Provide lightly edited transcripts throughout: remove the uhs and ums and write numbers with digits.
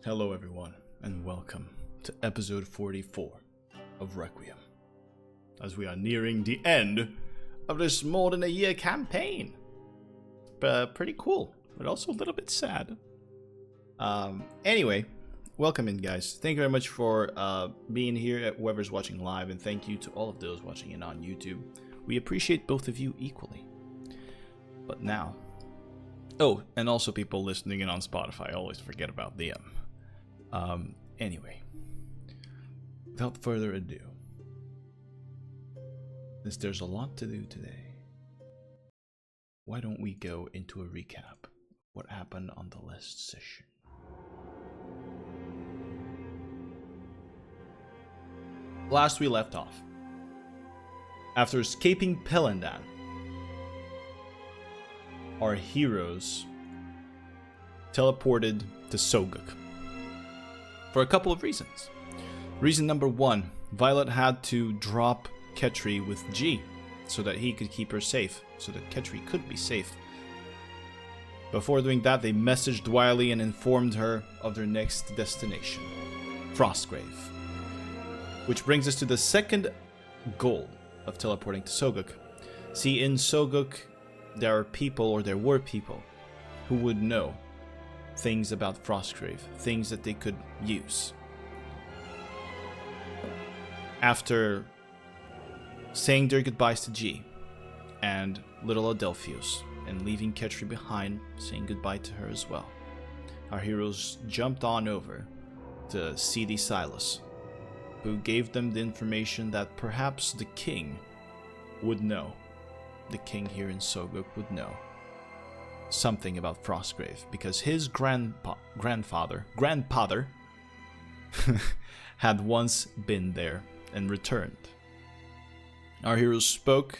Hello everyone, and welcome to episode 44 of Requiem, as we are nearing the end of this more than a year campaign. Pretty cool, but also a little bit sad. Anyway, welcome in guys. Thank you very much for being here, whoever's watching live, and thank you to all of those watching in on YouTube. We appreciate both of you equally. But now... Oh, and also people listening in on Spotify, I always forget about them. Anyway, without further ado, since there's a lot to do today, why don't we go into a recap of what happened on the last session. Last we left off, after escaping Pelandan, our heroes teleported to Soguk for a couple of reasons. Reason number one, Violet had to drop Ketri with G so that he could keep her safe, so that Ketri could be safe. Before doing that, they messaged Wiley and informed her of their next destination, Frostgrave. Which brings us to the second goal of teleporting to Soguk. See, in Soguk, there were people who would know things about Frostgrave, things that they could use. After saying their goodbyes to G and little Adelphios and leaving Ketri behind, saying goodbye to her as well, our heroes jumped on over to CD Silas, who gave them the information that perhaps the king would know. The king here in Soguk would know something about Frostgrave, because his grandfather had once been there and returned. Our heroes spoke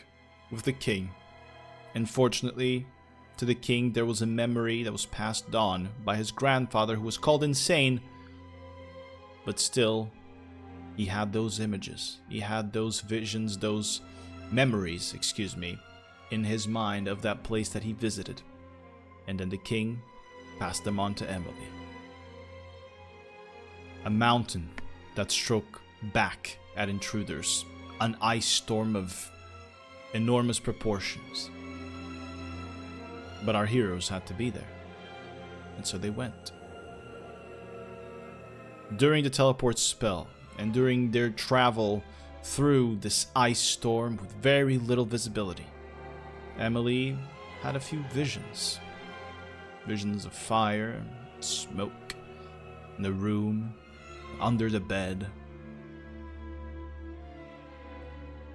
with the king, and fortunately to the king there was a memory that was passed on by his grandfather, who was called insane, but still he had those images, he had those visions, those memories, in his mind of that place that he visited. And then the king passed them on to Emily. A mountain that struck back at intruders. An ice storm of enormous proportions. But our heroes had to be there. And so they went. During the teleport spell, and during their travel through this ice storm with very little visibility, Emily had a few visions. Visions of fire, smoke, in the room, under the bed.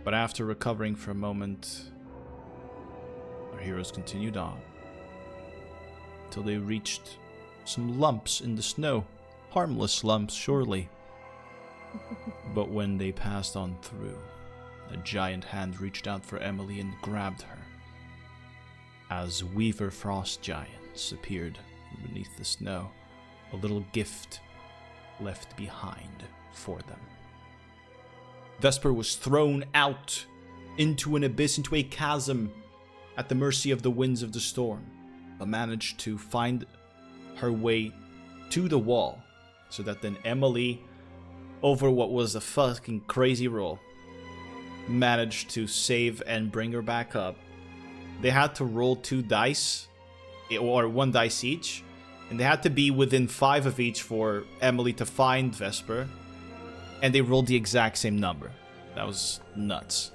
But after recovering for a moment, our heroes continued on, till they reached some lumps in the snow. Harmless lumps, surely. But when they passed on through, a giant hand reached out for Emily and grabbed her, as Weaver Frost Giants appeared beneath the snow, a little gift left behind for them. Vesper was thrown out into an abyss, into a chasm, at the mercy of the winds of the storm, but managed to find her way to the wall, so that then Emily, over what was a fucking crazy roll, managed to save and bring her back up. They had to roll 2 dice, or 1 dice each, and they had to be within 5 of each for Emily to find Vesper, and they rolled the exact same number. That was nuts.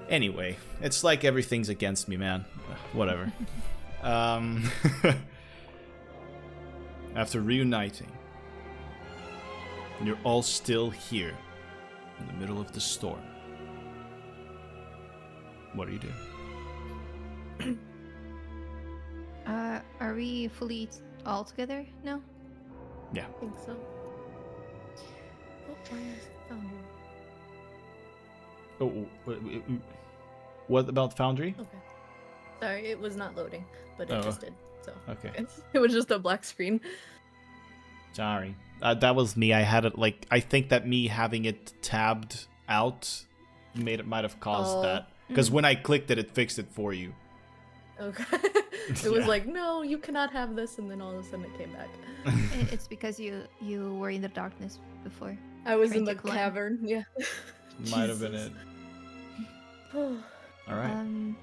Anyway, it's like everything's against me, man. Whatever. After reuniting, you're all still here, in the middle of the storm. What do you do? Are we fully all together now? Yeah. I think so. What about Foundry? Okay. Sorry, it was not loading, but it just did. So okay. It was just a black screen. Sorry. That was me. I had it I think that me having it tabbed out might have caused that. Because when I clicked it, it fixed it for you. Okay. It was Yeah. like, no, you cannot have this, and then all of a sudden it came back. It's because you were in the darkness before. I was Trying in to the climb. cavern. Yeah. Might have been Jesus. it. All right.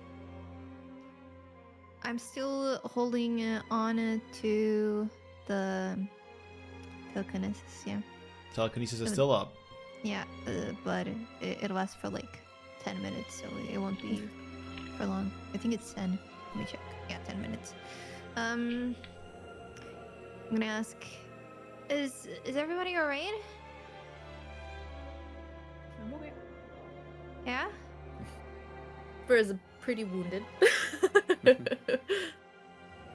I'm still holding on to the telekinesis. Yeah, Telekinesis is still up. yeah, but it'll last for like 10 minutes, so it won't be for long. I think it's 10. Let me check. Yeah, 10 minutes. I'm gonna ask, is everybody alright? I'm okay. Yeah. Vesper is pretty wounded.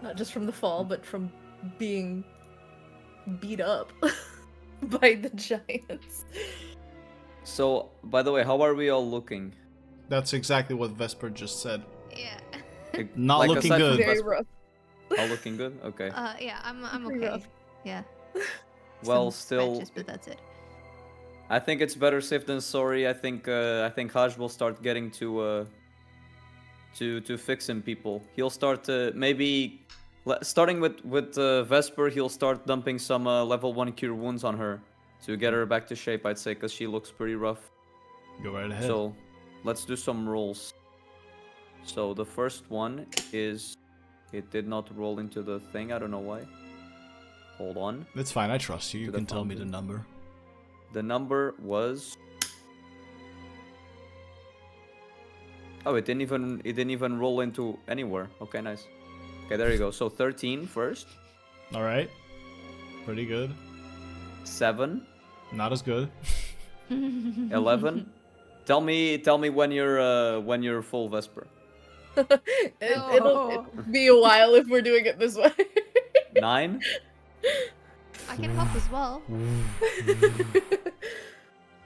Not just from the fall, but from being beat up by the giants. So, by the way, how are we all looking? That's exactly what Vesper just said. Yeah. Not Like, looking aside from good. Very Vesper, rough. all looking good? Okay. Yeah, I'm Pretty okay. rough. Yeah. Well, Some still, scratches, but that's it. I think it's better safe than sorry. I think Haj will start getting to fixing people. He'll start maybe starting with Vesper. He'll start dumping some level 1 cure wounds on her to get her back to shape. I'd say because she looks pretty rough. Go right ahead. So let's do some rolls. So the first one is it did not roll into the thing. I don't know why. Hold on. It's fine. I trust you. You To the can tell me the fountain. number. The number was. Oh, it didn't even roll into anywhere. Okay, nice. Okay, there you go. So 13 first, All right. Pretty good. 7, Not as good. 11. Tell me when you're full, Vesper. It'll be a while if we're doing it this way. 9. I can help as well.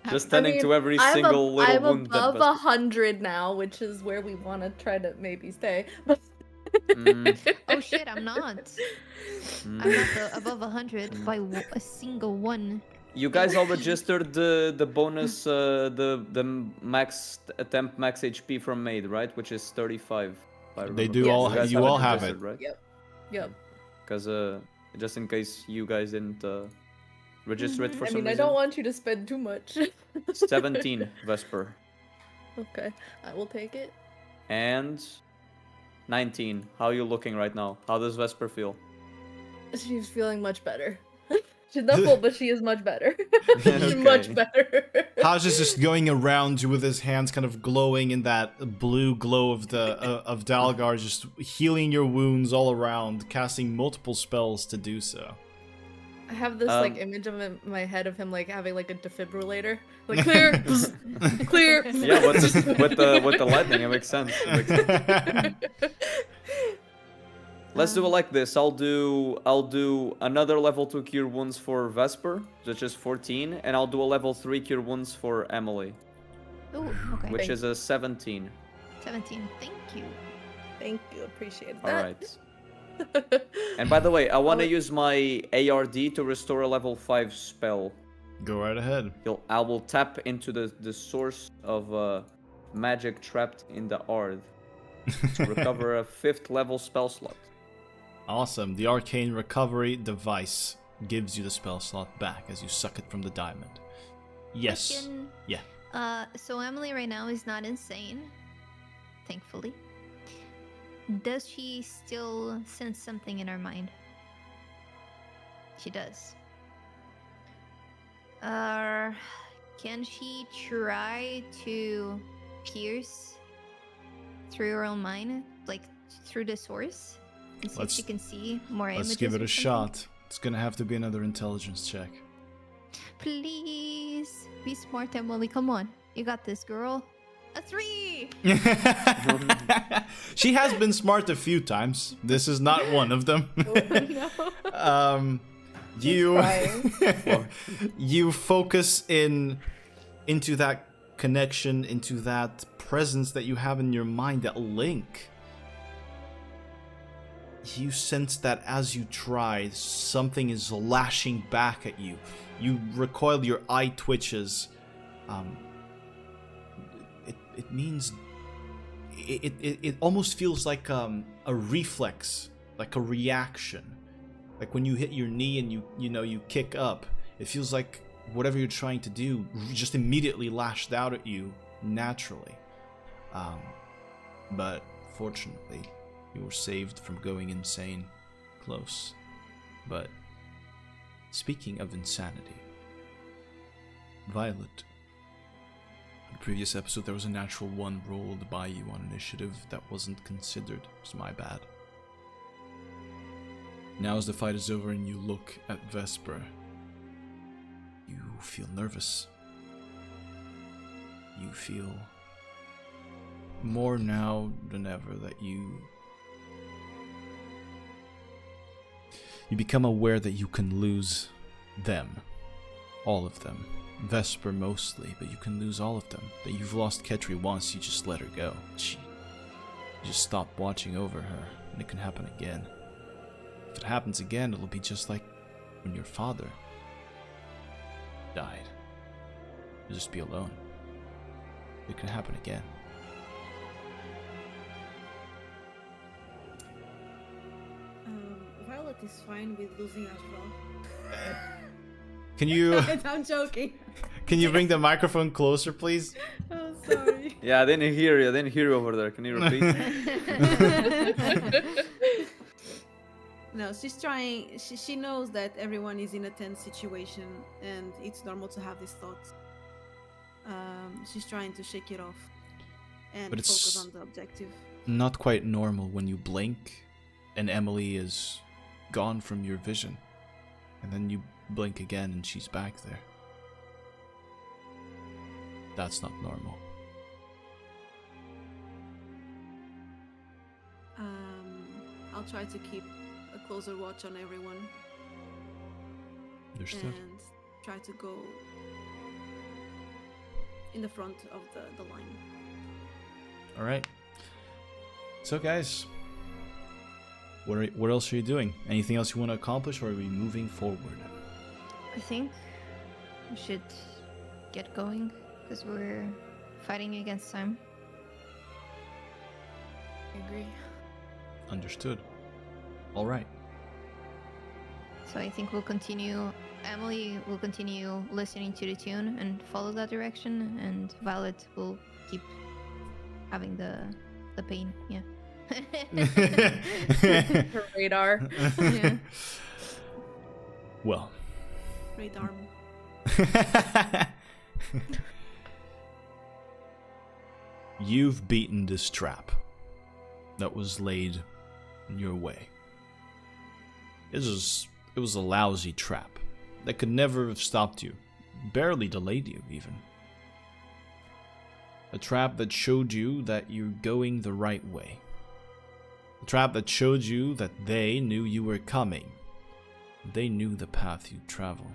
Just tending to every I'm single little I'm wound that above Vesper. 100 now, which is where we want to try to maybe stay. But Oh shit, I'm not. I'm not above 100 by a single one. You guys all registered the bonus the max attempt max HP from Maid, right? Which is 35. if I They remember do Yes. all. You guys You all haven't have it. registered, right? Yep. Because just in case you guys didn't register it for I some mean, I reason. don't want you to spend too much. 17 Vesper Okay, I will take it. and 19. How are you looking right now? How does Vesper feel? She's feeling much better. She's not full, but she is much better. She's Okay. much better. Haj is just going around with his hands kind of glowing in that blue glow of the of Dalgar, just healing your wounds all around, casting multiple spells to do so. I have this Um, like image of him, in my head of him like having like a defibrillator, like clear, bzz, clear. Yeah, with the lightning, it makes sense. It makes sense. Let's do it like this. I'll do another level 2 cure wounds for Vesper, which is 14, and I'll do a level 3 cure wounds for Emily, Ooh, okay. which is a 17. 17. Thank you. Thank you, appreciate All that. right. And by the way, I want to Oh. use my ARD to restore a level 5 spell. Go right ahead. I will tap into the source of magic trapped in the Ard to recover a 5th level spell slot. Awesome. The arcane recovery device gives you the spell slot back as you suck it from the diamond. Yes. Question. Yeah. So Emily right now is not insane, thankfully. Does she still sense something in her mind? She does. Can she try to pierce through her own mind, like through the source, and see if she can see more images? Let's give it or a something? shot. It's gonna have to be another intelligence check. Please be smart, Emily. Come on, you got this, girl. A 3. She has been smart a few times. This is not one of them. No. You Crying. you focus into that connection, into that presence that you have in your mind, that link. You sense that as you try, something is lashing back at you. You recoil, your eye twitches. It means it almost feels like a reflex, like a reaction. Like when you hit your knee and you kick up, it feels like whatever you're trying to do just immediately lashed out at you naturally. But fortunately, you were saved from going insane. Close. But speaking of insanity, Violet, in the previous episode there was a natural 1 rolled by you on initiative that wasn't considered. It was my bad. Now as the fight is over and you look at Vesper, you feel nervous. You feel more now than ever that you become aware that you can lose them. All of them. Vesper mostly, but you can lose all of them. That you've lost Ketri once, you just let her go. You just stop watching over her, and it can happen again. If it happens again, it'll be just like when your father died. You'll just be alone. It can happen again. Violet is fine with losing as well. Can you I'm joking. can you bring the microphone closer, please? Oh, sorry. Yeah, I didn't hear you. I didn't hear you over there. Can you repeat? No, she's trying. She knows that everyone is in a tense situation, and it's normal to have these thoughts. She's trying to shake it off and But it's focus on the objective. not quite normal when you blink and Emily is gone from your vision. And then you blink again and she's back there. That's not normal. I'll try to keep a closer watch on everyone Understood. and try to go in the front of the line. Alright. So guys, what else are you doing? Anything else you want to accomplish, or are we moving forward? I think we should get going because we're fighting against time. I agree. Understood. Alright. So I think we'll continue. Emily will continue listening to the tune and follow that direction, and Violet will keep having the pain. Yeah. Her radar. Yeah. Well. Radar. You've beaten this trap that was laid in your way. It was a lousy trap that could never have stopped you, barely delayed you even. A trap that showed you that you're going the right way. A trap that showed you that they knew you were coming. They knew the path you'd travel.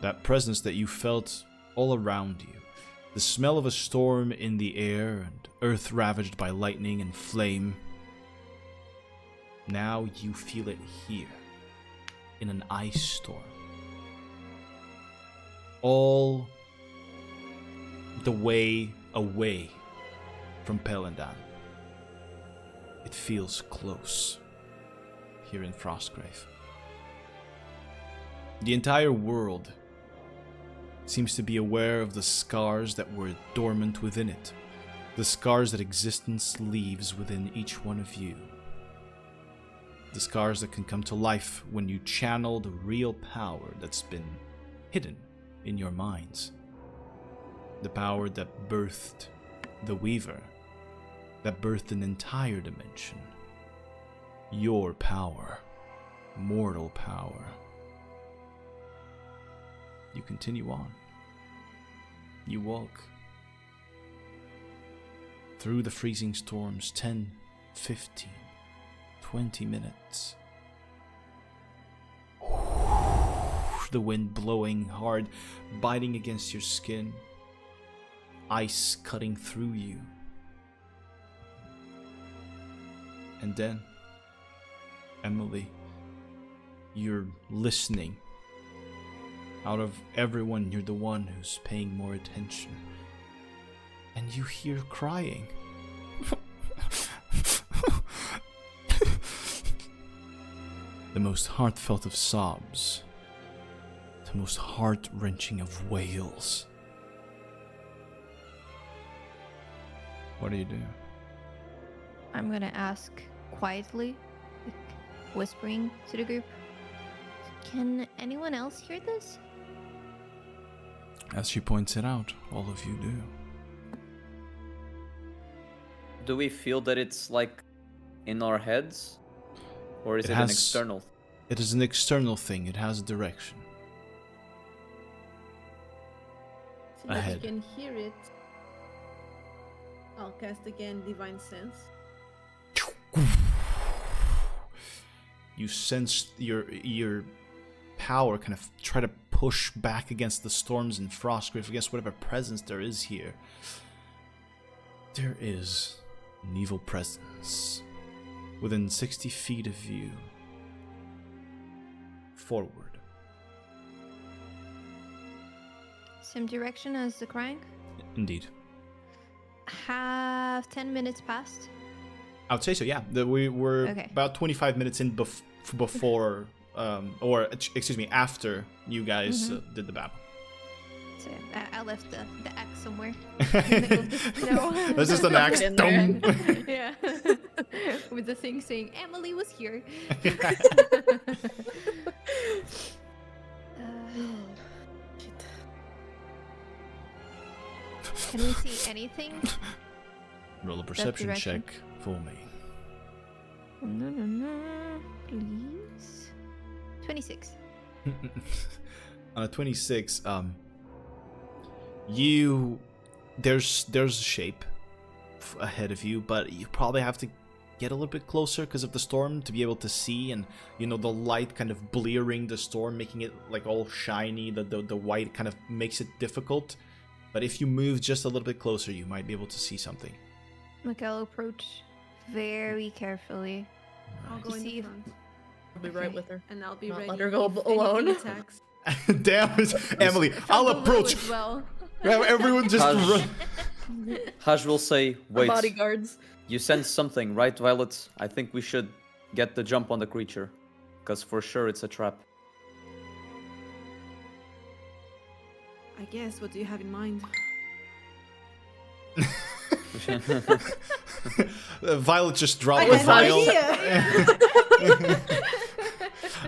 That presence that you felt all around you. The smell of a storm in the air and earth ravaged by lightning and flame. Now you feel it here, in an ice storm. All the way away from Pelendan. It feels close here in Frostgrave. The entire world seems to be aware of the scars that were dormant within it, the scars that existence leaves within each one of you, the scars that can come to life when you channel the real power that's been hidden in your minds, the power that birthed the Weaver, that birthed an entire dimension, your power, mortal power. You continue on. You walk through the freezing storms, 10, 15, 20 minutes. The wind blowing hard, biting against your skin, ice cutting through you. And then, Emily, you're listening. Out of everyone, you're the one who's paying more attention. And and you hear crying. The most heartfelt of sobs. The most heart-wrenching of wails. What do you do? I'm gonna ask quietly, like, whispering to the group. Can anyone else hear this? As she points it out, all of you do. Do we feel that it's like in our heads? Or is it an external? It is an external thing. It has a direction. So that Ahead. you can hear it. I'll cast again Divine Sense. You sense your power kind of try to push back against the storms in Frostgrave, against whatever presence there is here. There is an evil presence within 60 feet of you. Forward. Same direction as the crying? Indeed. Have 10 minutes passed? I would say so, yeah. We were Okay. about 25 minutes in before, after you guys did the battle. So I left the axe somewhere. In the middle of the snow. That's just an axe. In there. Dong. Yeah. With the thing saying, Emily was here. Can we see anything? Roll a perception direction. check for me. No, please. 26. On a 26, there's a shape ahead of you, but you probably have to get a little bit closer because of the storm to be able to see, and the light kind of blearing the storm, making it like all shiny. The white kind of makes it difficult. But if you move just a little bit closer, you might be able to see something. I'll approach very carefully. I'll go To in see the if- front. I'll be right with her. And I'll be Not ready. let her go if anything alone. attacks. Damn it, Emily! I'll From below approach. as well. Everyone just Hush. run. Haj will say, wait, Bodyguards. you sense something, right, Violet? I think we should get the jump on the creature. Because for sure it's a trap. I guess. What do you have in mind? Violet just dropped I the had vial. no idea.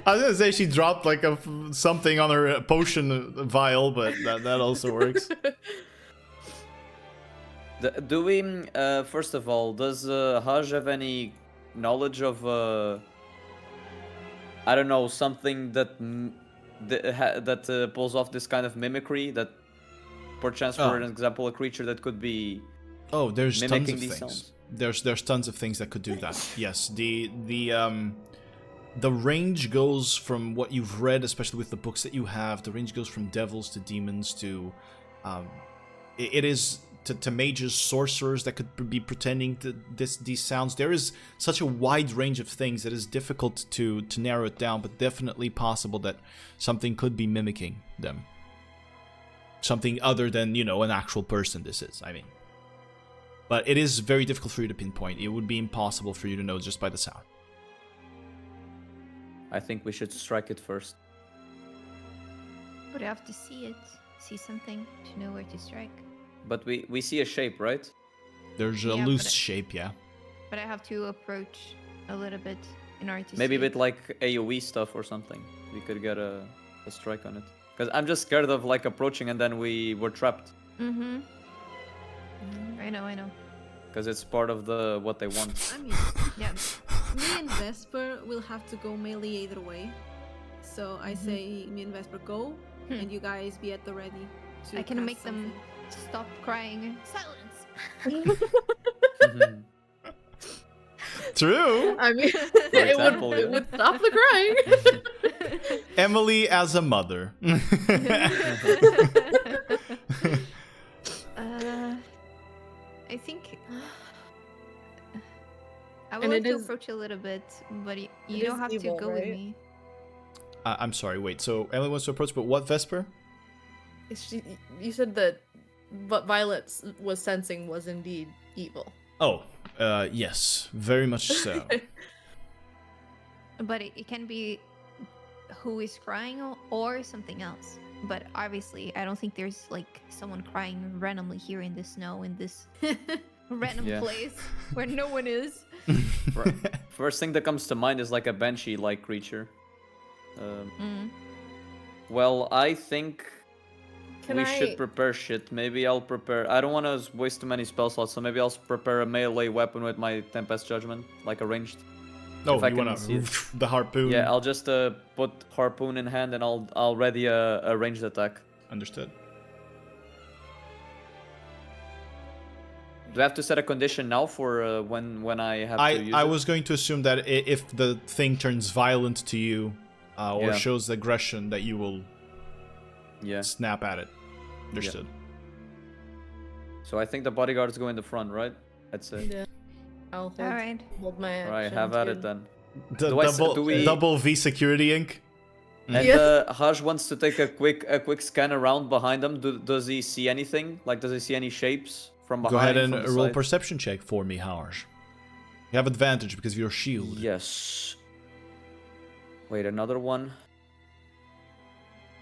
I was gonna say she dropped like something on her potion vial, but that also works. Do we, first of all, does Haj have any knowledge of, I don't know, something that that pulls off this kind of mimicry? That, perchance, for an example, a creature that could be Oh, there's tons mimicking of these things. sounds? There's tons of things that could do that. Yes, the range goes from what you've read, especially with the books that you have. The range goes from devils to demons to, it is to mages, sorcerers that could be pretending to these sounds. There is such a wide range of things that is difficult to narrow it down, but definitely possible that something could be mimicking them. Something other than, an actual person this is, I mean. But it is very difficult for you to pinpoint. It would be impossible for you to know just by the sound. I think we should strike it first. But I have to see something to know where to strike. But we see a shape, right? There's a Yeah, loose but shape, yeah. But I have to approach a little bit in order to Maybe a see bit it. like AoE stuff or something. We could get a strike on it. Because I'm just scared of like approaching and then we were trapped. Mm-hmm. I know. Because it's part of what they want. I mean, Yeah. me and Vesper will have to go melee either way. So I say me and Vesper go, and you guys be at the ready. To I can cast make them something. stop crying. Silence. True! I mean, example, it yeah. would stop the crying. Emily as a mother. I think I And would like it to is- approach a little bit, but you It don't is have evil, to go with right? me. I'm sorry, wait, so Emily wants to approach, but what, Vesper? You said that what Violet was sensing was indeed evil. Oh, yes, very much so. But it can be who is crying or something else. But obviously, I don't think there's like someone crying randomly here in the snow in this random Yeah. place where no one is. First thing that comes to mind is like a banshee-like creature. Well, I think we should prepare shit. Maybe I'll prepare. I don't want to waste too many spell slots, so maybe I'll prepare a melee weapon with my Tempest Judgment, like a ranged. Oh, If I you can want see it. the harpoon? Yeah, I'll just put harpoon in hand and I'll ready a ranged attack. Understood. Do I have to set a condition now for when I have to use I it? was going to assume that if the thing turns violent to you or Yeah. shows aggression, that you will Yeah. snap at it. Understood. So I think the bodyguards go in the front, right? That's it. Yeah. I'll hold, All right. hold my action. Alright, have at too. it then. The Do I s- do we- double V security ink. And Yeah. Haj wants to take a quick scan around behind him. Does he see anything? Like, does he see any shapes from behind? Go ahead and from the roll side? perception check for me, Harsh. You have advantage because of your shield. Yes. Wait, another one.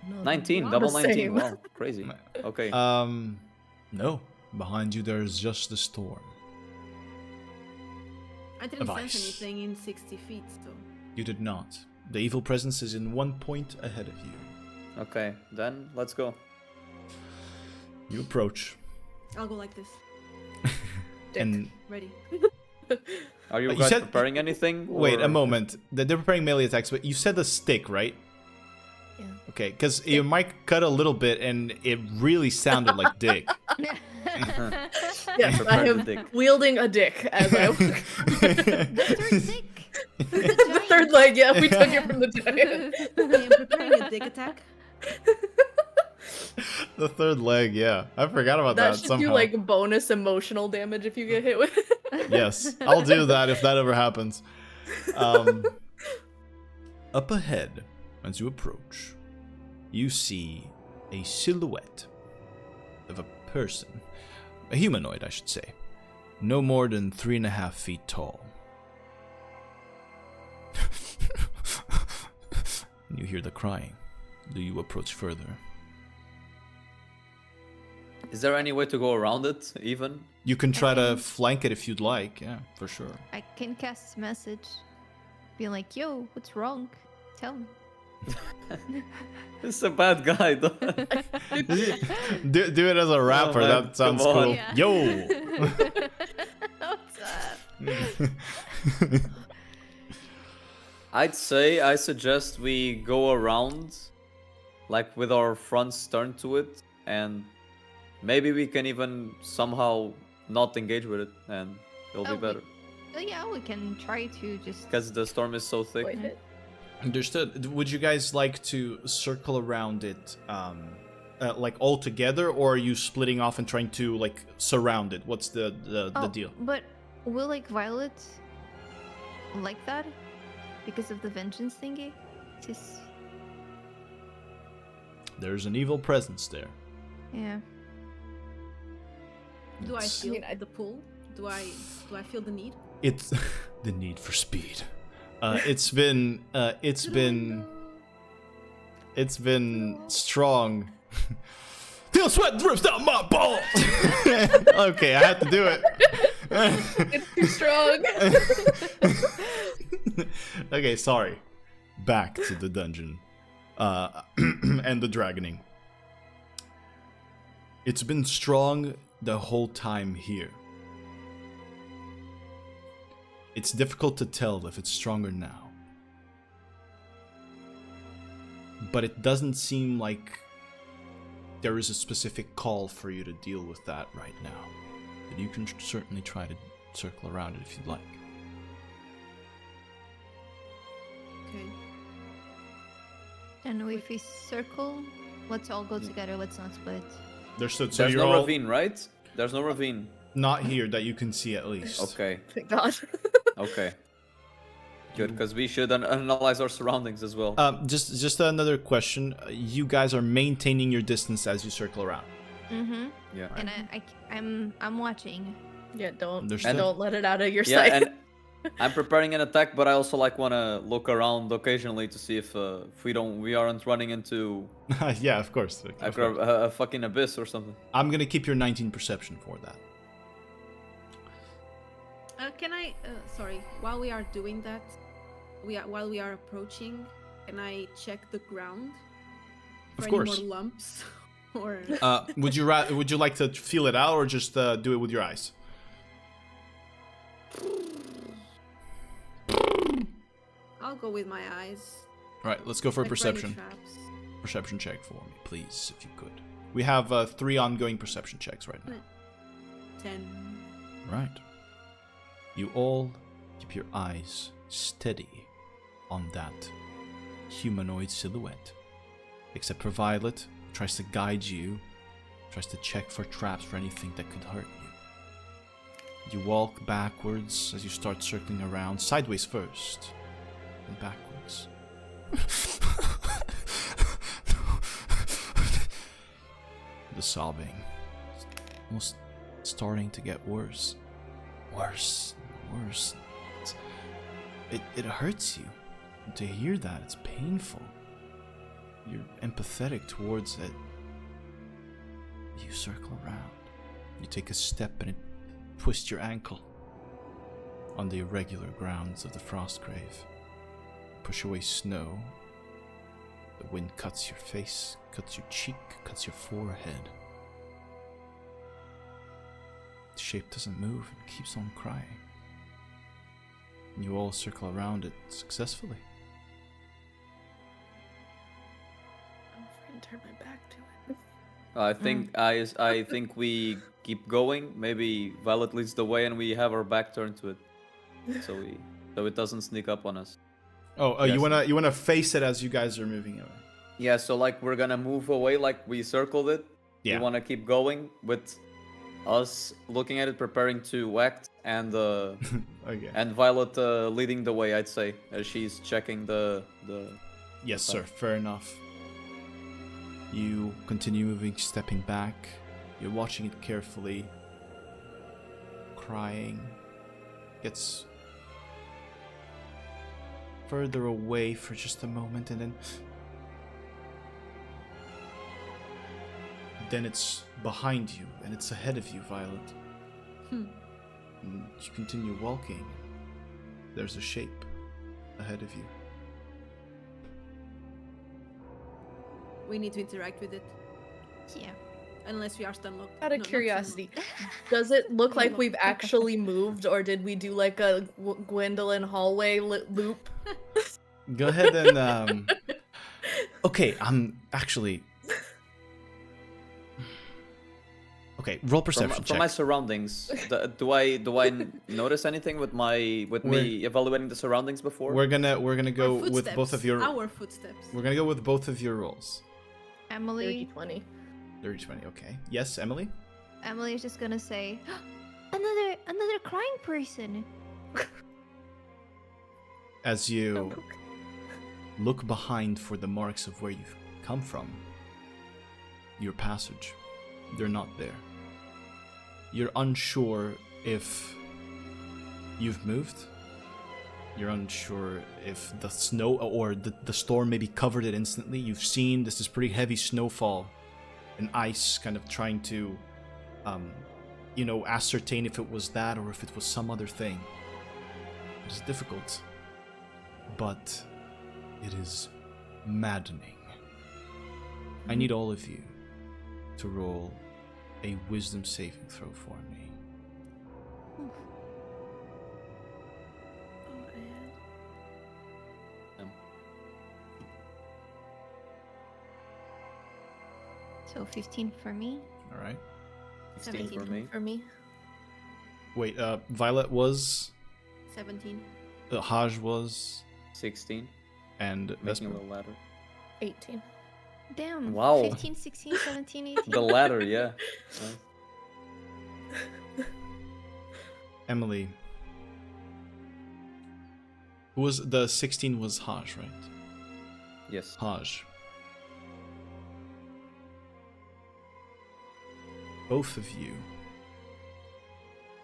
No, 19, not double the 19. same. Wow, crazy. Okay. No. Behind you, there's just the storm. I didn't Advice. sense anything in 60 feet, so. You did not. The evil presence is in 1 point ahead of you. Okay, then let's go. You approach, I'll go like this. and Ready. Are you You guys said- preparing anything? wait a or- moment. They're preparing melee attacks, but you said a stick, right? Yeah. Okay, because your mic cut a little bit, and it really sounded like dick. Yes, I Prepare the am dick. wielding a dick as I. The third sick. The third leg, yeah, we took it from the giant. I am preparing a dick attack. The third leg, yeah. I forgot about That that should somehow. do like bonus emotional damage if you get hit with it. Yes, I'll do that if that ever happens. Up ahead, as you approach, you see a silhouette of a person. A humanoid, I should say. No more than 3.5 feet tall. You hear the crying. Do you approach further? Is there any way to go around it, even? You can try to flank it if you'd like, yeah, for sure. I can cast message, being like, "Yo, what's wrong? Tell me." This is a bad guy, though. do it as a rapper, man, that sounds come on. cool. Yeah. Yo! What's up? I suggest we go around, like with our fronts turned to it, and maybe we can even somehow not engage with it, and it'll Oh, be better. Yeah, we can try to just. Because the storm is so thick. Wait, hit. Understood. Would you guys like to circle around it, like all together, or are you splitting off and trying to like surround it? What's the deal? But will like Violet like that because of the vengeance thingy? Just There's an evil presence there. yeah. Do I It's- feel I- the pull? Do I feel the need? It's the need for speed. It's been strong. Till sweat drips down my balls. Okay, I had to do it. It's too strong. Okay, sorry. Back to the dungeon. And the dragoning. It's been strong the whole time here. It's difficult to tell if it's stronger now. But it doesn't seem like there is a specific call for you to deal with that right now. But you can certainly try to circle around it if you'd like. Okay. And if we circle, let's all go together. Let's not split. So There's you're no all ravine, right? There's no ravine. not here that you can see at least. Okay, Thank God. okay. Good, because we should analyze our surroundings as well. Just another question. You guys are maintaining your distance as you circle around. Mm-hmm. Yeah. And I'm watching. Yeah, don't Understood. don't let it out of your Yeah, sight. and I'm preparing an attack, but I also like wanna look around occasionally to see if we aren't running into Yeah, of course. a, Of course. a fucking abyss or something. I'm gonna keep your 19 perception for that. Can I? Sorry. While we are doing that, while we are approaching, can I check the ground for Of any course. more lumps? Or Would you like to feel it out or just do it with your eyes? I'll go with my eyes. All right, let's go for a Like for any perception. traps. Perception check for me, please, if you could. We have 3 ongoing perception checks right now. 10. Right. You all keep your eyes steady on that humanoid silhouette. Except for Violet, who tries to guide you, tries to check for traps for anything that could hurt you. You walk backwards as you start circling around, sideways first, and backwards. The sobbing is almost starting to get worse. Worse. It hurts you. To hear that, it's painful. You're empathetic towards it. You circle around. You take a step and it twists your ankle on the irregular grounds of the Frostgrave. Push away snow. The wind cuts your face, cuts your cheek, cuts your forehead. The shape doesn't move and keeps on crying. And you all circle around it successfully. I'm afraid to turn my back to it. I think we keep going. Maybe Violet leads the way and we have our back turned to it, so it doesn't sneak up on us. Oh, Yes. you wanna face it as you guys are moving away. Yeah, so like we're gonna move away like we circled it. Yeah. We wanna keep going with us looking at it, preparing to act, and Okay. and Violet leading the way, I'd say, as she's checking the. Yes, sir. Fair enough. You continue moving, stepping back. You're watching it carefully. Crying. Gets further away for just a moment, and then it's behind you, and it's ahead of you, Violet. And you continue walking. There's a shape ahead of you. We need to interact with it, Yeah. unless we are stun locked. Out No, of not curiosity, stun locked. does it look like Look. we've actually moved, or did we do like a Gwendolyn hallway loop? Go ahead and okay, I'm actually okay. Roll perception From check. my surroundings, do I notice anything with me evaluating the surroundings before? We're gonna go Our with both of footsteps, your. Our footsteps. We're gonna go with both of your rolls. Emily 30-20. 30-20. Okay. Yes, Emily. Emily's just gonna say, another crying person. As you look behind for the marks of where you've come from, your passage, they're not there. You're unsure if you've moved. You're unsure if the snow or the storm maybe covered it instantly. You've seen this is pretty heavy snowfall and ice kind of trying to, ascertain if it was that or if it was some other thing. It's difficult, but it is maddening. I need all of you to roll a wisdom saving throw for me. So 15 for me. All right. 16 for me. For me. Wait, Violet was, 17. Haj was, 16. and Making Vesper. a little ladder. 18. Damn. Wow. 15, 16, 17, 18. The ladder, yeah. Emily. Who was the 16 was Haj, right? Yes. Haj. both of you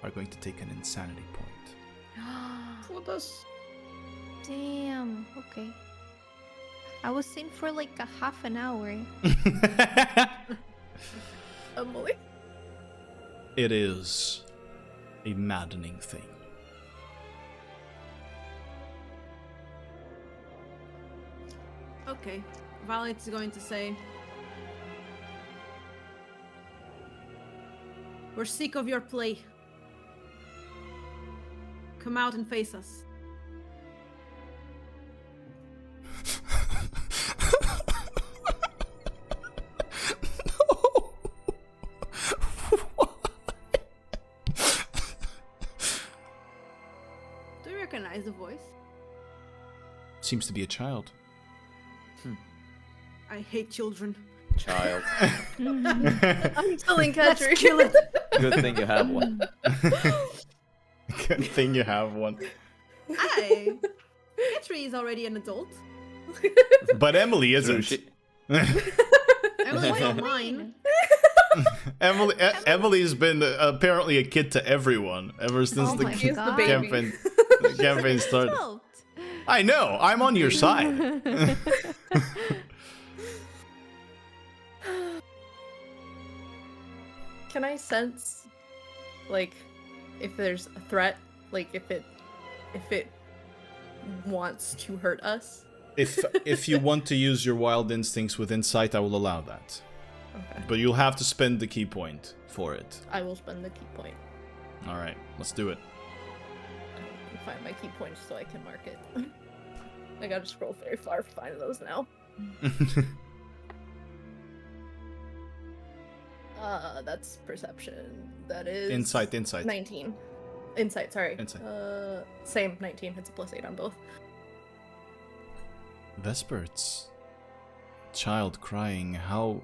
are going to take an insanity point. What does? Damn. Okay. I was in for like a half an hour. Emily. It is a maddening thing. Okay. Violet's going to say, we're sick of your play. Come out and face us. Do you recognize the voice? Seems to be a child. I hate children. Child. I'm telling Let's Ketri. kill it. Good thing you have one. Good thing you have one. Hey, Petri is already an adult. But Emily True, isn't. she- Emily's not mine. Emily's been apparently a kid to everyone ever since Oh the my He is the God. baby. campaign started. Adult. I know. I'm on your side. Can I sense, like, if there's a threat, like if it wants to hurt us? If you want to use your wild instincts with insight, I will allow that. Okay. But you'll have to spend the key point for it. I will spend the key point. All right, let's do it. I can find my key points so I can mark it. I gotta scroll very far to find those now. That's perception. That is Insight. 19. Insight, sorry. Insight. Same 19. It's a +8 on both. Vesper, it's child crying. How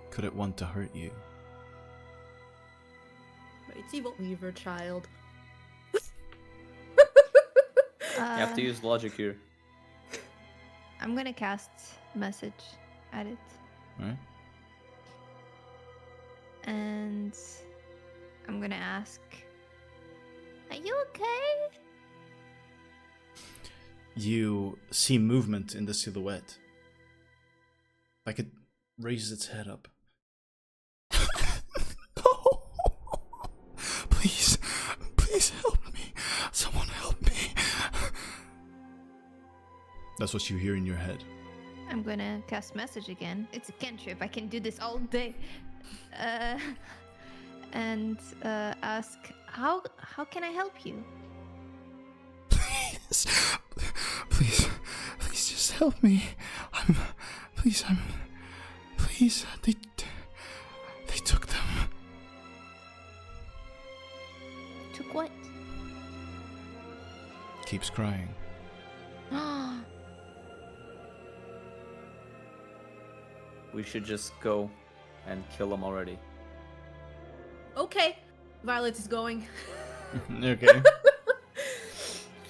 could it want to hurt you? But it's evil. Weaver child. You have to use logic here. I'm gonna cast message at it. All right. And I'm gonna ask, are you okay? You see movement in the silhouette. Like it raises its head up. Please help me. Someone help me. That's what you hear in your head. I'm gonna cast message again. It's a cantrip. I can do this all day. And ask, how can I help you? Please just help me. Please, they took them. Took what? Keeps crying. We should just go and kill them already. Okay. Violet is going. Okay.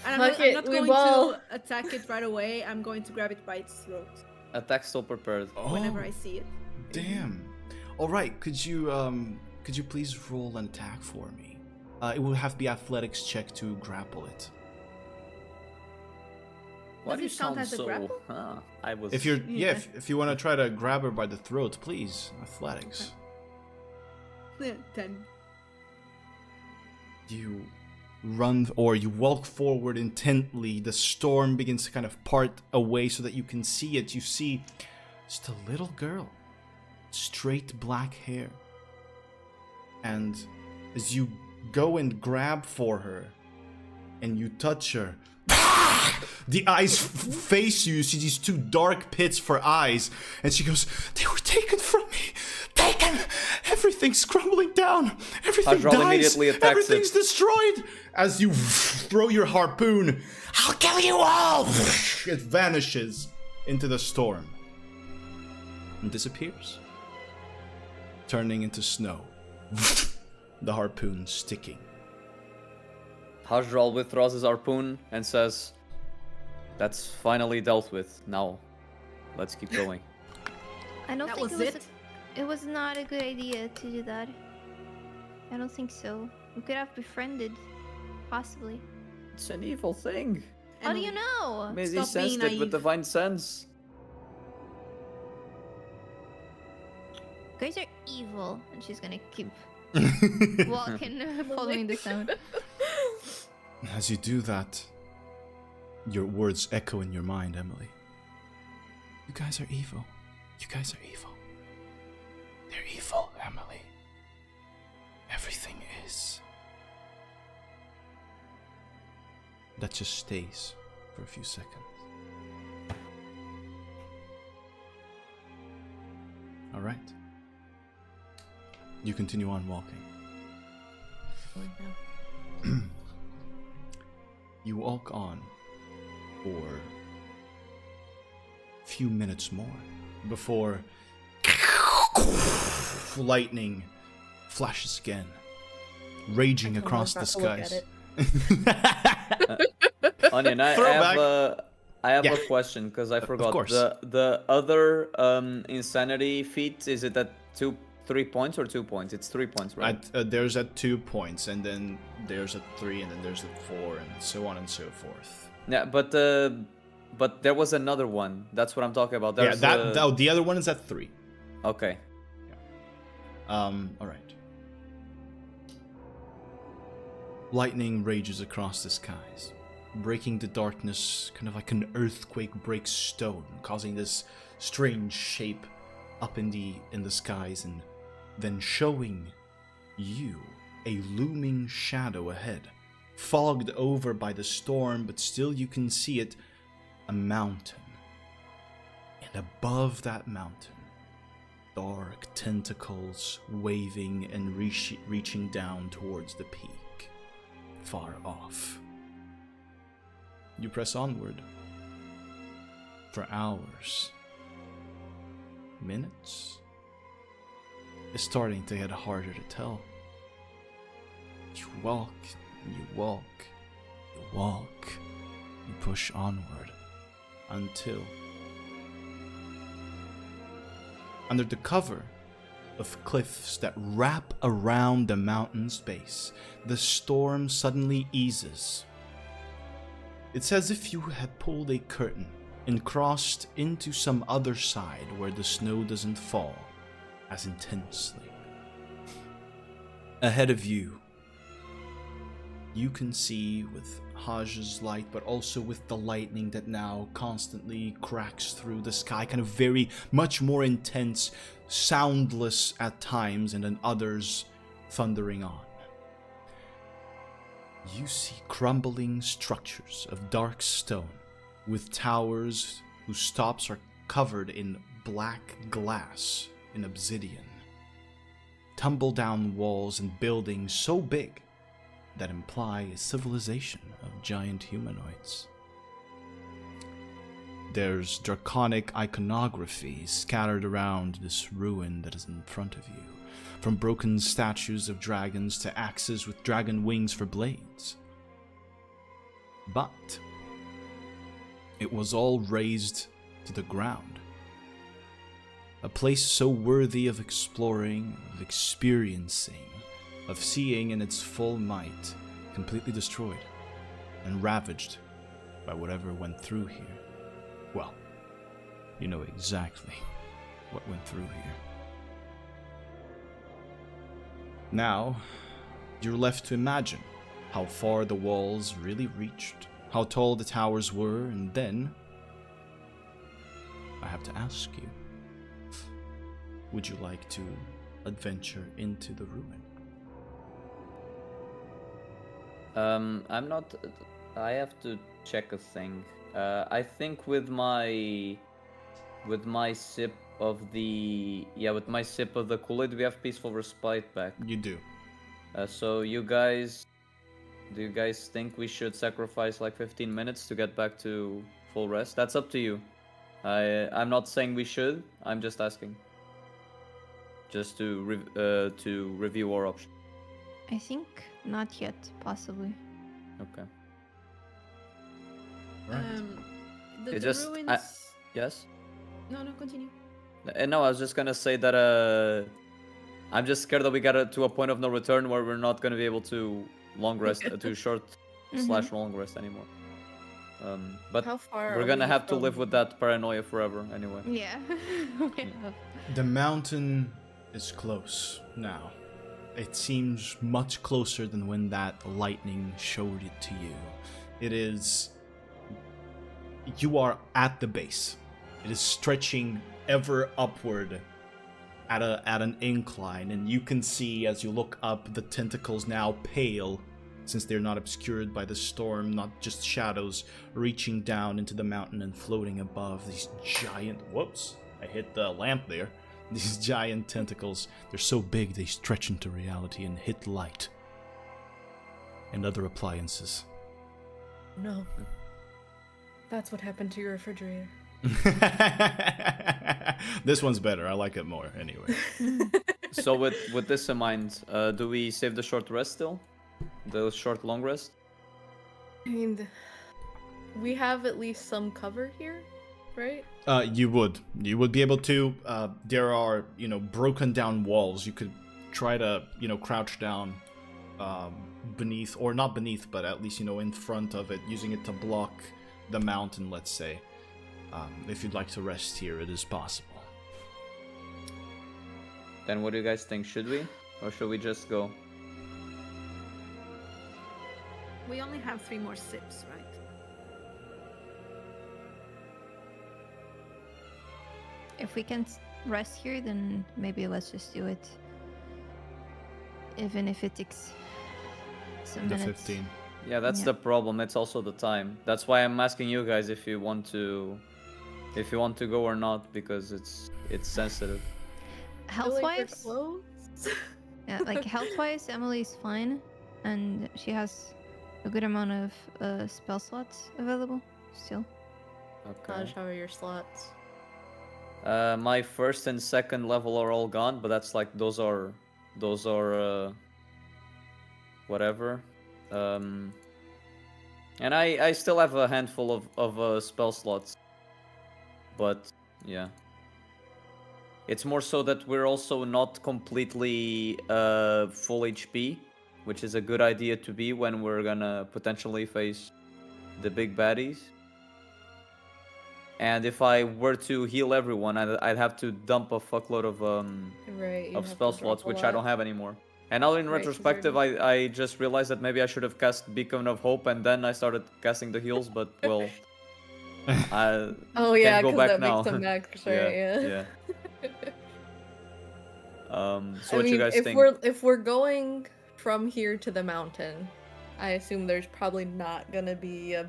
And Fuck I'm it, not we going will. to attack it right away. I'm going to grab it by its throat Attack still prepared. whenever I see it. Damn. All right. Could you please roll an attack for me? It will have to be athletics check to grapple it. Why do you Does it count sound as a so? grapple? I was. If you're Yeah. if you want to try to grab her by the throat, please, athletics. Yeah, 10. You run or you walk forward intently. The storm begins to kind of part away so that you can see it. You see just a little girl, straight black hair. And as you go and grab for her and you touch her, the eyes face you. You see these two dark pits for eyes. And she goes, "They were taken from me. Taken. Everything's crumbling down. Everything Hadral dies. immediately attacks Everything's it. destroyed." As you throw your harpoon, "I'll kill you all." It vanishes into the storm and disappears, turning into snow. The harpoon sticking. Hadral withdraws his harpoon and says, "That's finally dealt with. Now, let's keep going." I don't That think was it was. it? It was not a good idea to do that. I don't think so. We could have befriended, possibly. It's an evil thing. How do you Emily, know? Maybe he Stop being sensed it with naive. divine sense. You guys are evil, and she's gonna keep walking, following the sound. As you do that, your words echo in your mind, Emily. You guys are evil. You guys are evil. They're evil, Emily. Everything is. That just stays for a few seconds. All right. You continue on walking. You walk on for a few minutes more before lightning flashes again, raging across the skies. Onion, I have Yeah. a question because I forgot. course. The other insanity feat, is it at 3 points or 2 points? It's 3 points, right? There's at 2 points, and then there's at 3, and then there's at 4, and so on and so forth. Yeah, but there was another one. That's what I'm talking about. There's The other one is at 3. Okay. All right. Lightning rages across the skies, breaking the darkness, kind of like an earthquake breaks stone, causing this strange shape up in the skies, and then showing you a looming shadow ahead, fogged over by the storm, but still you can see it, a mountain. And above that mountain, dark tentacles waving and reaching down towards the peak, far off. You press onward for hours, minutes. It's starting to get harder to tell. You walk, you walk, you walk, you push onward until, under the cover of cliffs that wrap around the mountain's base, the storm suddenly eases. It's as if you had pulled a curtain and crossed into some other side where the snow doesn't fall as intensely. Ahead of you, you can see with Haj's light, but also with the lightning that now constantly cracks through the sky, kind of very much more intense, soundless at times, and then others thundering on. You see crumbling structures of dark stone with towers whose tops are covered in black glass and obsidian. Tumble-down walls and buildings so big that imply a civilization of giant humanoids. There's draconic iconography scattered around this ruin that is in front of you, from broken statues of dragons to axes with dragon wings for blades. But it was all razed to the ground. A place so worthy of exploring, of experiencing, of seeing in its full might, completely destroyed and ravaged by whatever went through here. Well, you know exactly what went through here. Now, you're left to imagine how far the walls really reached, how tall the towers were, and then I have to ask you, would you like to adventure into the ruin? I'm not. I have to check a thing. I think with my sip of the Kool-Aid, we have peaceful respite back. You do. So do you guys think we should sacrifice like 15 minutes to get back to full rest? That's up to you. I'm not saying we should. I'm just asking. Just to review our options. I think not yet, possibly. Okay. The just- ruins. Yes. No, continue. No, I was just gonna say that I'm just scared that we got to a point of no return where we're not gonna be able to long rest, to short slash long rest anymore. But How far we're are gonna we have to live from- with that paranoia forever anyway. Yeah. The mountain is close now. It seems much closer than when that lightning showed it to you. It is... You are at the base. It is stretching ever upward at an incline, and you can see as you look up the tentacles now pale, since they're not obscured by the storm, not just shadows, reaching down into the mountain and floating above these giant... Whoops, I hit the lamp there. These giant tentacles, they're so big they stretch into reality and hit light and other appliances. No. That's what happened to your refrigerator. This one's better. I like it more anyway. So with this in mind, do we save the short rest still? The short long rest? I mean, we have at least some cover here, right? You would be able to. There are, broken down walls. You could try to, crouch down beneath, or not beneath, but at least, in front of it, using it to block the mountain, let's say. If you'd like to rest here, it is possible. Then what do you guys think? Should we? Or should we just go? We only have 3 more sips, right? If we can rest here, then maybe let's just do it. Even if it takes some The minutes. 15. Yeah, that's Yeah. the problem. It's also the time. That's why I'm asking you guys if you want to go or not, because it's sensitive. Health-wise, Close? yeah, like health-wise, Emily's fine, and she has a good amount of spell slots available still. Okay. Taj, how are your slots? My first and second level are all gone, but that's like those are whatever. And I still have a handful of spell slots, but yeah, it's more so that we're also not completely full HP, which is a good idea to be when we're gonna potentially face the big baddies. And if I were to heal everyone, I'd have to dump a fuckload of Right. you of have spell to drop slots, a which I don't lot. have anymore. And now in Right, 'cause retrospective, you're- I just realized that maybe I should have cast Beacon of Hope and then I started casting the heals, but well, I Oh yeah, can't go because back that now. makes them max, right? Yeah. So what you guys if think? if we're going from here to the mountain, I assume there's probably not gonna be a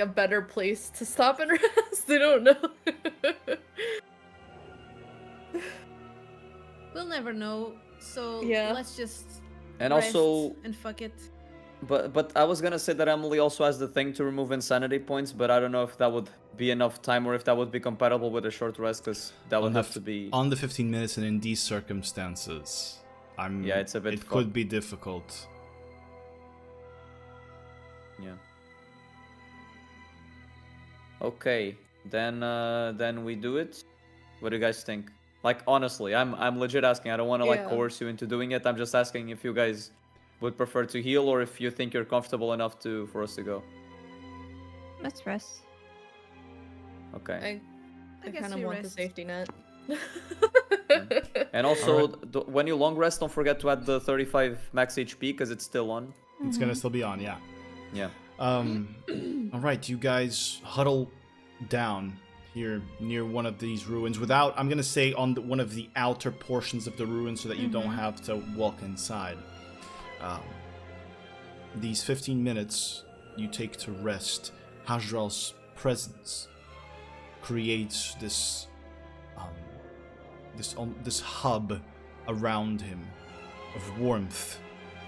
better place to stop and rest. I don't know. We'll never know. So Yeah. let's just And rest also, and fuck it. but I was gonna say that Emily also has the thing to remove insanity points, but I don't know if that would be enough time or if that would be compatible with a short rest, because that would have to be. On the 15 minutes and in these circumstances, Yeah, it's a bit it could be difficult. Yeah. Okay, then we do it. What do you guys think? Like honestly, I'm legit asking. I don't want to like Yeah. coerce you into doing it. I'm just asking if you guys would prefer to heal or if you think you're comfortable enough for us to go. Let's rest. Okay. I guess kind of we want the rest. safety net. And also, Alright. when you long rest, don't forget to add the 35 max HP because it's still on. It's gonna still be on, yeah. Yeah. Alright, you guys huddle down here near one of these ruins without, I'm gonna say, on one of the outer portions of the ruins so that you don't have to walk inside. These 15 minutes you take to rest, Hajral's presence creates this this hub around him of warmth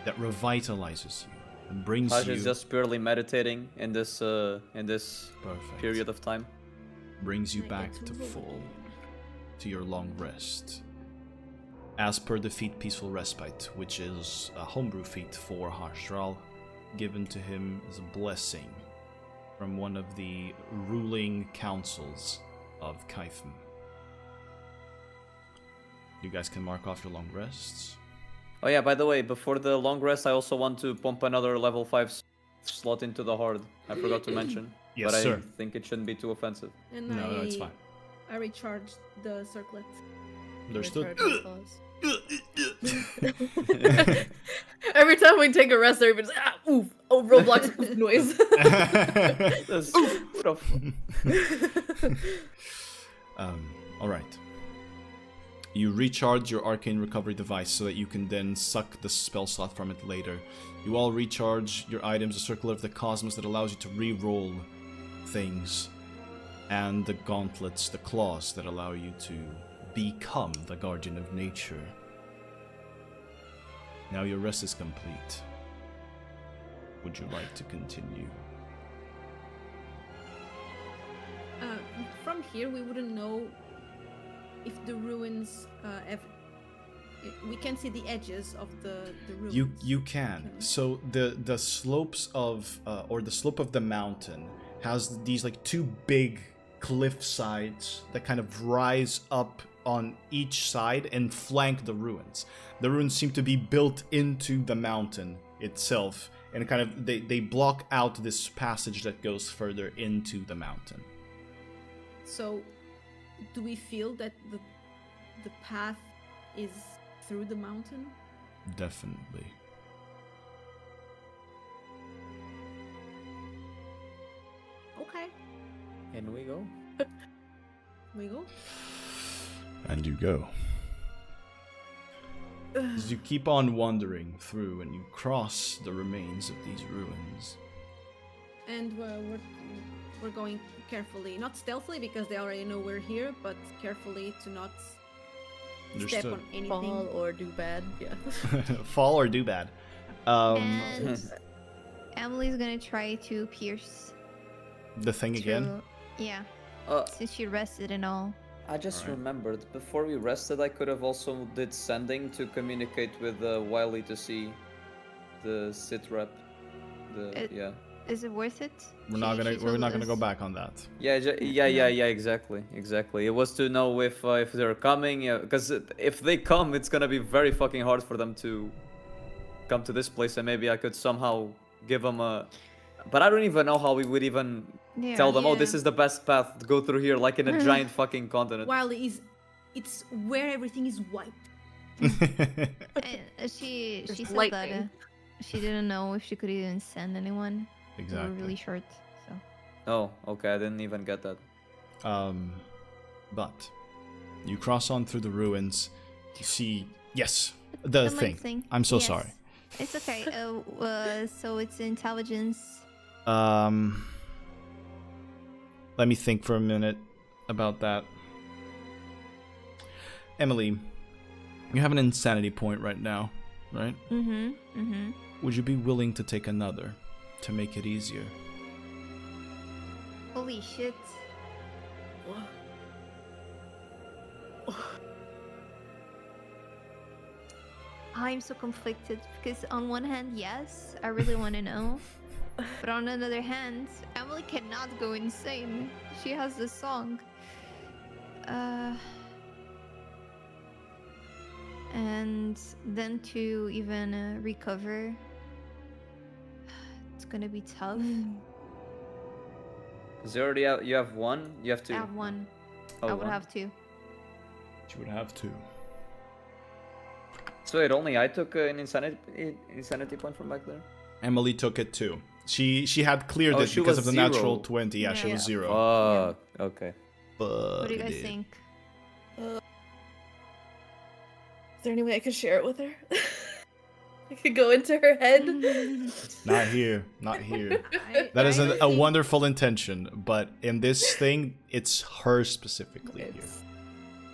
that revitalizes you and brings Taj you is just purely meditating in this perfect. period of time. Brings you I back get to roll full, again. to your long rest. As per the feat Peaceful Respite, which is a homebrew feat for Hajral, given to him as a blessing from one of the ruling councils of Kaifm. You guys can mark off your long rests. Oh yeah, by the way, before the long rest, I also want to pump another level 5 slot into the horde. I forgot to mention. Yes, but sir. I think it shouldn't be too offensive. And No, it's fine. I recharged the circlet. Understood. Every time we take a rest, everybody's oof, oh, Roblox oof noise. All right. You recharge your arcane recovery device so that you can then suck the spell slot from it later. You all recharge your items, a circle of the cosmos that allows you to re-roll things, and the gauntlets, the claws that allow you to become the guardian of nature. Now your rest is complete. Would you like to continue? From here, we wouldn't know if the ruins we can see the edges of the ruins. You can. So the slopes of or the slope of the mountain has these like two big cliff sides that kind of rise up on each side and flank the ruins. The ruins seem to be built into the mountain itself, and kind of they block out this passage that goes further into the mountain. So, do we feel that the path is through the mountain? Definitely. Okay, In we go. we go. And you go. As you keep on wandering through and you cross the remains of these ruins. And we're going carefully, not stealthily because they already know we're here, but carefully to not step on anything. Fall or do bad. Yeah. Fall or do bad. And Emily's gonna try to pierce The thing again? through- Yeah, since she rested and all. I just Alright. remembered, before we rested, I could have also did sending to communicate with Wiley to see the sit rep. Yeah. Is it worth it? We're not gonna go back on that. Yeah, exactly. It was to know if they're coming, because if they come, it's gonna be very fucking hard for them to come to this place, and maybe I could somehow give them a. But I don't even know how we would even tell them, oh, this is the best path to go through here, like in a giant fucking continent. While it's where everything is wiped. And she There's said that lightning. she didn't know if she could even send anyone. They were Exactly. really short, so. Oh, okay, I didn't even get that. But you cross on through the ruins. You see, yes, the mic thing. I'm so Yes. sorry. It's okay. So it's intelligence. Let me think for a minute about that. Emily, you have an insanity point right now, right? Mm-hmm. Would you be willing to take another to make it easier? Holy shit. I'm so conflicted because on one hand, yes, I really want to know. But on another hand, Emily cannot go insane. She has the song. And then to even recover, it's gonna be tough. Is there already you have one? You have two. I have one. Oh, I would one. have two. You would have to. So wait, only I took an insanity point from back there? Emily took it too. She had cleared Oh, it she because was of the natural zero. 20. Yeah, she Yeah. was 0. Oh, okay. But What do you guys it- think? Is there any way I could share it with her? I could go into her head. Not here. Not here. I- That is I a think- wonderful intention, but in this thing, it's her specifically here.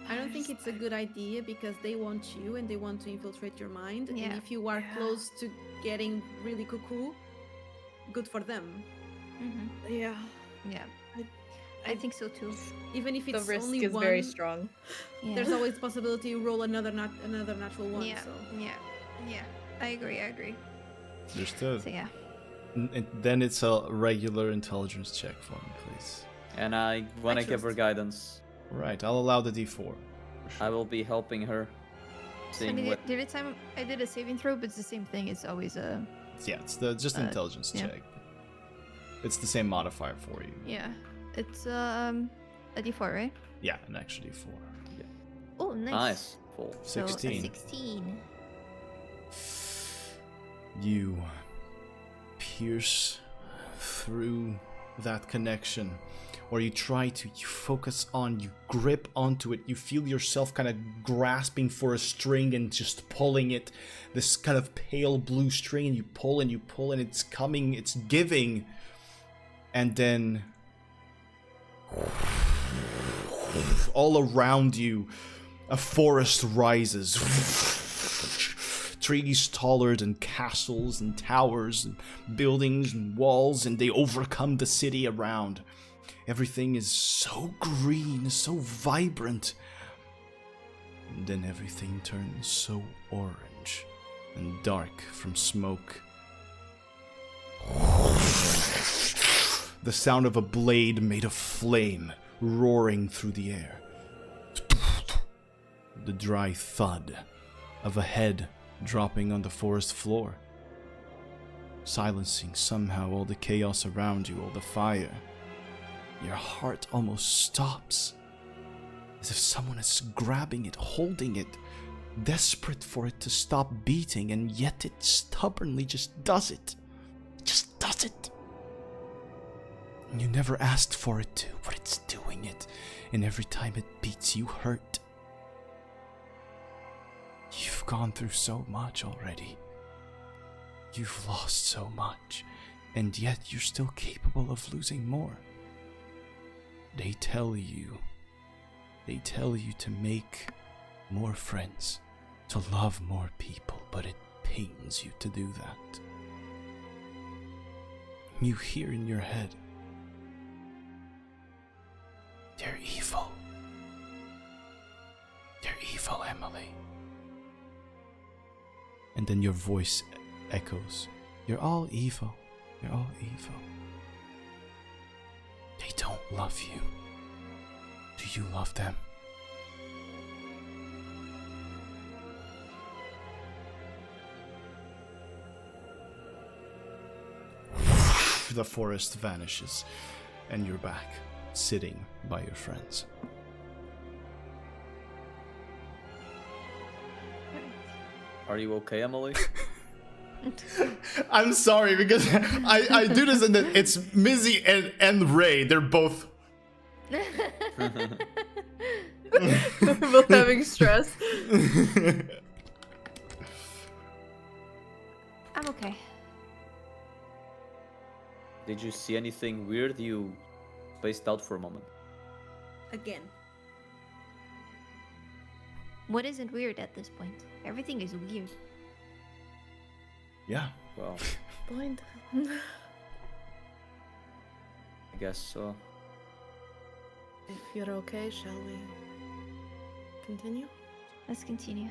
I don't think it's a good idea because they want you and they want to infiltrate your mind. Yeah. And if you are close to getting really cuckoo, good for them. Yeah. Yeah. I think so too. Even if The it's risk only is one, very strong. Yeah. there's always possibility you roll another natural one. Yeah. So Yeah. I agree. Understood. So yeah. Then it's a regular intelligence check for me, please. And I want to give her trust. guidance. Right, I'll allow the D4. I will be helping her. So seeing what. every time I did a saving throw, but it's the same thing. It's always a Yeah, it's just an intelligence yeah. check. It's the same modifier for you. yeah. It's a D4, right? Yeah, and actually 4. Yeah. Oh, nice. Nice. Full. So a 16. 16. You pierce through that connection, or you focus on, you grip onto it, you feel yourself kind of grasping for a string and just pulling it, this kind of pale blue string, you pull and it's coming, it's giving, and then all around you a forest rises. Trees taller than castles and towers and buildings and walls, and they overcome the city around. Everything is so green, so vibrant. And then everything turns so orange and dark from smoke. The sound of a blade made of flame roaring through the air. The dry thud of a head dropping on the forest floor, silencing somehow all the chaos around you, all the fire. Your heart almost stops, as if someone is grabbing it, holding it, desperate for it to stop beating, and yet it stubbornly just does it. Just does it. You never asked for it to, but it's doing it, and every time it beats, you hurt. You've gone through so much already. You've lost so much, and yet you're still capable of losing more. They tell you to make more friends, to love more people, but it pains you to do that. You hear in your head, "They're evil. They're evil, Emily." And then your voice echoes, "You're all evil. You're all evil. They don't love you. Do you love them?" The forest vanishes, and you're back, sitting by your friends. Are you okay, Emily? I'm sorry, because I do this and then it's Mizzy and Ray. They're both... We're both having stress. I'm okay. Did you see anything weird? You spaced out for a moment. Again. What isn't weird at this point? Everything is weird. Yeah. Well, Blind. I guess so. If you're okay, shall we continue? Let's continue.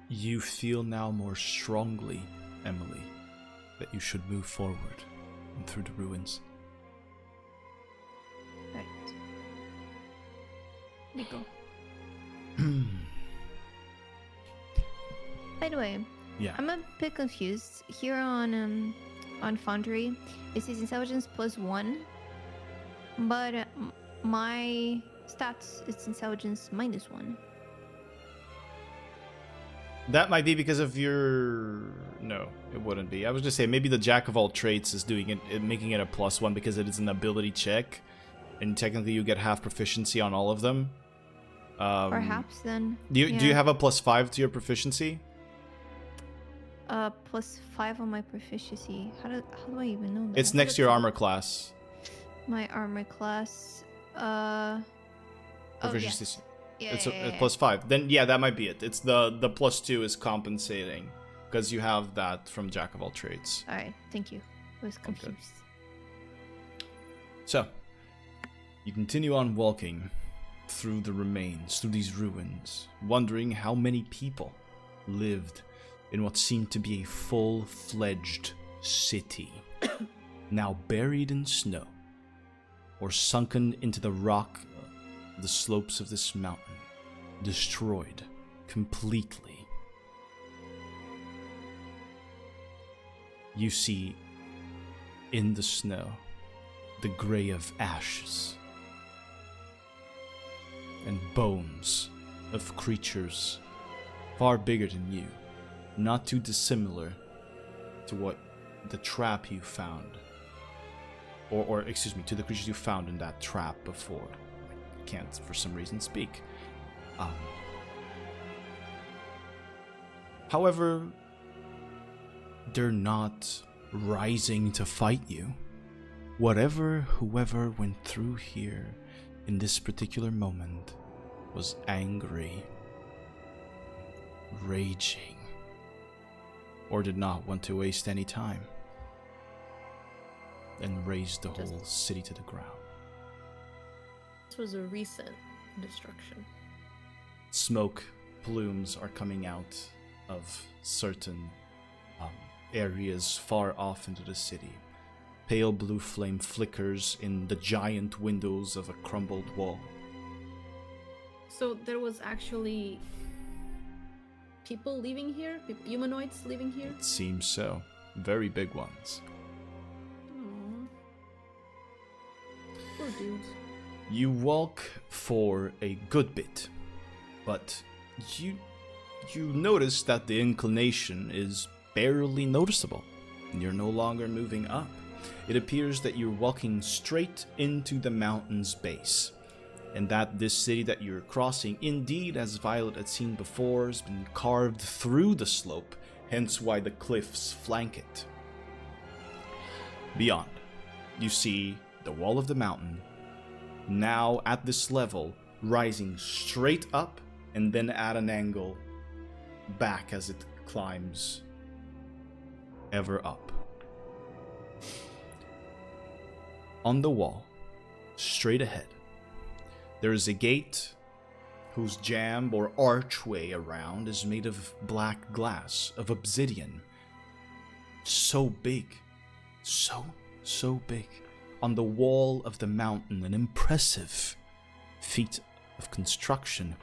You feel now more strongly, Emily, that you should move forward and through the ruins. Right. We go. By the way, Yeah. I'm a bit confused. Here on Foundry, it says intelligence +1, but my stats it's intelligence -1. That might be because of your... No, it wouldn't be. I was just saying, maybe the Jack of all trades is doing it, making it a +1 because it is an ability check, and technically you get half proficiency on all of them. Perhaps then. Do you have a +5 to your proficiency? +5 on my proficiency. How do I even know that? It's next to your armor class. My armor class. Proficiency. Yeah, It's yeah. a +5. Then yeah, that might be it. It's the +2 is compensating because you have that from Jack of all trades. All right, thank you. I was confused. So, you continue on walking through the remains, through these ruins, wondering how many people lived in what seemed to be a full-fledged city, now buried in snow, or sunken into the rock, the slopes of this mountain, destroyed completely, you see in the snow the gray of ashes and bones of creatures far bigger than you, not too dissimilar to what the trap you found, or excuse me, to the creatures you found in that trap before. I can't, for some reason, speak. However, they're not rising to fight you. Whoever went through here in this particular moment was angry, raging, or did not want to waste any time, and razed the whole city to the ground. This was a recent destruction. Smoke plumes are coming out of certain areas far off into the city. Pale blue flame flickers in the giant windows of a crumbled wall. So there was actually people living here? Humanoids living here? It seems so. Very big ones. Aww. Poor dudes. You walk for a good bit, but you notice that the inclination is barely noticeable. You're no longer moving up. It appears that you're walking straight into the mountain's base, and that this city that you're crossing, indeed, as Violet had seen before, has been carved through the slope, hence why the cliffs flank it. Beyond, you see the wall of the mountain, now at this level, rising straight up and then at an angle back as it climbs ever up. On the wall, straight ahead, there is a gate whose jamb or archway around is made of black glass, of obsidian. So big, so big. On the wall of the mountain, an impressive feat of construction.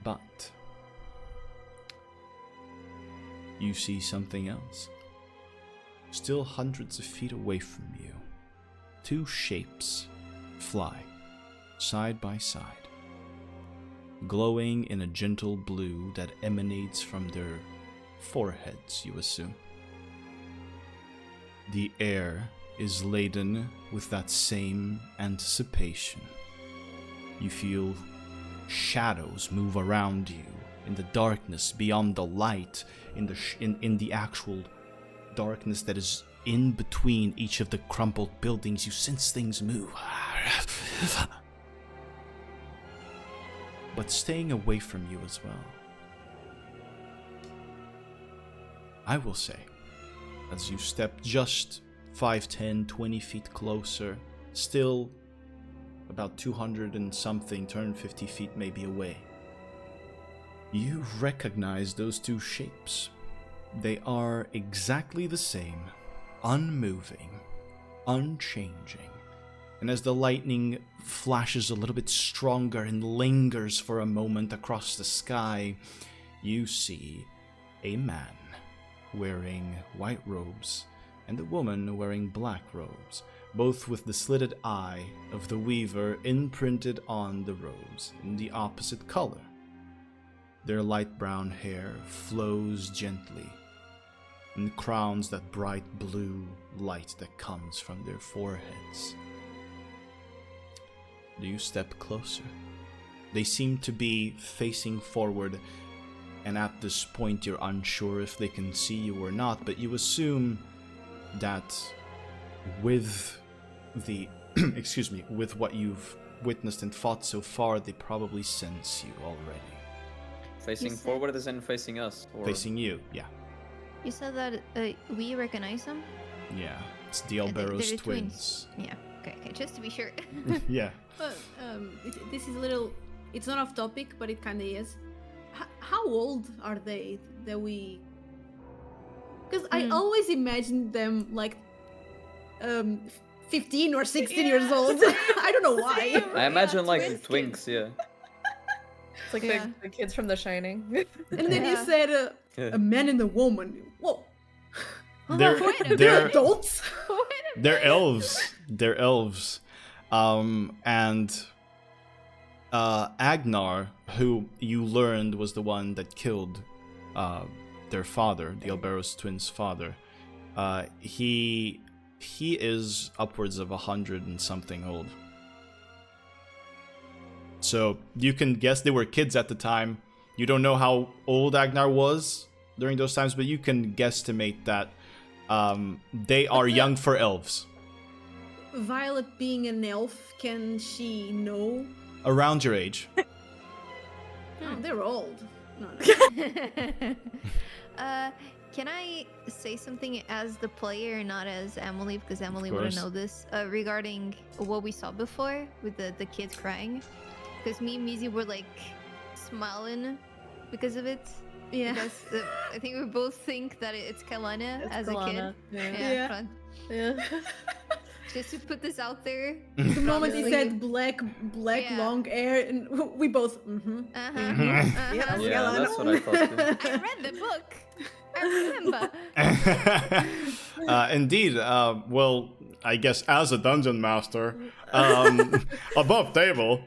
But you see something else. Still hundreds of feet away from you, two shapes fly side by side, glowing in a gentle blue that emanates from their foreheads, you assume. The air is laden with that same anticipation. You feel shadows move around you in the darkness beyond the light, in the actual darkness that is in between each of the crumpled buildings. You sense things move. But staying away from you as well. I will say, as you step just 5, 10, 20 feet closer, still about 200 and something, 250 feet maybe away, you recognize those two shapes. They are exactly the same, unmoving, unchanging. And as the lightning flashes a little bit stronger and lingers for a moment across the sky, you see a man wearing white robes and a woman wearing black robes, both with the slitted eye of the weaver imprinted on the robes in the opposite color. Their light brown hair flows gently and crowns that bright blue light that comes from their foreheads. Do you step closer? They seem to be facing forward, and at this point you're unsure if they can see you or not, but you assume that with the with what you've witnessed and fought so far, they probably sense you already. Facing forward as in facing us? Or... Facing you, yeah. You said that we recognize them? Yeah, it's the Elberos they're Twins. Yeah, okay, just to be sure. Yeah. But this is a little. It's not off topic, but it kind of is. How old are they that we? Because I always imagined them like 15 or 16 years old. I don't know why. I imagine like twinks, yeah. It's like Yeah. the kids from The Shining. And then you Yeah. said a man and a woman. Whoa. They're Wait a minute. They're they're adults. they're elves. They're elves. And Agnar, who you learned was the one that killed their father, the Elberos Twins' father. He is upwards of 100 and something old. So you can guess they were kids at the time. You don't know how old Agnar was during those times, but you can guesstimate that they are young for elves. Violet being an elf, can she know? Around your age. Oh, they're old. No. Can I say something as the player, not as Emily, because Emily course. wouldn't know this, regarding what we saw before with the kids crying? Because me and Mizi were like smiling because of it. Yeah. Because I think we both think that it's Kalana It's as a Kalana, kid. yeah. Yeah. Fun. Yeah. Just to put this out there. The moment he Obviously- said black, Yeah. long hair, and we both. Mm-hmm. Uh-huh. Mhm. Uh-huh. Yeah, Yeah, that's what I thought too. I read the book. I remember. Indeed. Well, I guess as a dungeon master, above table,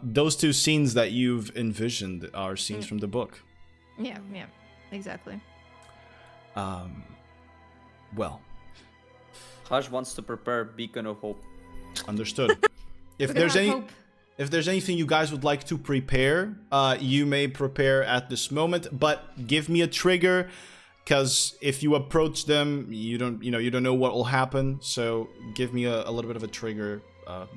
those two scenes that you've envisioned are scenes from the book. Yeah, exactly. Well, Haj wants to prepare Beacon of Hope. understood. If We're there's gonna any, have hope. if there's anything you guys would like to prepare, you may prepare at this moment. But give me a trigger, because if you approach them, you don't know what will happen. So give me a little bit of a trigger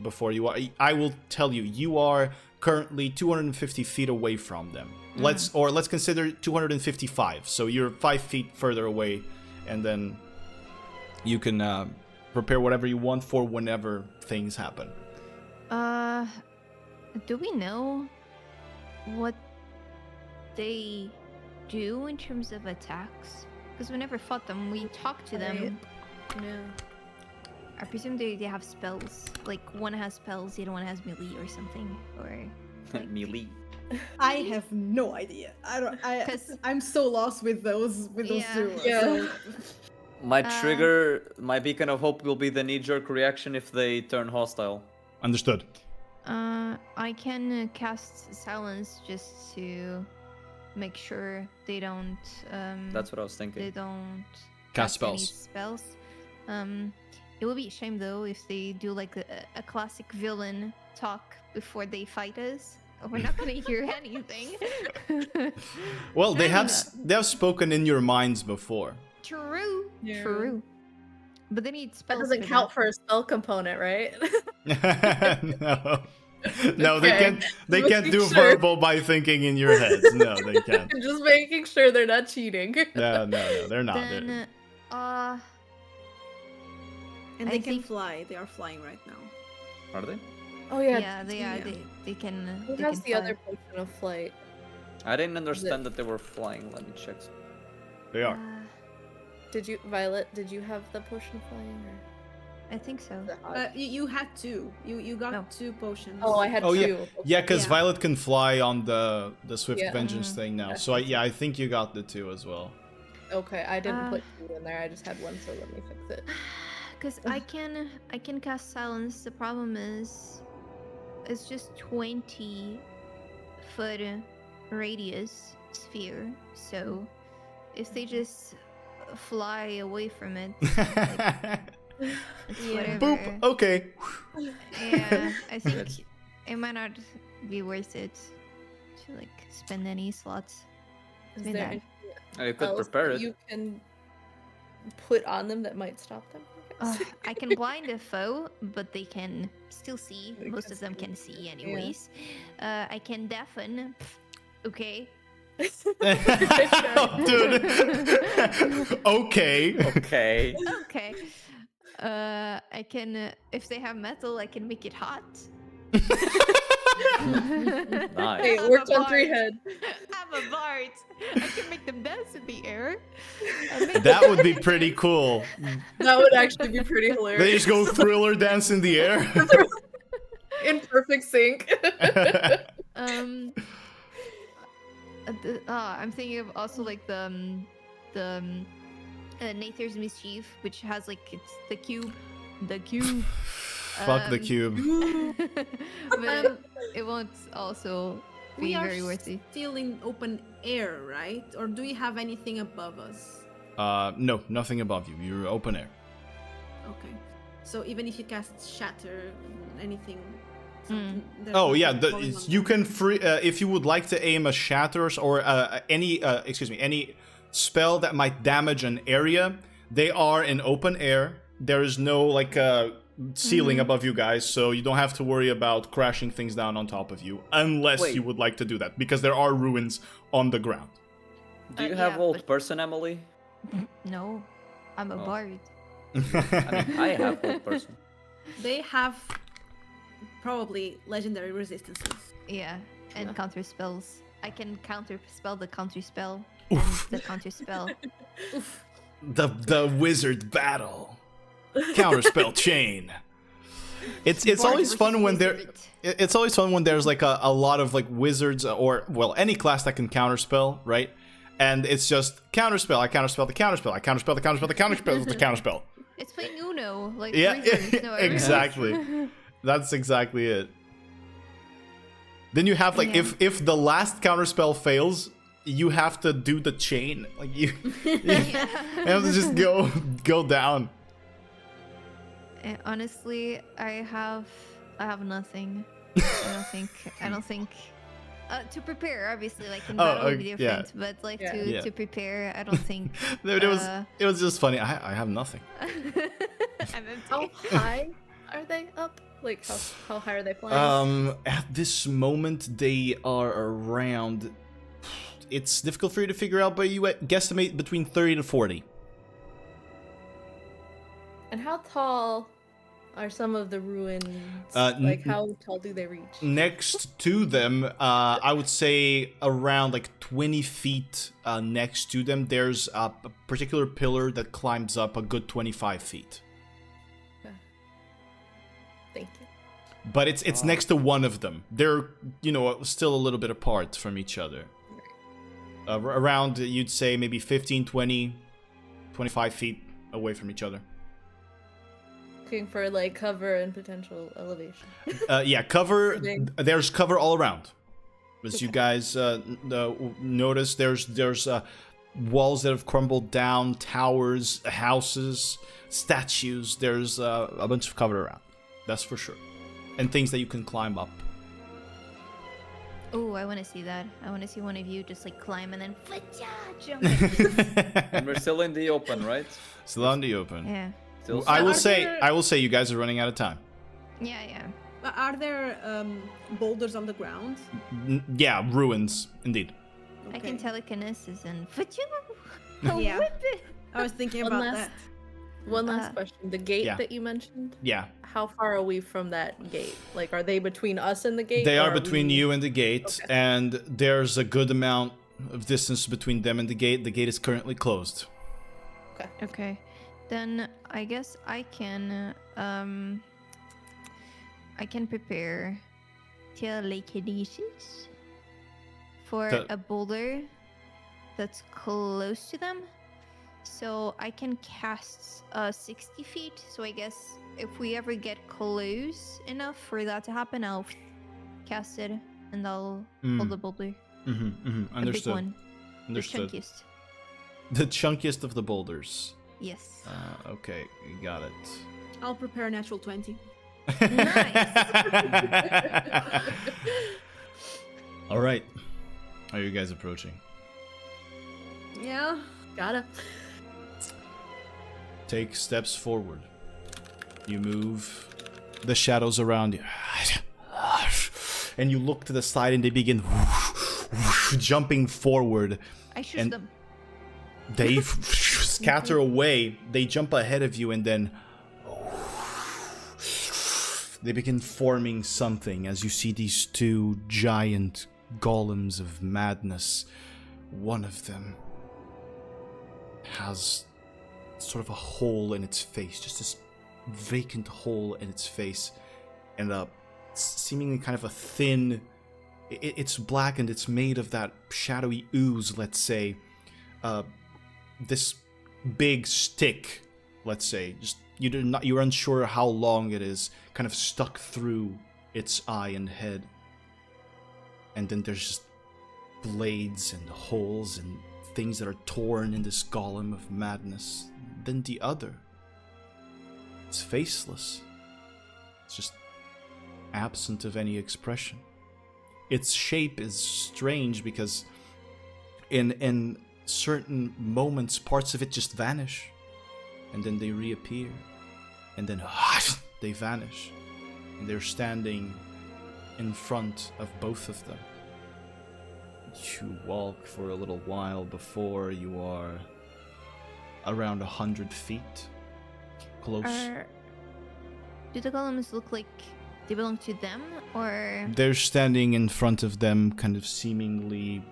before you are. I will tell you, you are currently 250 feet away from them. Let's consider 255. So you're 5 feet further away, and then you can prepare whatever you want for whenever things happen. Do we know what they do in terms of attacks? Because we never fought them. We talked to them. Yeah. I presume they have spells. Like one has spells, the other one has melee or something. Or Melee. I have no idea. I don't. 'Cause- I'm so lost with those Yeah. two. Yeah. So, My trigger, my Beacon of Hope will be the knee-jerk reaction if they turn hostile. Understood. I can cast silence just to make sure they don't. That's what I was They thinking. don't Cast any spells. spells. It would be a shame though if they do like a classic villain talk before they fight us. We're not gonna hear anything. Well, they I mean, have spoken in your minds before. True. Yeah. True. But they need That spells. doesn't for count that. for a spell component, right? No, they Okay. can't. They Just can't do making sure. verbal by thinking in your heads. No, they can't. Just making sure they're not cheating. No, they're not. Then, and I they can think- fly. They are flying right now. Are they? Oh yeah, they are. yeah. They can. Who they has can the fly. other potion of flight? I didn't understand that they were flying. Let me check. They are. Did you, Violet? Did you have the potion of flying? I think so. Or... You had two. You got No. 2 potions. Oh, I had Oh, two. yeah. Yeah, because Yeah. Violet can fly on the Swift Yeah. Vengeance thing now. So I think you got the 2 as well. Okay, I didn't Uh, put two in there. I just had one, so let me fix it. Because I can cast silence. The problem is, it's just 20-foot radius sphere. So if they just fly away from it, it's whatever. Boop. Okay. Yeah, I think it might not be worth it to like spend any slots. Is With there that. anything You could else prepare that it. you can put on them that might stop them? I can blind a foe, but they can still see. They Most can of them still can see, anyways. I can deafen. Okay. Dude. Okay. Okay. Okay. I can. If they have metal, I can make it hot. Nice. Hey, it I'm worked a on 3 bard. head. I'm a bard. I can make them dance in the air. That would be pretty cool. That would actually be pretty They hilarious. just go thriller dance in the air. In perfect sync. I'm thinking of also like Nather's Mischief, which has like it's the cube. Fuck the cube. But it won't also be We are very worthy. still in open air, right? Or do we have anything above us? No, nothing above you. You're open air. Okay. So even if you cast Shatter, anything. something- there's Oh nothing yeah, falling on you them. can free if you would like to aim a shatters or any spell that might damage an area. They are in open air. There is no like ceiling above you guys, so you don't have to worry about crashing things down on top of you, unless Wait. you would like to do that, because there are ruins on the ground. Do you Yeah, have old but- person, Emily? No, I'm a Oh. bard. I mean, I have old person. They have probably legendary resistances. Yeah, and Yeah. counter spells. I can counter spell the counter spell. Oof. And the counter spell. Oof. The wizard battle, counterspell chain. It's Bard always fun versus when there. wizard. It's always fun when there's like a lot of like wizards or well any class that can counterspell, right? And it's just counterspell. I counterspell the counterspell. I counterspell the counterspell. The counterspell the counterspell. It's playing Uno, like Yeah, wizards. No, everyone- exactly. That's exactly it. Then you have like Yeah. if the last counterspell fails, you have to do the chain. Like you have to just go down. Honestly, I have nothing. I don't think. To prepare, obviously, like in Oh, battle would be yeah. different, but like Yeah. Yeah. to prepare, I don't think. It was just funny. I have nothing. I'm How empty. high are they up? Like how high are they flying? At this moment, they are around. It's difficult for you to figure out, but you guesstimate between 30 to 40. And how tall are some of the ruins? Like, Like how tall do they reach? Next to them, I would say around like 20 feet next to them, there's a particular pillar that climbs up a good 25 feet. Thank you. But it's next to one of them. They're, still a little bit apart from each other. Around, you'd say, maybe 15, 20, 25 feet away from each other. Looking for like cover and potential elevation. Yeah, cover. Building. There's cover all around. As you guys notice, there's walls that have crumbled down, towers, houses, statues. There's a bunch of cover around. That's for sure. And things that you can climb up. Oh, I want to see that. I want to see one of you just like climb and then jump. And we're still in the open, right? Still on the open. Yeah. Still I will Are say, there- you guys are running out of time. Yeah. Are there boulders on the ground? Yeah, ruins, indeed. I can Okay. telekinesis and Yeah. Whip it. I was thinking One about last- that. One last Uh, question. The gate yeah. that you mentioned, Yeah, how far are we from that gate? Like, are they between us and the gate? they or are between we- you and the gate, Okay. and there's a good amount of distance between them and the gate. The gate is currently closed. Okay, then I guess I can prepare telekinesis for Te- a boulder that's close to them. So I can cast 60 feet. So I guess if we ever get close enough for that to happen, I'll cast it and I'll hold the boulder. A big Understood. one. Understood. The chunkiest. The chunkiest of the boulders. Yes. Okay, you got it. I'll prepare a natural 20. All right. How are you guys approaching? Yeah. Gotta. Take steps forward. You move the shadows around you. And you look to the side and they begin jumping forward. I shoot and- them. They scatter away. They jump ahead of you and then they begin forming something as you see these two giant golems of madness. One of them has sort of a hole in its face, just this vacant hole in its face, and a seemingly kind of a thin It's black and it's made of that shadowy ooze, let's say. This big stick, let's say, just you're unsure how long it is, kind of stuck through its eye and head. And then there's just blades and holes and things that are torn in this golem of madness. Then the other, it's faceless. It's just absent of any expression. Its shape is strange because in certain moments, parts of it just vanish, and then they reappear, and then they vanish, and they're standing in front of both of them. You walk for a little while before you are around 100 feet close. Do the golems look like they belong to them, or they're standing in front of them, kind of seemingly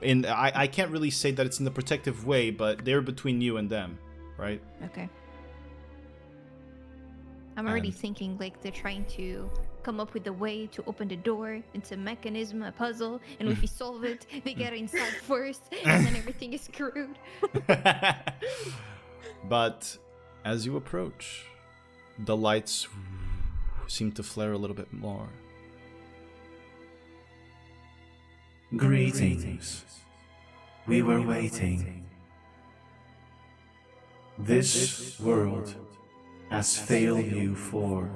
I can't really say that it's in the protective way, but they're between you and them, right? okay? I'm already thinking like they're trying to come up with a way to open the door. It's a mechanism, a puzzle, and if we solve it, they get inside first, and then everything is screwed. But as you approach, the lights seem to flare a little bit more. Greetings. We were waiting. This world has failed you for.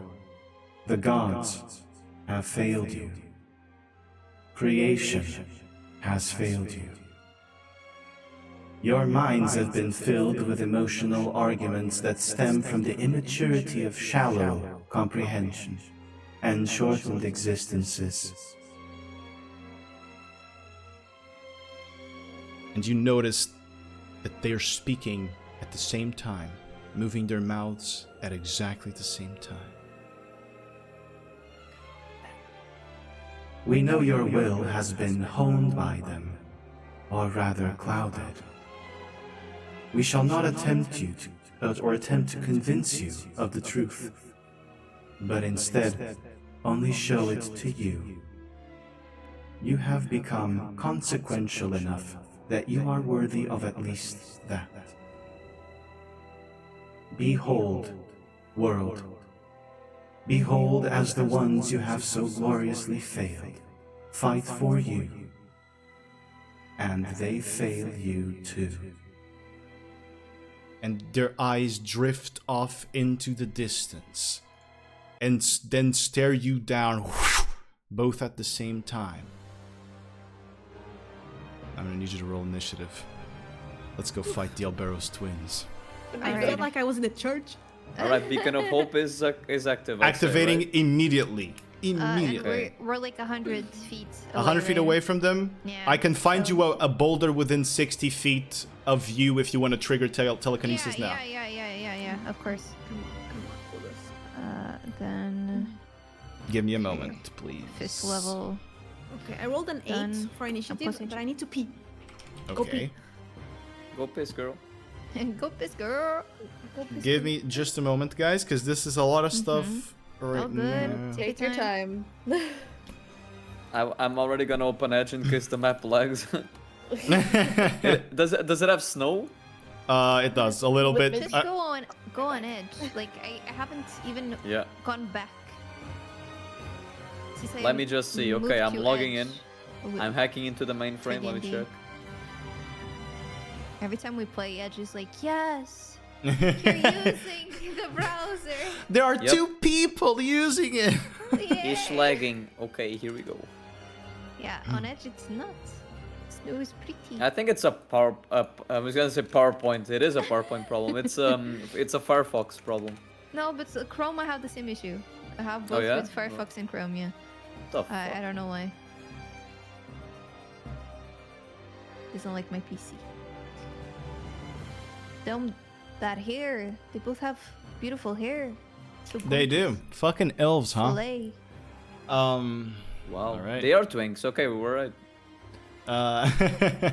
The gods have failed you. Creation has failed you. Your minds have been filled with emotional arguments that stem from the immaturity of shallow comprehension and shortened existences. And you notice that they are speaking at the same time, moving their mouths at exactly the same time. We know your will has been honed by them, or rather clouded. We shall not attempt you or attempt to convince you of the truth, but instead only show it to you. You have become consequential enough that you are worthy of at least that. Behold, world. Behold as the ones you have so gloriously failed fight for you, and they fail you too. And their eyes drift off into the distance, and then stare you down, both at the same time. I'm gonna need you to roll initiative. Let's go fight the Elberos Twins. I Alright. felt like I was in a church. Alright, Beacon of Hope is active. I'd say, Activating right? immediately. And Immediately. we're like 100 feet away. 100 feet right? away from them? Yeah. I can find you a boulder within 60 feet of you if you want to trigger telekinesis now. Yeah, of course. Come on, for this. Then Give me a moment, please. fifth level. Okay, I rolled an 8 Done. for initiative, posting- but I need to pee. Okay. Go piss, girl. And go piss, girl. Go piss, Give girl. me just a moment, guys, because this is a lot of stuff right All good. now. Take your time. I'm already gonna open Edge in case the map lags. Does it have snow? It does a little bit. Just go on edge. Like I haven't even Yeah. gone back. Since I Let me just see. moved Okay, I'm to logging edge in. with- I'm hacking into the mainframe. Let me D&D. check. Every time we play, Edge is like, yes, you're using the browser. There are Yep. 2 people using it. It's Yay. lagging. Okay, here we go. Yeah, on Edge it's not. Snow is pretty. I think it's a I was gonna say PowerPoint. It is a PowerPoint problem. It's a Firefox problem. No, but Chrome I have the same issue. I have both Oh, yeah? with Firefox and Chrome, yeah. What the I fuck? don't know why. Doesn't like my PC. Them, that hair. They both have beautiful hair. So They do. Fucking elves, huh? Slay. Wow. Alright. They are twinks. Okay, we were right. Uh,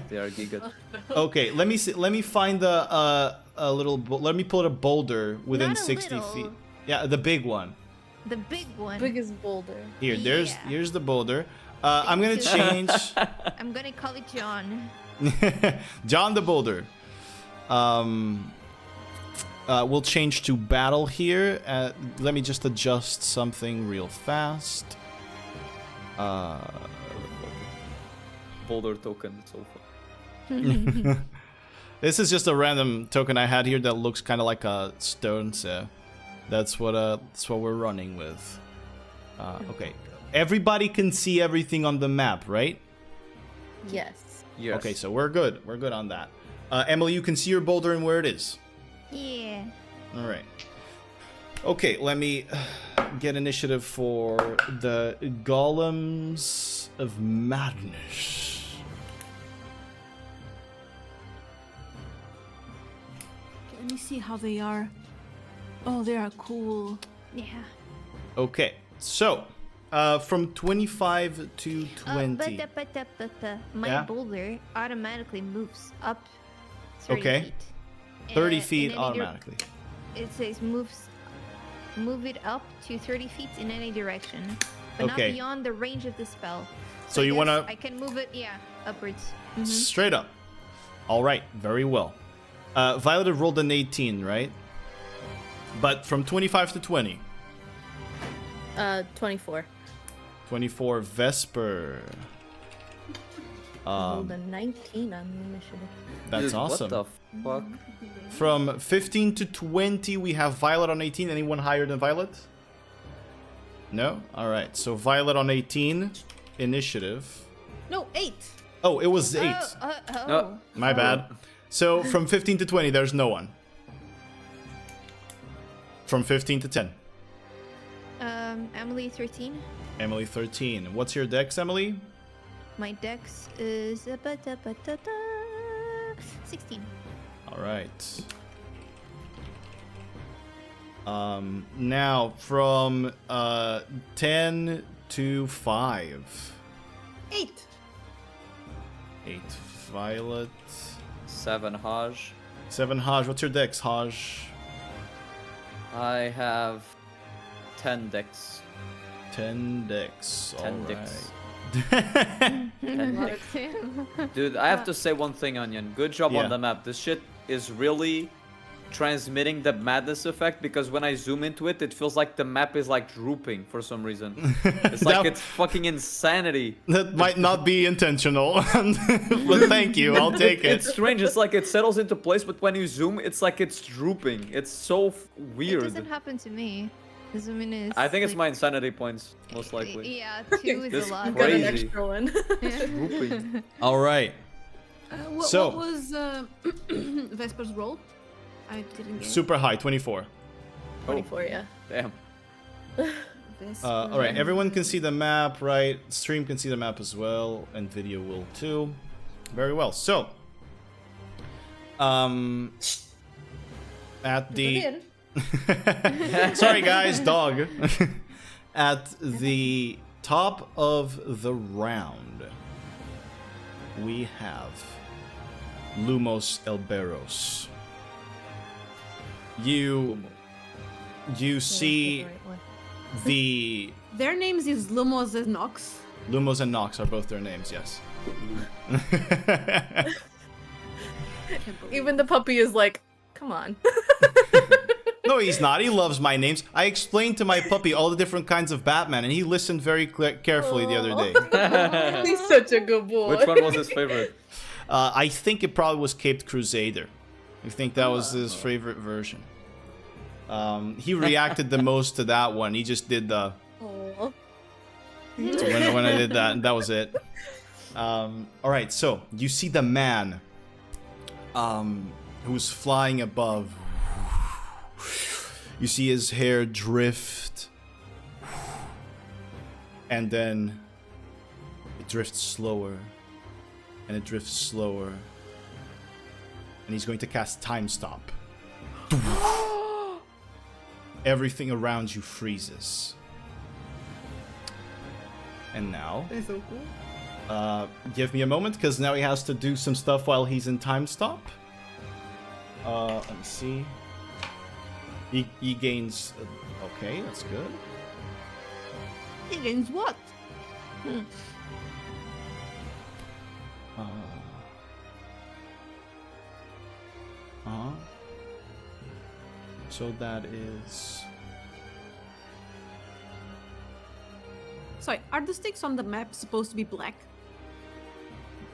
They are giga. okay, let me see. Let me find a little. Let me pull a boulder within Not a 60 little. feet. Yeah, the big one. The big one. Biggest boulder. Here's Yeah. here's the boulder. I'm gonna change I'm gonna call it John. John the Boulder. We'll change to battle here. Let me just adjust something real fast. Boulder token so far. This is just a random token I had here that looks kind of like a stone, so that's what we're running with. Okay, everybody can see everything on the map, right? Yes. Yes. Okay, so we're good. We're good on that. Emily, you can see your boulder and where it is. Yeah. All right. Okay, let me get initiative for the Golems of Madness. Let me see how they are. Oh, they are cool. Yeah. Okay, so from 25 to 20. But my Yeah? boulder automatically moves up 30 Okay. feet. 30 in feet any automatically. It says move it up to 30 feet in any direction, but Okay. not beyond the range of the spell. So I you guess wanna- I can move it, yeah, upwards. Mhm. Straight up. All right, very well. Violet have rolled an 18, right? But from 25 to 20. 24. 24, Vesper. Rolled a 19 on the initiative. That's Dude, awesome. What the fuck? From 15 to 20, we have Violet on 18. Anyone higher than Violet? No? Alright, so Violet on 18. Initiative. No, 8. Oh, it was 8. No. My bad. So from 15 to 20, there's no one. From 15 to 10. Emily 13. Emily 13. What's your dex, Emily? My dex is 16. Alright. Now from 10 to 5. 8. 8 Violet. 7 Haj. 7 Haj. What's your dex, Haj? I have 10 decks. 10 dex. 10 Alright. dicks. 10 decks. Dude, I have to say one thing, Onion. Good job Yeah. on the map. This shit is really transmitting the madness effect, because when I zoom into it, it feels like the map is like drooping for some reason. It's like it's fucking insanity. That might not be intentional, but thank you. I'll take it. It's strange. It's like it settles into place, but when you zoom, it's like it's drooping. It's so It weird. doesn't happen to me. Zoom is I think it's like, my insanity points, most likely. Yeah, 2 is This a lot. Got an Crazy. extra one. Drooping. All right. So- What was Vesper's roll? I didn't get Super high, 24. 24, yeah. Damn. Vesper. All right, everyone can see the map, right? Stream can see the map as well, and video will too. Very well. So, at the sorry guys, dog. At the top of the round, we have Lumos Elberos. You see the Their names is Lumos and Nox. Lumos and Nox are both their names, yes. Even the puppy is like, come on. No, he's not. He loves my names. I explained to my puppy all the different kinds of Batman, and he listened very carefully the other day. He's such a good boy. Which one was his favorite? I think it probably was Caped Crusader. I think that was his favorite version. He reacted the most to that one. He just did the... Aw. So when I did that, and that was it. Alright, so you see the man who's flying above. You see his hair drift. And then it drifts slower. And it drifts slower. And he's going to cast Time Stop. Everything around you freezes. And now, He's so cool. give me a moment, because now he has to do some stuff while he's in Time Stop. Let me see. He gains... okay, that's good. He gains what? So that is... Sorry, are the sticks on the map supposed to be black?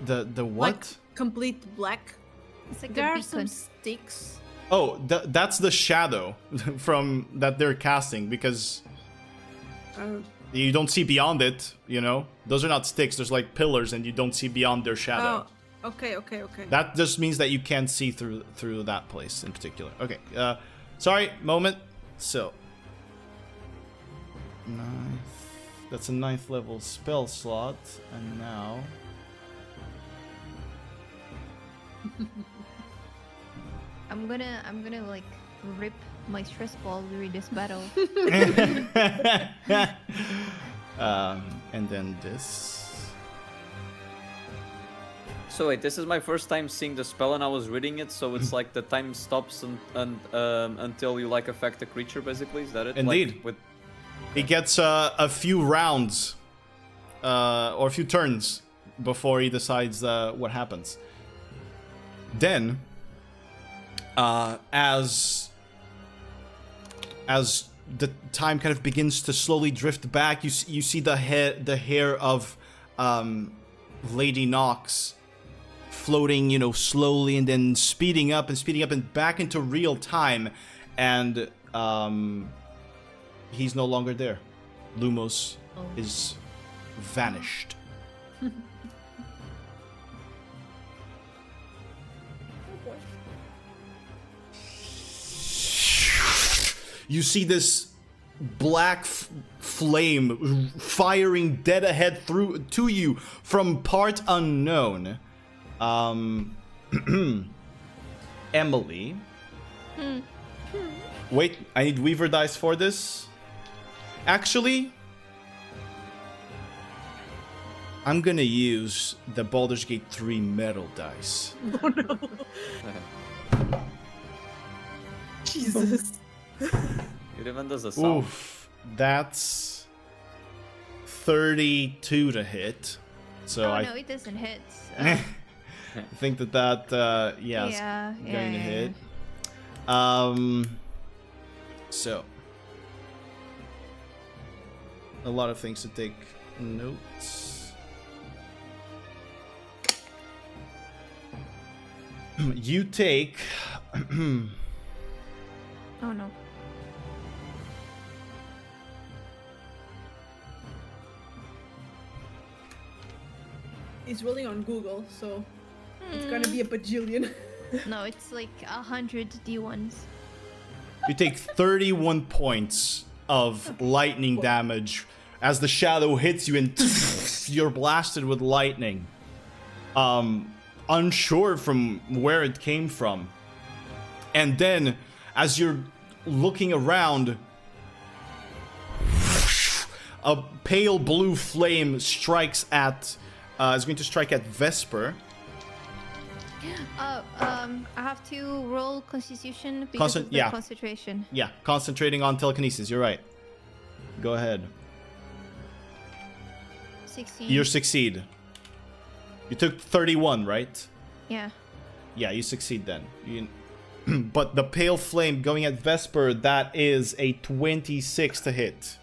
The what? Like, complete black? It's like There a are some beacon. sticks. Oh, that's the shadow from that they're casting, because you don't see beyond it, you know? Those are not sticks, there's like pillars and you don't see beyond their shadow. Oh, okay. That just means that you can't see through that place in particular. Okay, sorry, moment. So, that's a 9th level spell slot, and now... I'm gonna like rip my stress ball during this battle. And then this. So wait, this is my first time seeing the spell, and I was reading it, so it's like the time stops until you like affect the creature, basically. Is that it? Indeed. Like, with... He gets a few rounds, or a few turns before he decides what happens. Then, as the time kind of begins to slowly drift back, you see the hair of Lady Nox floating, you know, slowly, and then speeding up and back into real time, and he's no longer there. Lumos is vanished. You see this black flame firing dead ahead through to you from part unknown. Emily. Wait, I need Weaver dice for this. Actually, I'm gonna use the Baldur's Gate 3 metal dice. Oh no. Jesus. It even does a sound. Oof, that's 32 to hit. So No, it doesn't hit. I think that yeah, Yeah, is going to yeah. hit. So a lot of things to take notes. You take Oh no. It's really on Google, so it's gonna be a bajillion. No, it's like 100 D1s. You take 31 points of lightning damage as the shadow hits you and you're blasted with lightning. Unsure from where it came from. And then, as you're looking around, a pale blue flame strikes at, is going to strike at Vesper. I have to roll Constitution because of the yeah. concentration. Yeah, concentrating on telekinesis, you're right. Go ahead. 16. You succeed. You took 31, right? Yeah. Yeah, you succeed then. But the pale flame going at Vesper, that is a 26 to hit.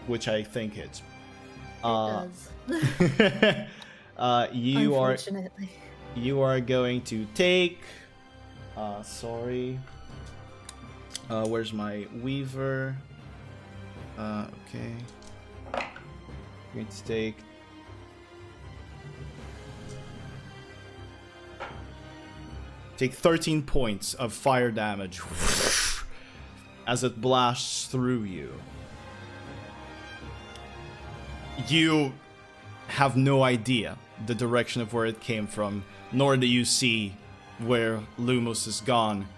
Which I think hits. It does. Unfortunately. You are going to take... sorry. Where's my Weaver? Okay. You're going to take... Take 13 points of fire damage as it blasts through you. You have no idea the direction of where it came from, nor do you see where Lumos is gone.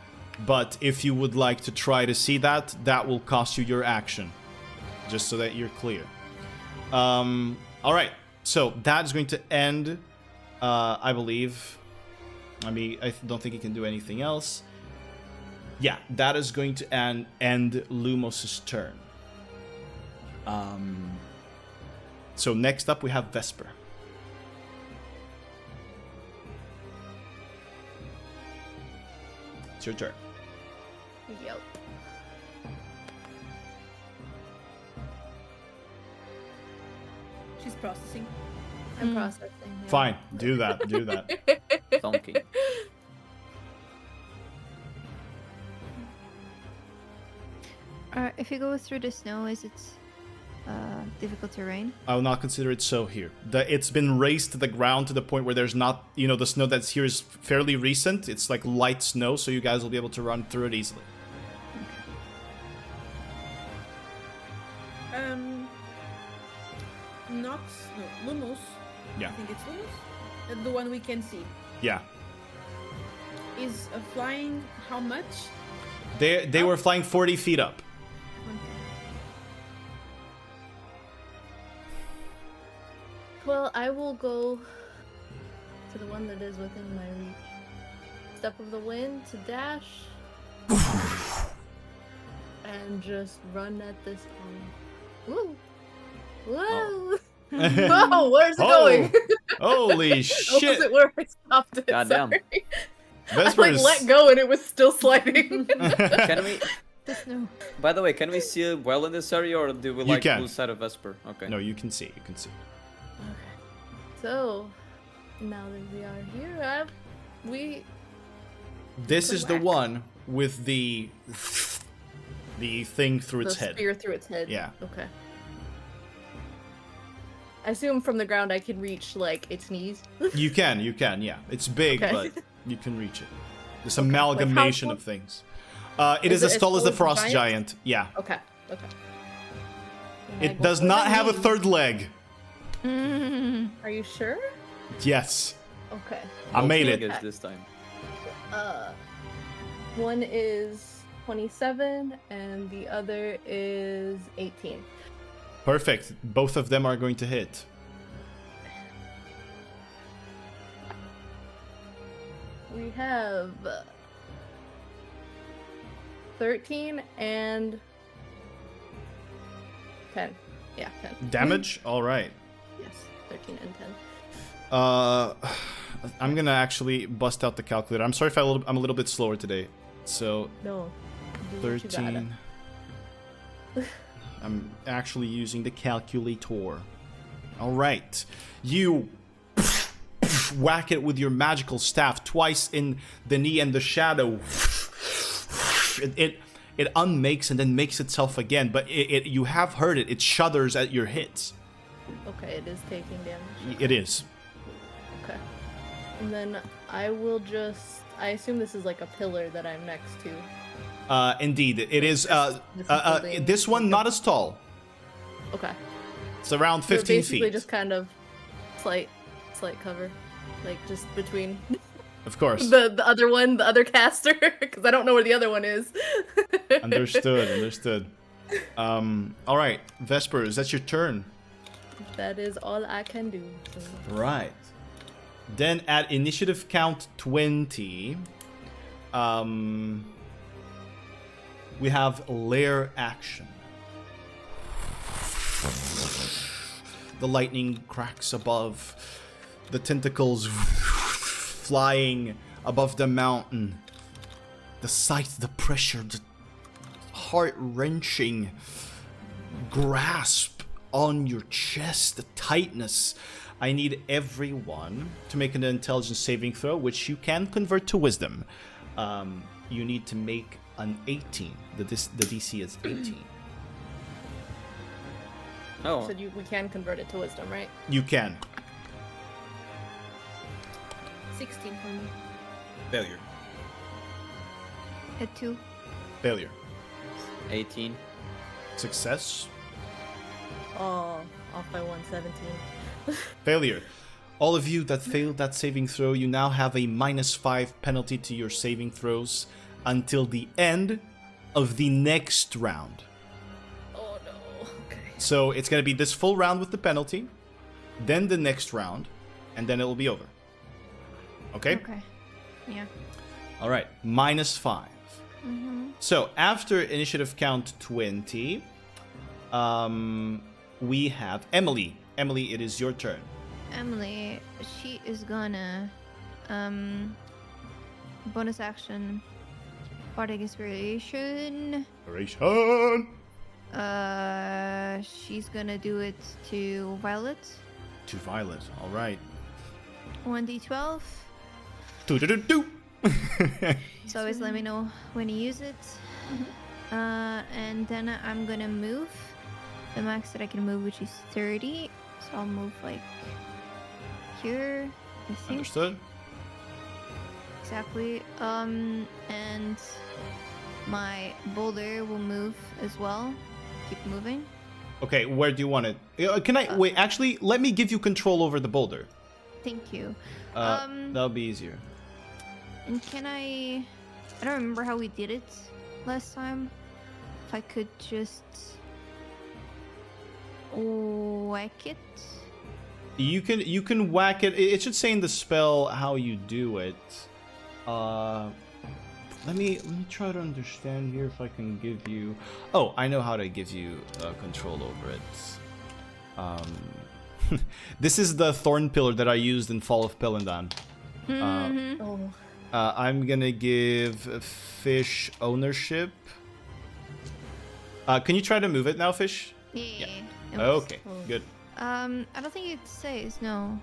But if you would like to try to see that, that will cost you your action. Just so that you're clear. Alright, so that's going to end, I believe. I mean, I don't think he can do anything else. Yeah, that is going to end Lumos' turn. So next up we have Vesper. It's your turn. Yep. She's processing. I'm processing. yeah. Fine, do that, do that. Donkey. If you go through the snow, is it difficult terrain? I will not consider it so here. It's been raised to the ground to the point where there's not, the snow that's here is fairly recent. It's like light snow, so you guys will be able to run through it easily. Nox, no, Lumos. Yeah. I think it's Lumos. The one we can see. Yeah. Is flying how much? They were flying 40 feet up. Well, I will go to the one that is within my reach. Step of the wind to dash. And just run at this one. Woo! Whoa! Whoa, where's it going? Holy shit! Opposite where I stopped it. Goddamn. Sorry. I Vesper's... let go and it was still sliding. Can we? The snow. By the way, can we see well in this area, or do we You like can. lose sight of Vesper? Okay. No, you can see, you can see. Okay. So, now that we are here, This is the Whack. one with the thing through its the head. spear through its head. Yeah. Okay. I assume from the ground I can reach, like, its knees. You can, yeah. It's big, Okay. but you can reach it. This amalgamation Like how of things. It is as tall as the Frost Giant. Yeah. Okay, okay. And I It go does for not the have a knee. third leg. Are you sure? Yes. Okay. I made Think it. it's this time. One is 27 and the other is 18. Perfect. Both of them are going to hit. We have 13 and 10. Yeah, 10. Damage? All right. Yes, 13 and 10. I'm gonna actually bust out the calculator. I'm sorry if I'm a little bit slower today. So No. do what you gotta. 13. I'm actually using the calculator. All right. You whack it with your magical staff twice in the knee and the shadow. It unmakes and then makes itself again, but you have heard it. It shudders at your hits. Okay, it is taking damage. It is. Okay. And then I will just... I assume this is like a pillar that I'm next to. Indeed, it is. building. This one not as tall. Okay. It's around So 15 basically feet. just kind of slight cover. Like just between Of course. the other one, the other caster, because I don't know where the other one is. Understood. All right, Vesper, is that your turn? That is all I can do. So. Right. Then at initiative count 20, we have Lair Action. The lightning cracks above, the tentacles flying above the mountain. The sight, the pressure, the heart-wrenching grasp on your chest, the tightness. I need everyone to make an intelligence saving throw, which you can convert to wisdom. You need to make an 18. The DC is 18. Oh, So we can convert it to wisdom, right? You can. 16 for me. Failure. Hit 2. Failure. 18. Success. Oh, off by 117. Failure. All of you that failed that saving throw, you now have a -5 penalty to your saving throws until the end of the next round. Oh no. Okay. So it's going to be this full round with the penalty, then the next round, and then it'll be over. Okay? Okay. Yeah. All right. -5. Mm-hmm. So after initiative count 20, we have Emily. Emily, it is your turn. Emily, she is gonna bonus action bardic inspiration. She's gonna do it to Violet. To Violet. All right. 1d12. Do. So always let me know when you use it. And then I'm gonna move the max that I can move, which is 30. So I'll move like here, I think. Understood. Exactly. And my boulder will move as well. Keep moving. Okay, where do you want it? Can I wait? Actually, let me give you control over the boulder. Thank you. That'll be easier. And can I don't remember how we did it last time. If I could just whack it. You can whack it. It should say in the spell how you do it. Let me try to understand here if I can give you. Oh, I know how to give you control over it. This is the thorn pillar that I used in Fall of Pelindan. I'm gonna give Fish ownership. Can you try to move it now, Fish? Yeah. Okay, good. I don't think it says no.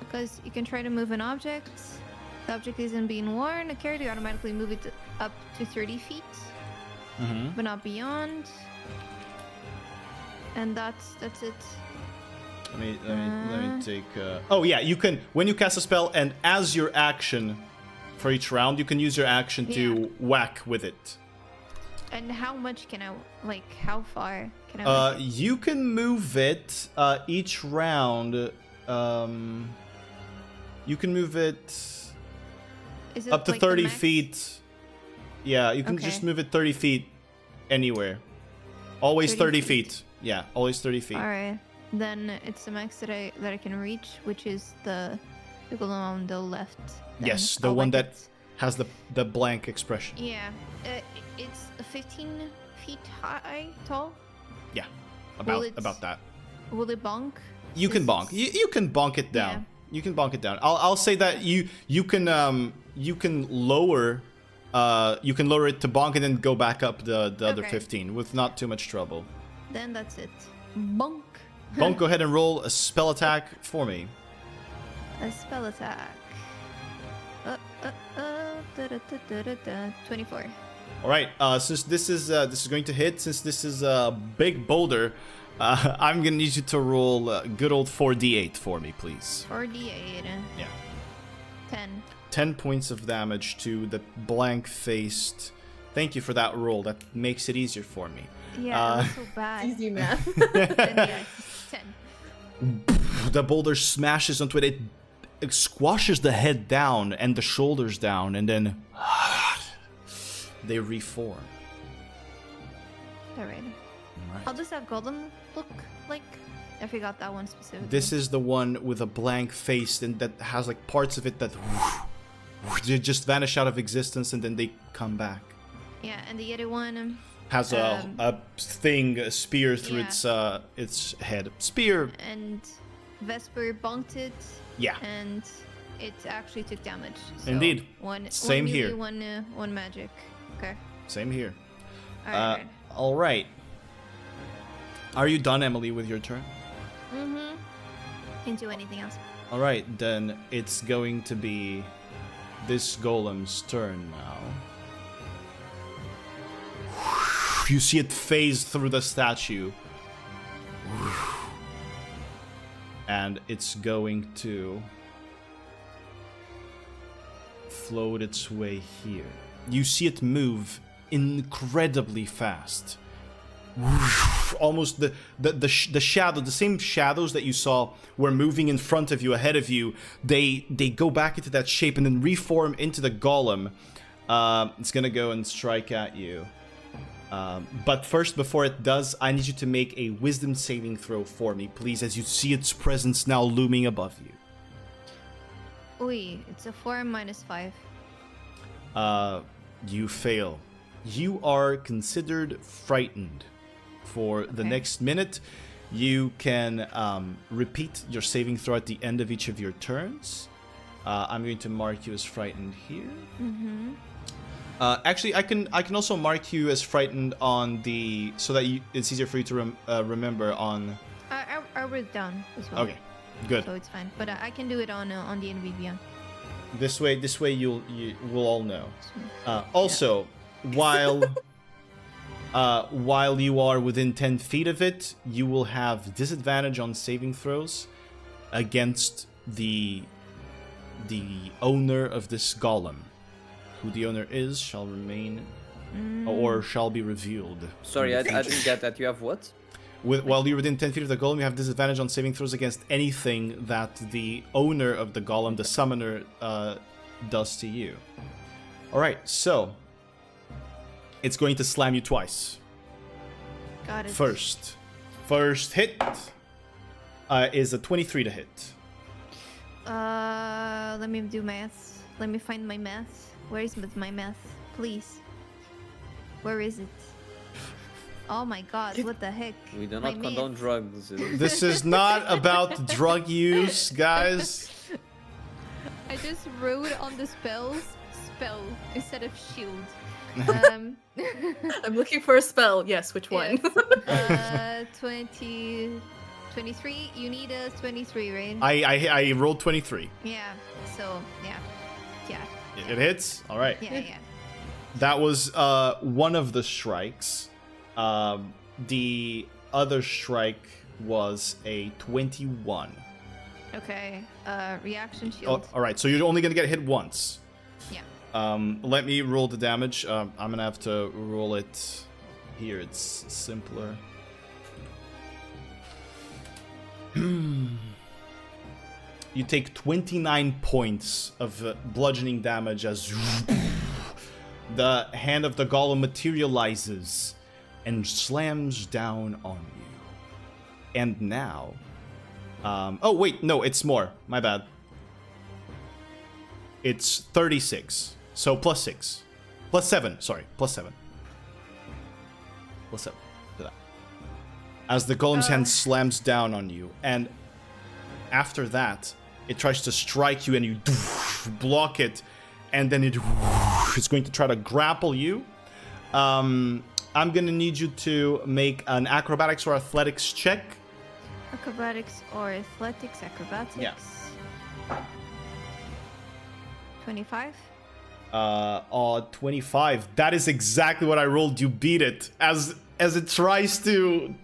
Because you can try to move an object. The object isn't being worn. A character automatically move it up to 30 feet, but not beyond. And that's it. Let me take. Oh yeah, you can when you cast a spell, and as your action for each round, you can use your action to whack with it. And how much can I how far can I? You can move it each round. You can move it. Is it up to like the 30 max? feet. Yeah, you can Okay. just move it 30 feet anywhere. Always 30 feet. Yeah, always 30 feet. All right. Then it's the max that I can reach, which is the golem on the left. Then Yes, the I'll one whack that it. has the blank expression. Yeah, it's 15 feet high, tall. Yeah, Will it- about that. Will it bonk? You can bonk. You can bonk it down. You can bonk it down. I'll say that you can lower it to bonk and then go back up the other Okay. 15 with not too much trouble. Then that's it. Bonk. Bonk, go ahead and roll a spell attack for me. A spell attack. 24. All right. Since this is going to hit, since this is a big boulder, I'm gonna need you to roll good old 4d8 for me, please. 4d8. Yeah. 10. 10 points of damage to the blank-faced. Thank you for that roll. That makes it easier for me. Yeah, it was so bad. Easy math. Then, yeah, 10. The boulder smashes onto it. It squashes the head down and the shoulders down, and then they reform. All right. Right. How does that golem look like? I forgot that one specifically. This is the one with a blank face and that has like parts of it that they just vanish out of existence and then they come back. Yeah, and the other one Has a spear through Yeah. its head. Spear. and Vesper bonked it. Yeah. And it actually took damage. So Indeed. One Same melee, here. One magic. Okay. Same here. Alright. All right. Are you done, Emily, with your turn? Mm-hmm. Can't do anything else. All right, then it's going to be this golem's turn now. You see it phase through the statue. And it's going to float its way here. You see it move incredibly fast. Almost the shadow, the same shadows that you saw were moving in front of you, ahead of you. They go back into that shape and then reform into the golem. It's gonna go and strike at you. But first, before it does, I need you to make a wisdom saving throw for me, please, as you see its presence now looming above you. Oi, it's a 4 minus 5. You fail. You are considered frightened. for the next minute. You can repeat your saving throw at the end of each of your turns. I'm going to mark you as frightened here. Actually, I can also mark you as frightened on the so that it's easier for you to remember on. I wrote down as well. Okay, good. So it's fine, but I can do it on the NVIDIA. This way you will all know. Also, while you are within 10 feet of it, you will have disadvantage on saving throws against the owner of this golem. Who the owner is shall remain or shall be revealed. Sorry, I didn't get that. You have what? While you're within 10 feet of the golem, you have disadvantage on saving throws against anything that the owner of the golem, the summoner, does to you. Alright, so it's going to slam you twice. Got it. First hit is a 23 to hit. Let me do math. Let me find my math. Where is my math? Please. Where is it? Oh my god, what the heck? We do not condone drugs. This is not about drug use, guys. I just wrote on the spell instead of shield. I'm looking for a spell. Yes, which one? 23. You need a 23, right? I rolled 23. Yeah. So yeah. It hits? Alright. Yeah. That was one of the strikes. The other strike was a 21. Okay. Reaction shield. Oh, alright, so you're only gonna get hit once. Yeah. Let me roll the damage. I'm gonna have to roll it here. It's simpler. You take 29 points of bludgeoning damage as the hand of the golem materializes and slams down on you. And now... oh, wait, no, it's more. My bad. It's 36. So plus 6. Plus 7, sorry. Plus 7. Plus 7 to that. As the golem's hand slams down on you. And after that, it tries to strike you and you block it. And then it's going to try to grapple you. I'm going to need you to make an acrobatics or athletics check. Acrobatics or athletics? Acrobatics. Yeah. 25. 25. That is exactly what I rolled. You beat it. As it tries to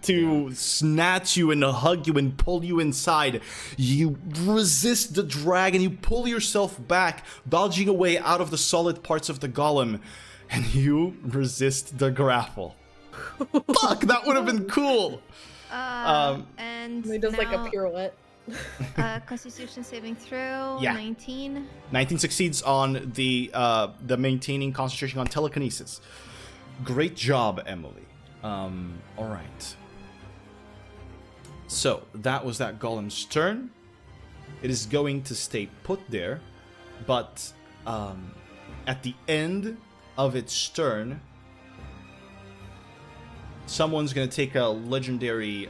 snatch you and hug you and pull you inside, you resist the drag and you pull yourself back, dodging away out of the solid parts of the golem, and you resist the grapple. Fuck, that would have been cool. And He does like a now, pirouette. Constitution saving throw. Yeah. 19. 19 succeeds on the maintaining concentration on telekinesis. Great job, Emily. All right. So that was that golem's turn. It is going to stay put there, but at the end of its turn, someone's going to take a legendary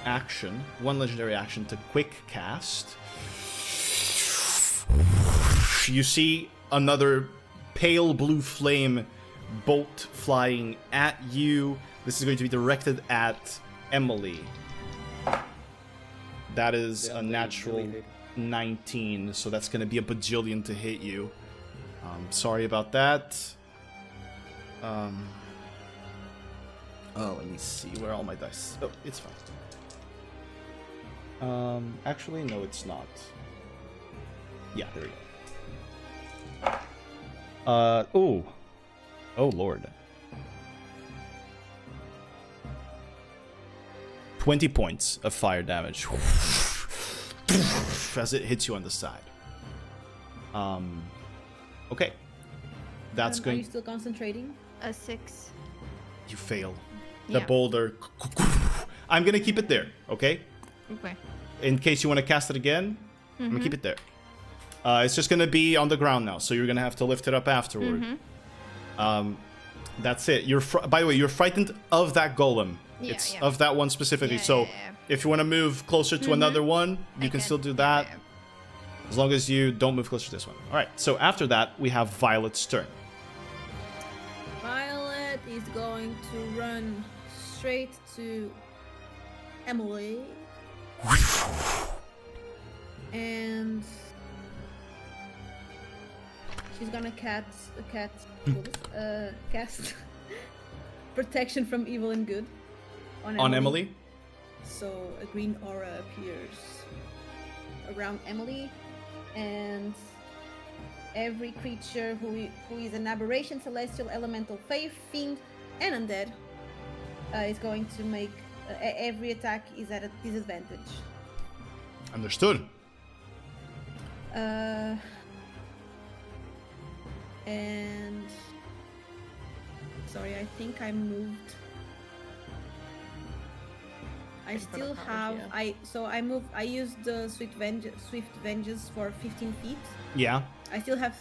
action, one legendary action to quick cast. You see another pale blue flame bolt flying at you. This is going to be directed at Emily. That is a natural 19, so that's going to be a bajillion to hit you. Sorry about that. Oh, let me see. Where are all my dice? Oh, it's fine. Actually, no, it's not. Yeah, there we go. Oh, Lord. 20 points of fire damage. As it hits you on the side. Okay. That's Are going... you still concentrating? A 6. You fail. The Yeah. boulder... I'm gonna keep it there, okay? Okay. In case you want to cast it again, I'm gonna keep it there. It's just gonna be on the ground now, so you're gonna have to lift it up afterward. That's it. By the way, you're frightened of that golem. Yeah, It's yeah. of that one specifically. So if you want to move closer to another one, you can still do that. Yeah. As long as you don't move closer to this one. All right. So after that, we have Violet's turn. Violet is going to run straight to Emily. And she's gonna cast protection from evil and good On Emily? So a green aura appears around Emily, and every creature who is an aberration, celestial, elemental, fae, fiend, and undead is going to make every attack is at a disadvantage. Understood. And sorry, I think I moved. I still have I used the swift vengeance for 15 feet. Yeah. I still have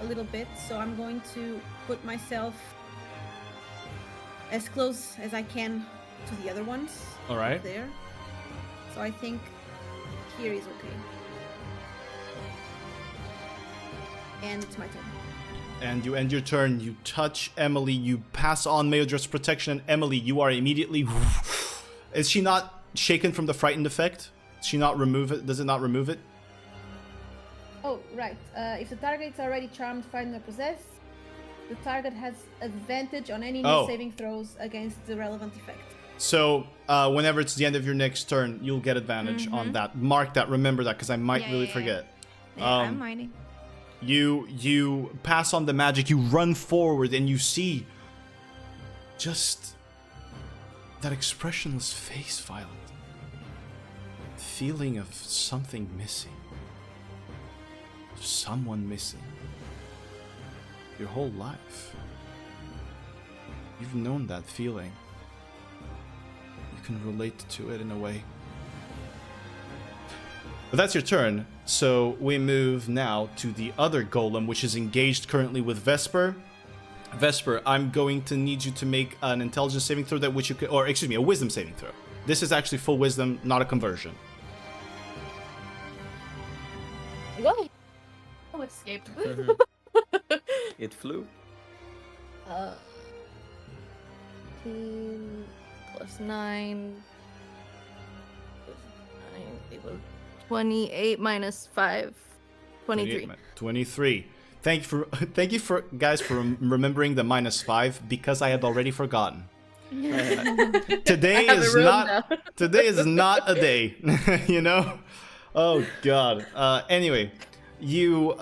a little bit, so I'm going to put myself as close as I can to the other ones. All right. Up there. So I think here is okay. And it's my turn. And you end your turn. You touch Emily. You pass on Meodref's protection. And Emily, you are immediately... Is she not shaken from the frightened effect? Does she not remove it? Does it not remove it? Oh, right. If the target is already charmed, frightened, or possessed, the target has advantage on any new saving throws against the relevant effect. So, whenever it's the end of your next turn, you'll get advantage on that. Mark that. Remember that, because I might really forget. Yeah, I'm mining. You pass on the magic. You run forward, and you see just that expressionless face, Violet. Feeling of something missing. Someone missing. Your whole life. You've known that feeling. You can relate to it in a way. But that's your turn. So we move now to the other golem, which is engaged currently with Vesper. Vesper, I'm going to need you to make an intelligence saving throw a wisdom saving throw. This is actually full wisdom, not a conversion. Well, escaped. It flew. 15 plus 9. It was 28 minus 5. 23. 23. Thank you for guys for remembering the -5 because I had already forgotten. Today is not a day, you know. Oh God. Anyway, you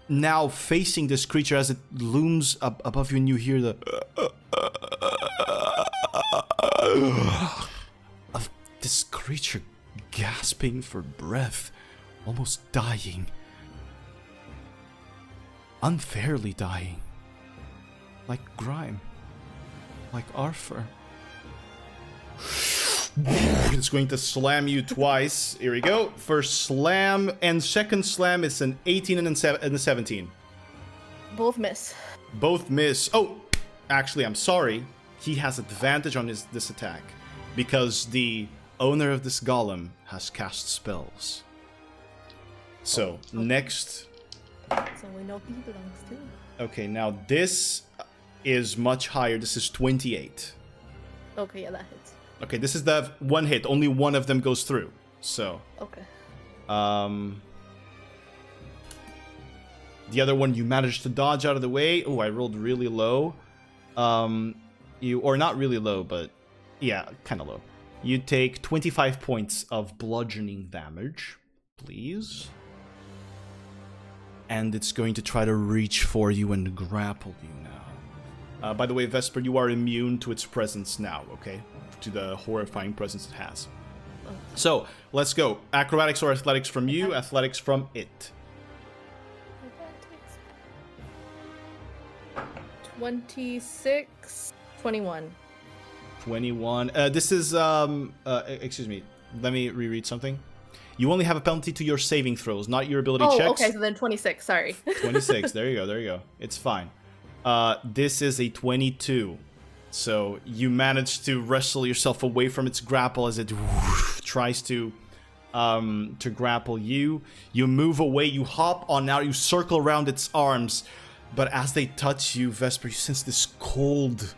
now facing this creature as it looms up above you, and you hear the of this creature gasping for breath, almost dying. Unfairly dying. Like Grime. Like Arthur. It's going to slam you twice. Here we go. First slam and second slam is an 18 and a 17. Both miss. Both miss. Oh, actually, I'm sorry. He has advantage on this attack because the owner of this golem has cast spells. So, next... So we know who he belongs to. Okay, now this is much higher. This is 28. Okay, yeah, that hits. Okay, this is the one hit. Only one of them goes through. So. Okay. The other one you managed to dodge out of the way. Oh, I rolled really low. Or not really low, but yeah, kind of low. You take 25 points of bludgeoning damage, please. And it's going to try to reach for you and grapple you now. By the way, Vesper, you are immune to its presence now, okay? To the horrifying presence it has. So, let's go. Acrobatics or athletics from you, athletics from it. 26, 21. 21. This is, excuse me. Let me reread something. You only have a penalty to your saving throws, not your ability checks. Okay, so then 26, sorry. 26, there you go. It's fine. This is a 22. So you manage to wrestle yourself away from its grapple as it tries to grapple you. You move away, you hop on now, you circle around its arms. But as they touch you, Vesper, you sense this cold,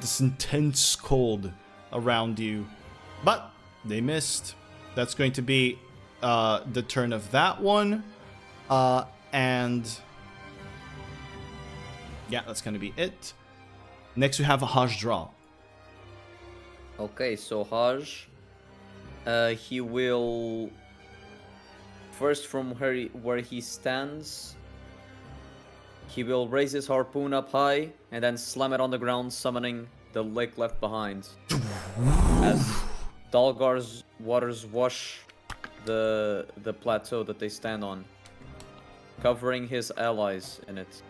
this intense cold around you. But they missed. That's going to be the turn of that one. And yeah, that's going to be it. Next we have a Haj draw. Okay, so Haj, he will first from where he stands, he will raise his harpoon up high and then slam it on the ground, summoning the lake left behind. As Dalgar's waters wash the plateau that they stand on, covering his allies in it.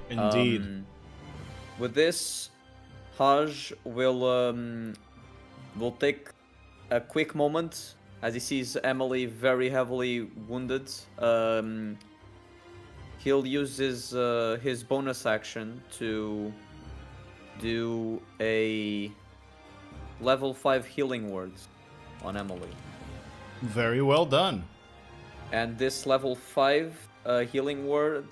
Indeed. With this, Haj will take a quick moment as he sees Emily very heavily wounded. He'll use his bonus action to do a level 5 healing word on Emily. Very well done. And this level 5 healing word,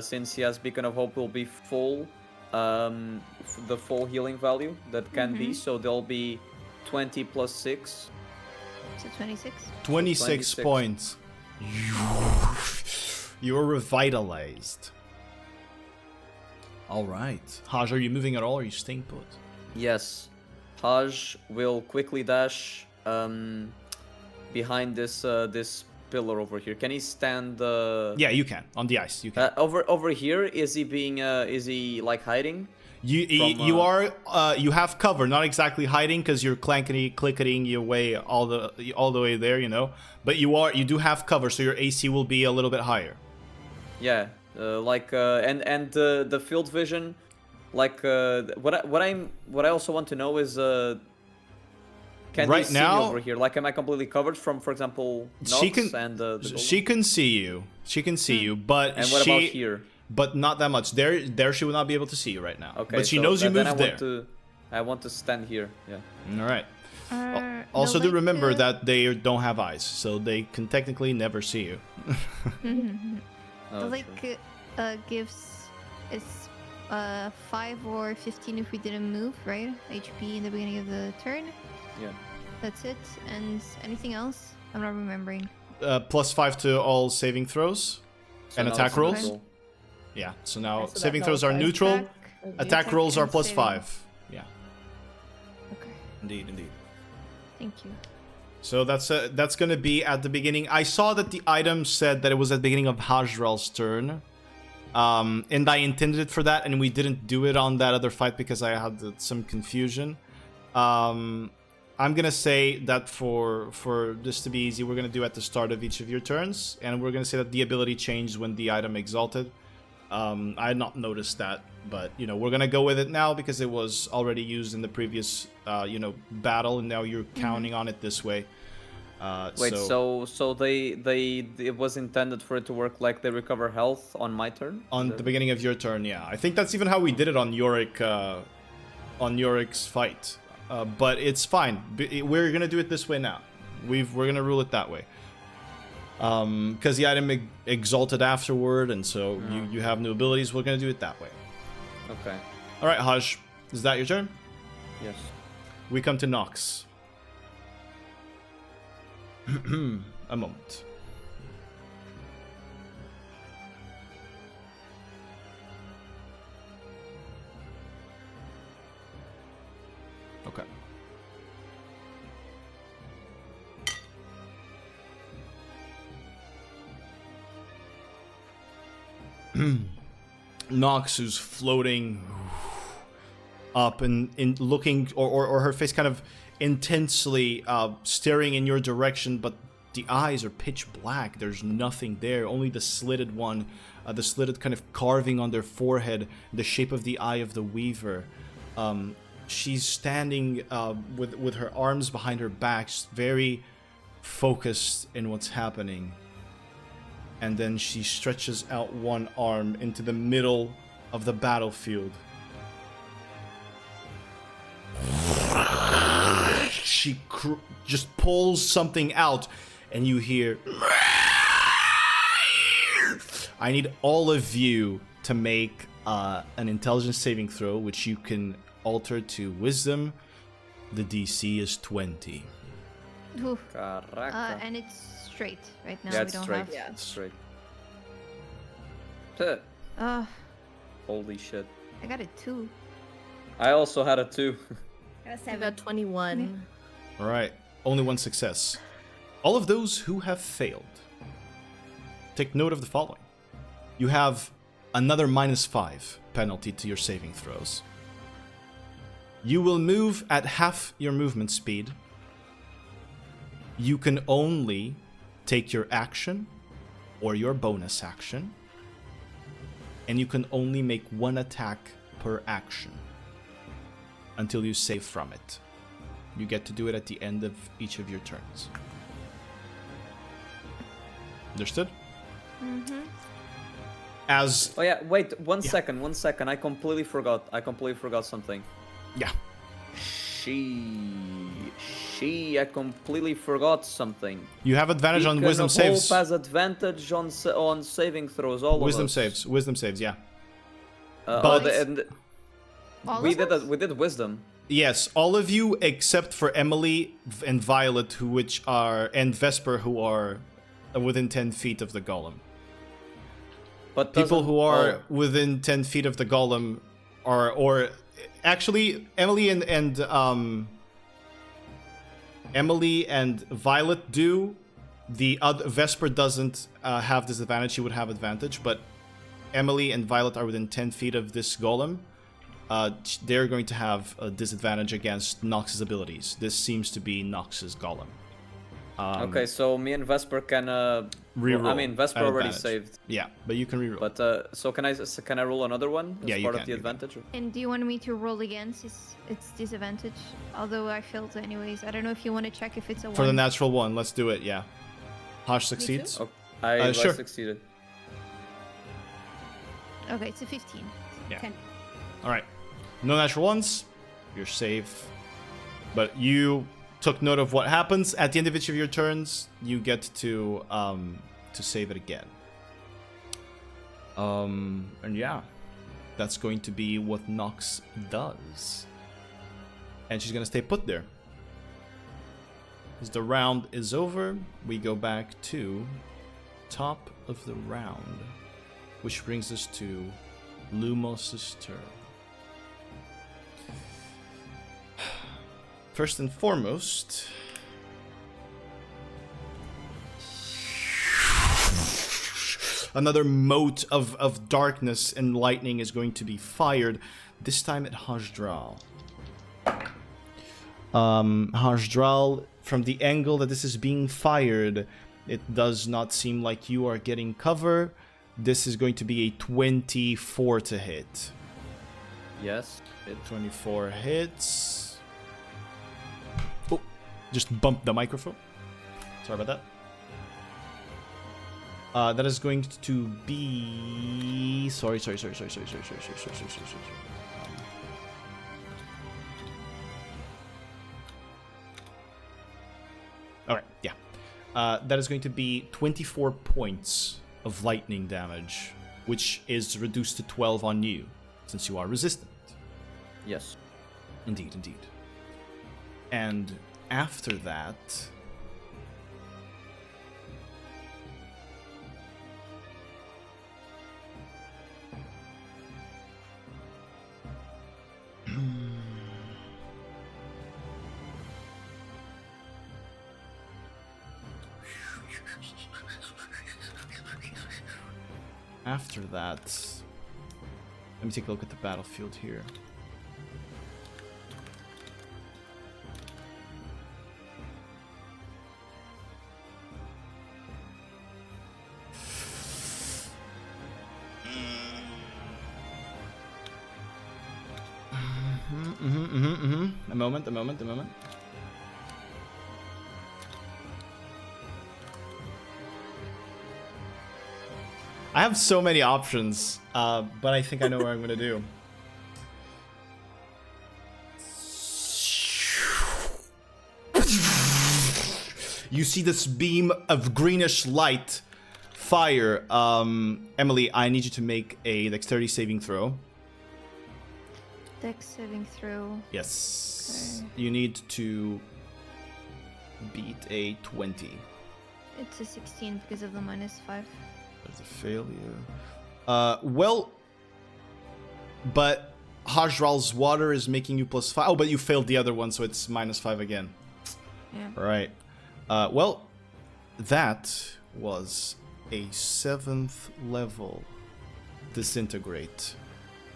since he has Beacon of Hope, will be full. The full healing value that can be, so there'll be 20 plus 6. So 26. 26 points. You're revitalized. Alright. Haj, are you moving at all or are you staying put? Yes. Haj will quickly dash behind this pillar over here. Can he stand Yeah, you can. On the ice, you can. over here, is he like hiding? You have cover, not exactly hiding because you're clicketing your way all the way there, you know. But you do have cover, so your AC will be a little bit higher. Yeah, and the field vision, like what I also want to know is can right they see now, me over here? Like, am I completely covered from, for example, Nox and the Golem? She can see you. She can see you, but And what about here? But not that much. There she will not be able to see you right now. Okay, but she so knows you then moved there. I want to stand here. Yeah. All right. Also, do remember that they don't have eyes, so they can technically never see you. The lake gives is 5 or 15 if we didn't move, right? HP in the beginning of the turn. Yeah. That's it. And anything else? I'm not remembering. +5 to all saving throws and now attack it's rolls. neutral. Yeah. So now Okay, so saving that throws are nullifies neutral. back. Attack rolls are and saving. +5. Yeah. Okay. Indeed. Thank you. So that's gonna be at the beginning. I saw that the item said that it was at the beginning of Hajral's turn, and I intended it for that, and we didn't do it on that other fight because I had some confusion. I'm gonna say that for this to be easy, we're gonna do at the start of each of your turns, and we're gonna say that the ability changed when the item exalted. I had not noticed that, but you know, we're gonna go with it now because it was already used in the previous battle, and now you're counting on it this way. Wait, so it was intended for it to work like they recover health on my turn? On the beginning of your turn, yeah. I think that's even how we did it on Yorick, on Yorick's fight. But it's fine. We're gonna do it this way now. We're gonna rule it that way. Because the item exalted afterward, and so you have new abilities. We're gonna do it that way. Okay. All right, Haj, is that your turn? Yes. We come to Nox. A moment. Okay. Nox, who's floating up and looking, or her face kind of intensely staring in your direction, but the eyes are pitch black. There's nothing there, only the slitted one, the slitted kind of carving on their forehead, the shape of the eye of the Weaver. She's standing with her arms behind her back, very focused in what's happening. And then she stretches out one arm into the middle of the battlefield. She just pulls something out, and you hear... I need all of you to make an intelligence saving throw, which you can alter to wisdom. The DC is 20. Oof. Caraca. And it's straight right now. Yeah, we it's don't straight. have. Yeah. It's straight. Tuh. Holy shit. I got a 2. I also had a 2. Got a I 7. got 21. All right, only one success. All of those who have failed, take note of the following. You have another -5 penalty to your saving throws. You will move at half your movement speed. You can only take your action or your bonus action. And you can only make one attack per action until you save from it. You get to do it at the end of each of your turns. Understood? Mm-hmm. As... Oh yeah, wait, one second. I completely forgot something. Yeah. I completely forgot something. You have advantage on Beacon wisdom of saves. Hope has advantage on saving throws. All Wisdom of us. saves. Wisdom saves, yeah. But All we of did us? we did wisdom. Yes, all of you except for Emily and Violet, and Vesper, who are within 10 feet of the golem. But People who are oh, within 10 feet of the golem are, or actually, Emily and Violet do. The other Vesper doesn't have disadvantage; she would have advantage. But Emily and Violet are within 10 feet of this golem. They're going to have a disadvantage against Nox's abilities. This seems to be Nox's golem. okay, so me and Vesper can reroll I mean, Vesper at already advantage. saved. Yeah, but you can reroll. But so can I roll another one as Yeah, you part can, of the you can. advantage? And do you want me to roll again since it's disadvantage? Although I failed anyways. I don't know if you want to check if it's a 1. For the natural one, let's do it. Yeah, Hosh succeeds. Oh, I Sure. succeeded. Okay, it's a 15. Yeah. 10. All right. No natural ones. You're safe. But you took note of what happens at the end of each of your turns. You get to save it again. And yeah, that's going to be what Nox does. And she's gonna stay put there. As the round is over, we go back to top of the round, which brings us to Lumos' turn. First and foremost, another mote of darkness and lightning is going to be fired, this time at Hashdral. Hashdral, from the angle that this is being fired, it does not seem like you are getting cover. This is going to be a 24 to hit. Yes. 24 hits. Oh, just bumped the microphone. Sorry about that. That is going to be... Sorry. Alright, yeah. That is going to be 24 points of lightning damage, which is reduced to 12 on you, since you are resistant. Yes. Indeed. And after that... After that, let me take a look at the battlefield here. A moment. I have so many options, but I think I know what I'm gonna do. You see this beam of greenish light fire. Emily, I need you to make a dexterity saving throw. Dex saving throw. Yes. Okay. You need to beat a 20. It's a 16 because of the -5. That's a failure. Well, but Hajral's water is making you +5. Oh, but you failed the other one, so it's -5 again. Yeah. Right. Well, that was a 7th level disintegrate.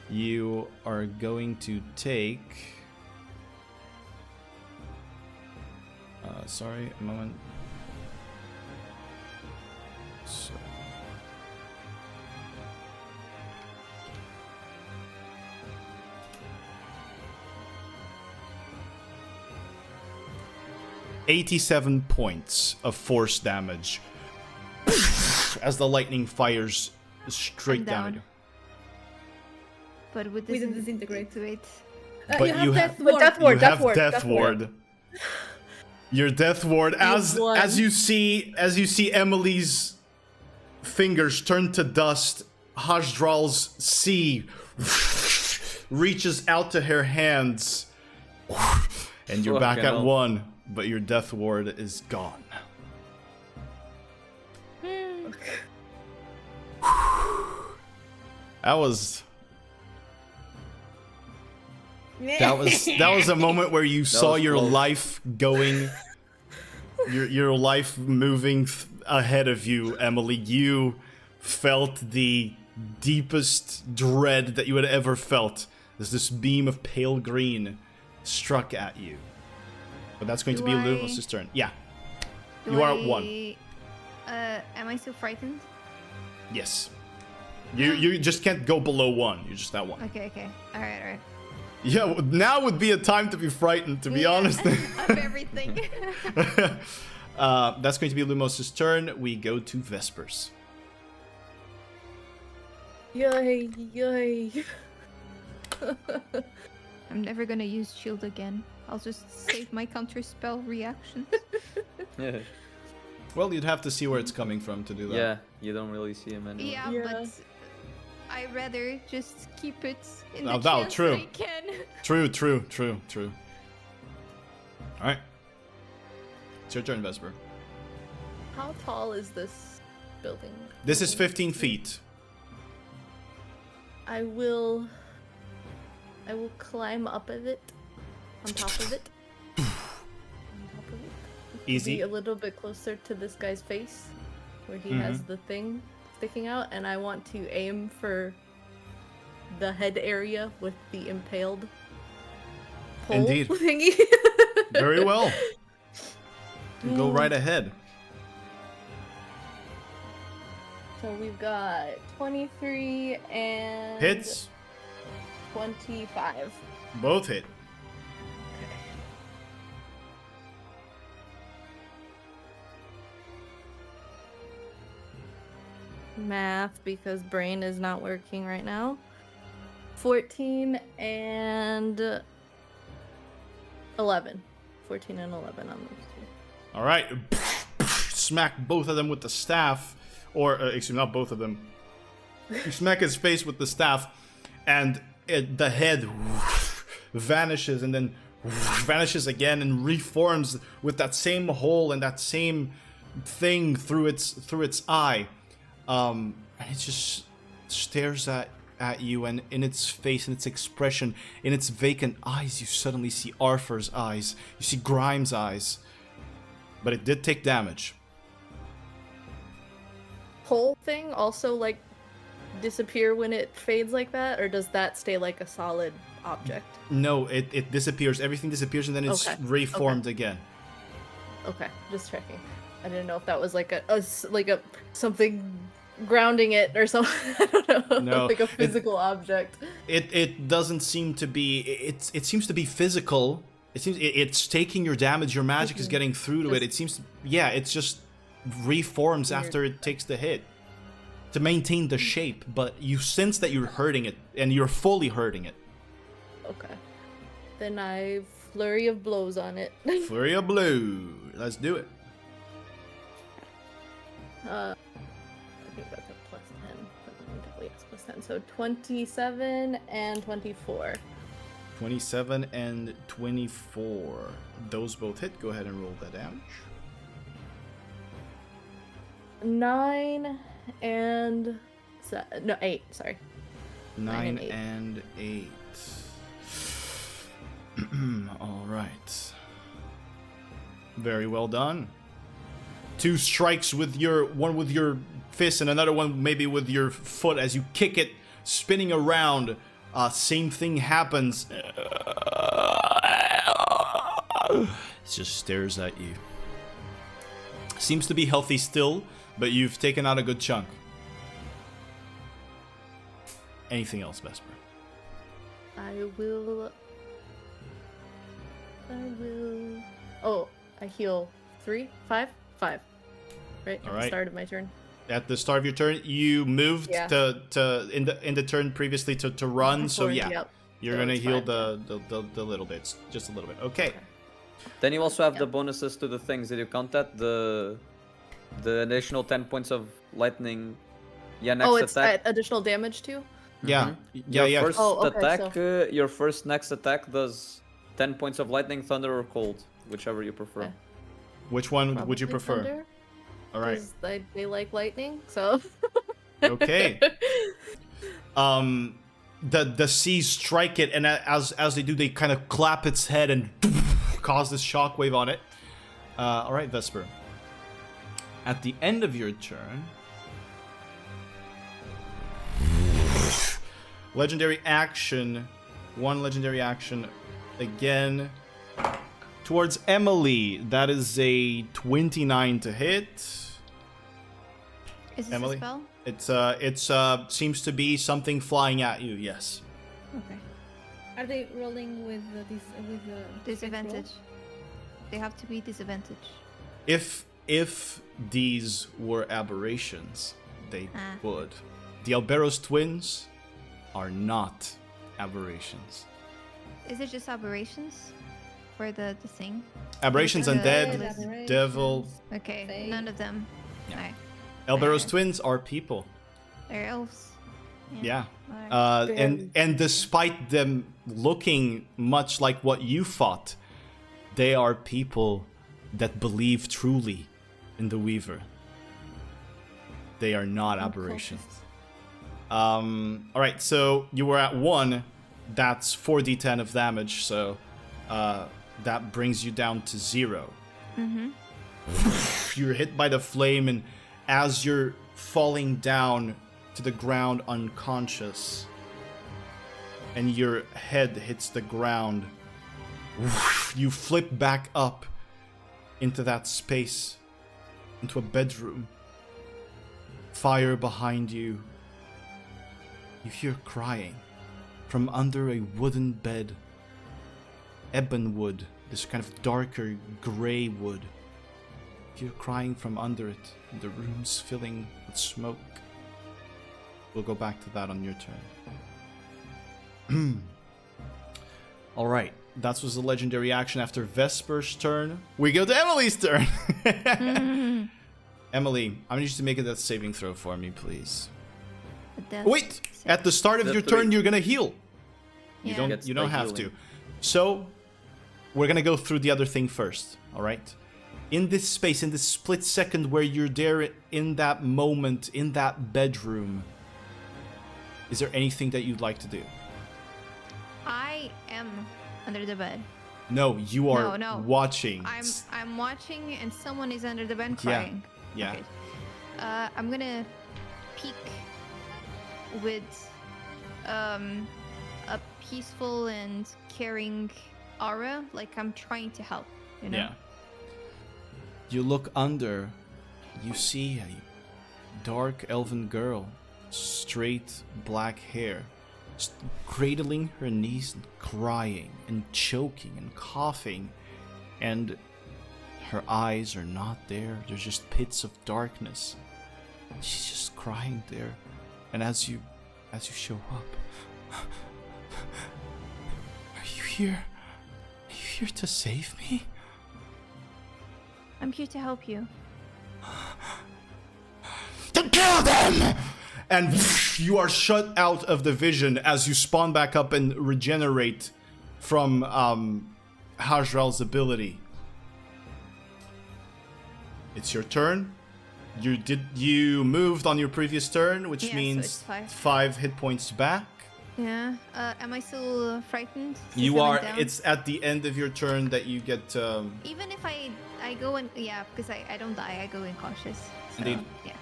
You are going to take... sorry, a moment. So... ...87 points of force damage as the lightning fires straight I'm down down. at you. But with With the disintegrate. But you have Death Ward, you Death have Ward, Death Death Ward. Ward. Your Death Ward, as won. you see Emily's fingers turn to dust, Hajdral's sea reaches out to her hands, and you're back Fucking at hell. 1, but your Death Ward is gone. That was a moment where you saw was your close. life going, your life moving ahead of you, Emily. You felt the deepest dread that you had ever felt as this beam of pale green struck at you. But that's going to be Lumos' turn. Yeah. You are at 1. Am I still frightened? Yes. You just can't go below 1. You're just at 1. Okay. Alright. Yeah, well, now would be a time to be frightened, to be honest. Of everything. That's going to be Lumos' turn. We go to Vespers. Yay. I'm never gonna use shield again. I'll just save my counter spell reactions. Yeah. Well, you'd have to see where it's coming from to do that. Yeah, you don't really see him anymore. Yeah, Yeah. but I'd rather just keep it in the Oh, chance true. that I can. True. Alright. It's your turn, Vesper. How tall is this building? This is 15 feet. I will climb up of it. On top of it. On top of it. Easy. Be a little bit closer to this guy's face, where he has the thing sticking out, and I want to aim for the head area with the impaled pole Indeed. thingy. Very well. Go right ahead. So we've got 23 and Hits. 25. Both hit. Math, because brain is not working right now. 14 and 11. 14 and 11 on those two. Alright. Smack both of them with the staff. Or, excuse me, not both of them. You smack his face with the staff, and the head vanishes, and then vanishes again, and reforms with that same hole and that same thing through its eye. And it just stares at you, and in its face, in its expression, in its vacant eyes, you suddenly see Arthur's eyes. You see Grimes' eyes. But it did take damage. Whole thing also like disappear when it fades like that, or does that stay like a solid object? No, it disappears. Everything disappears, and then it's Okay, reformed again. Okay, just checking. I didn't know if that was like a something grounding it or something. I don't know. No, like a physical object. It doesn't seem to be. It seems to be physical. It seems it's taking your damage. Your magic is getting through to it. It seems. Yeah, it's just reforms Weird. after it takes the hit. to maintain the shape, but you sense that you're hurting it, and you're fully hurting it. Okay. Then I flurry of blows on it. Flurry of blue. Let's do it. I think that's a plus 10. Definitely it's plus 10. So 27 and 24. 27 and 24. Those both hit. Go ahead and roll that damage. 9 and... 8, sorry. 9 and 8. and 8. All right. Very well done. 2 strikes with one with your fist and another one maybe with your foot as you kick it, spinning around. Same thing happens. It just stares at you. Seems to be healthy still, but you've taken out a good chunk. Anything else, Vesper? I will... Oh, I heal 3? 5? 5. Right? At the start of my turn. At the start of your turn, you moved to in the turn previously to run, so yeah. Yep. You're So gonna it's heal fine, the little bits. Just a little bit. Okay. Then you also have the bonuses to the things. Did you count that? The additional 10 points of lightning. Yeah, next it's attack. additional damage too? Yeah. Your Yeah. first okay, attack, your first next attack does 10 points of lightning, thunder, or cold, whichever you prefer. Okay. Which one would you Probably prefer? thunder, All right. 'cause they like lightning, so... Okay. The seas strike it, and as they do, they kind of clap its head and cause this shockwave on it. All right, Vesper. At the end of your turn, legendary action, one legendary action again towards Emily. That is a 29 to hit. Is this Emily? a spell? It's seems to be something flying at you. Yes. Okay. Are they rolling with Disadvantage. They have to be disadvantage. If these were aberrations, they would. The Elberos Twins are not aberrations. Is it just aberrations? For the thing? Aberrations, Okay. undead, Aberrations. devil. Okay, Fey. none of them. Yeah. Alright. Elberos Fair. Twins are people. They're elves. Yeah. Alright. And despite them looking much like what you fought, they are people that believe truly in the Weaver. They are not aberrations. All right, so you were at 1. That's 4d10 of damage, so that brings you down to 0. You're hit by the flame, and as you're falling down to the ground unconscious, and your head hits the ground, you flip back up into that space, into a bedroom. Fire behind you. You hear crying from under a wooden bed. Ebon wood, this kind of darker gray wood. You hear crying from under it, and the room's filling with smoke. We'll go back to that on your turn. Alright, that was the legendary action. After Vesper's turn, we go to Emily's turn. Emily, I need you to make a death saving throw for me, please. Wait! At the start of The your 3. turn, you're gonna heal. You Yeah. don't. Gets You don't the have healing. to. So, we're gonna go through the other thing first. All right. In this space, in this split second where you're there, in that moment, in that bedroom, is there anything that you'd like to do? I am under the bed. No, you are No. watching. I'm watching, and someone is under the bed Yeah. crying. Yeah. Okay. I'm gonna peek with a peaceful and caring aura, like I'm trying to help. You know. Yeah. You look under, you see a dark elven girl, straight black hair, cradling her knees and crying and choking and coughing, and her eyes are not there. There's just pits of darkness. She's just crying there. And as you show up, are you here? Are you here to save me? I'm here to help you. To kill them! And you are shut out of the vision as you spawn back up and regenerate from Hajral's ability. It's your turn. You moved on your previous turn, which Yeah, so means it's 5. 5 hit points back. Yeah. Am I still frightened? since I You went are. down? It's at the end of your turn that you get. Even if I go in, yeah, because I don't die, I go incautious. So, Indeed. Yeah.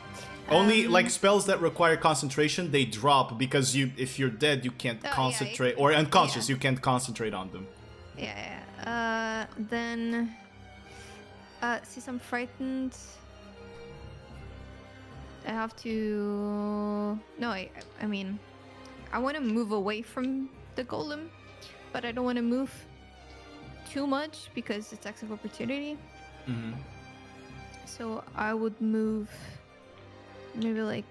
Only Um, like spells that require concentration, they drop because if you're dead, you can't yeah, concentrate, it- or unconscious, yeah. you can't concentrate on them. Yeah. Then. Since I'm frightened, I have to. No, I mean, I want to move away from the golem, but I don't want to move too much because it's attacks of opportunity. Mm-hmm. So I would move maybe like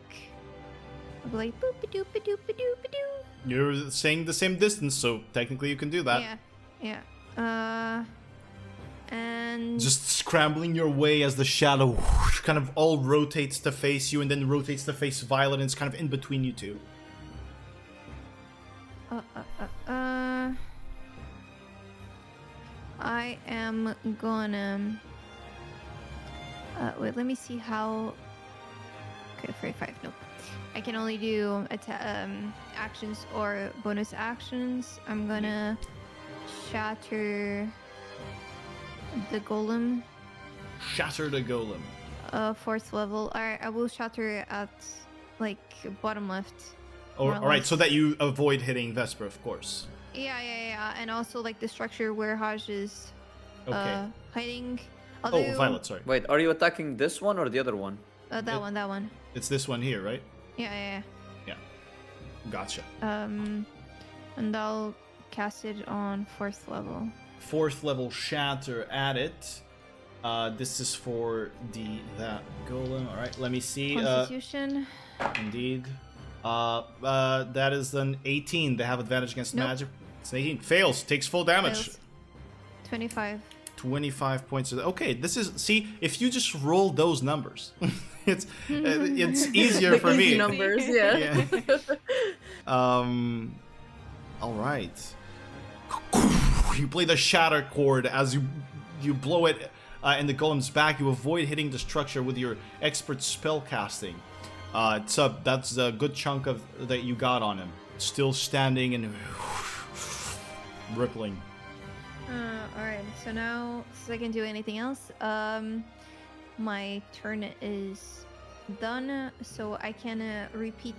boop a doop a doop a doop a doo. You're saying the same distance, so technically you can do that. Yeah. And Just scrambling your way as the shadow kind of all rotates to face you and then rotates to face Violet, and it's kind of in between you two. I am gonna. Wait, let me see how. Okay, 45. Nope. I can only do actions or bonus actions. I'm gonna shatter the golem. Shatter the golem. 4th level. I will shatter at like bottom left. Or, more or alright, less. so that you avoid hitting Vesper, of course. Yeah. And also like the structure where Haj is Okay. hiding. Oh, Violet, sorry. Wait, are you attacking this one or the other one? That one. It's this one here, right? Yeah. Gotcha. And I'll cast it on 4th level. 4th level shatter at it. This is for that golem. Alright, let me see. Constitution. Indeed. That is an 18. They have advantage against Nope. magic. It's an 18. Fails. Takes full damage. Fails. 25. 25 points. Okay, this is. See, if you just roll those numbers, it's easier The for easy me. numbers, yeah. All right. You play the shatter chord as you blow it in the golem's back. You avoid hitting the structure with your expert spell casting. That's a good chunk of that you got on him. Still standing and rippling. Alright, so now, since I can do anything else, my turn is done, so I can repeat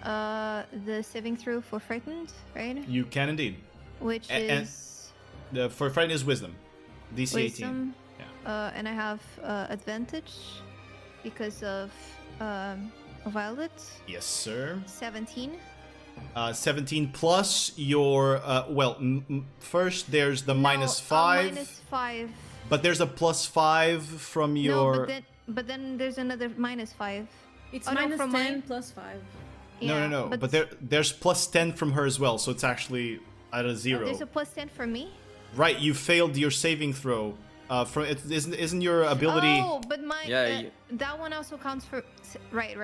the saving throw for frightened, right? You can indeed. Which and is For frightened is wisdom. DC 18. wisdom. Yeah. And I have advantage because of Violet. Yes, sir. 17. 17 plus your first there's the minus 5, minus 5. but there's a plus 5 from your No, but then there's another minus 5. It's Oh, no, minus from 10 mine. plus 5. no, but there's plus 10 from her as well, so it's actually at a 0. There's a plus 10 for me. Right, you failed your saving throw. Isn't your ability? Oh, but my Yeah, that one also counts for. Right.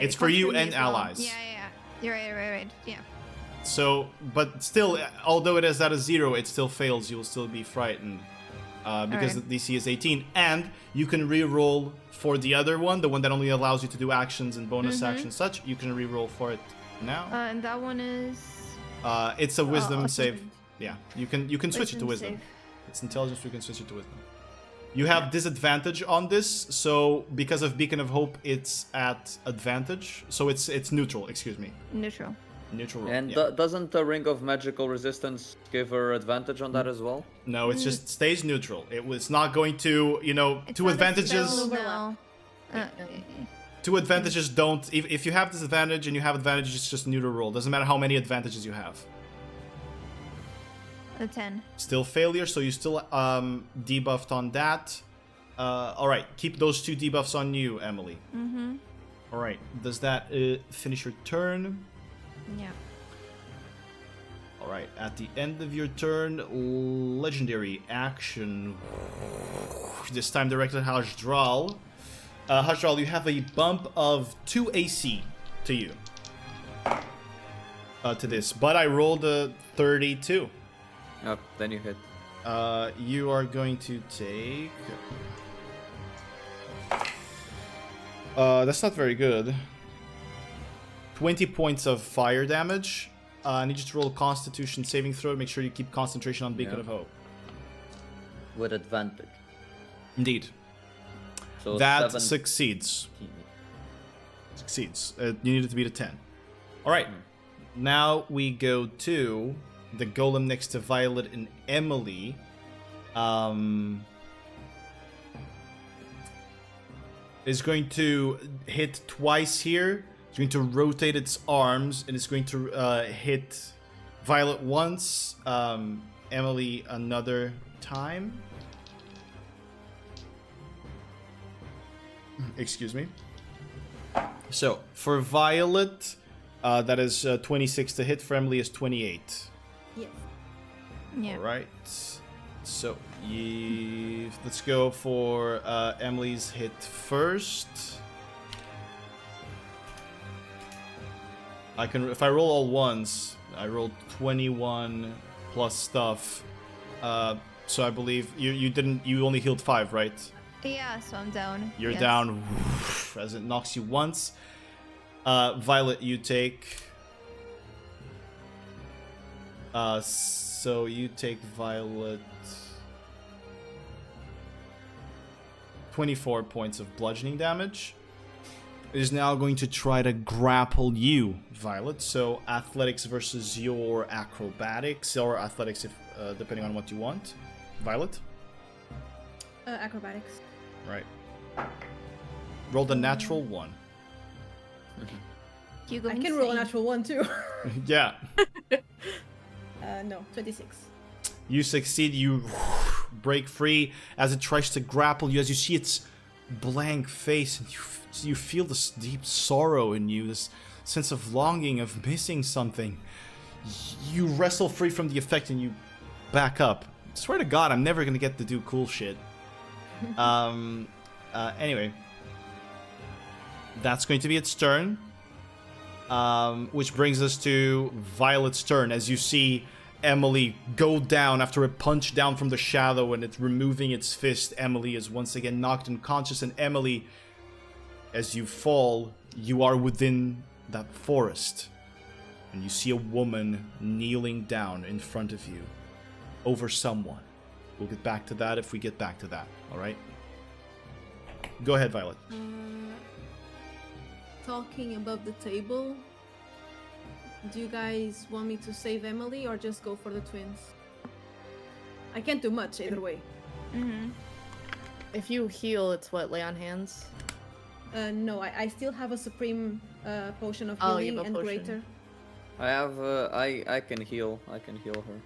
It's It for counts you me and as well. allies. Yeah. You're right. Yeah. So, but still, although it is at a 0, it still fails. You'll still be frightened because Alright. the DC is 18, and you can re-roll for the other one, the one that only allows you to do actions and bonus actions, such. You can re-roll for it now. And that one is. It's a wisdom awesome. save. Yeah, you can switch it to wisdom. save. It's intelligence. You can switch it to wisdom. You have disadvantage on this, so because of Beacon of Hope, it's at advantage. So it's neutral. Excuse me, Neutral. neutral roll. And yeah. doesn't the Ring of Magical Resistance give her advantage on that as well? No, it just stays neutral. It was not going to, It's two not a advantages. spell, Overlap. no. Two advantages don't. If you have disadvantage and you have advantage, it's just neutral roll. Doesn't matter how many advantages you have. A 10. Still failure, so you still debuffed on that. All right, keep those 2 debuffs on you, Emily. All right. Does that finish your turn? Yeah. All right. At the end of your turn, legendary action. This time directed at Hashdral. Hashdral, you have a bump of 2 AC to you. To this, but I rolled a 32. Oh, then you hit. You are going to take. That's not very good. 20 points of fire damage. I need you to roll a Constitution saving throw. Make sure you keep concentration on Beacon of Hope. With advantage. Indeed. So That 17. succeeds. Succeeds. You need it to beat a 10. All right. Now we go to the golem next to Violet and Emily. Is going to hit twice here. It's going to rotate its arms and it's going to hit Violet once, Emily another time. Excuse me. So for Violet, that is 26 to hit. For Emily is 28. Yes. Yeah. All right. So let's go for Emily's hit first. I can, if I roll all ones, I rolled 21 plus stuff. So I believe you only healed 5, right? Yeah, so I'm down. You're Yes. down as it knocks you once. Violet, you take. So you take Violet 24 points of bludgeoning damage. It is now going to try to grapple you, Violet. So athletics versus your acrobatics, or athletics if depending on what you want. Violet? Acrobatics. Right. Roll the natural 1. You go I can roll a insane. natural 1 too. Yeah. No, 26. You succeed, you break free as it tries to grapple you, as you see its blank face, and you feel this deep sorrow in you, this sense of longing, of missing something. You wrestle free from the effect and you back up. Swear to God, I'm never gonna get to do cool shit. Anyway. That's going to be its turn. Which brings us to Violet's turn, as you see Emily go down after a punch down from the shadow and it's removing its fist. Emily is once again knocked unconscious, and Emily, as you fall, you are within that forest. And you see a woman kneeling down in front of you over someone. We'll get back to that if we get back to that, alright? Go ahead, Violet. Talking above the table. Do you guys want me to save Emily or just go for the twins? I can't do much either way. Mm-hmm. If you heal, it's what, lay on hands? No, I still have a supreme potion of Oh, you healing have a and potion. greater. I have I can heal. I can heal her.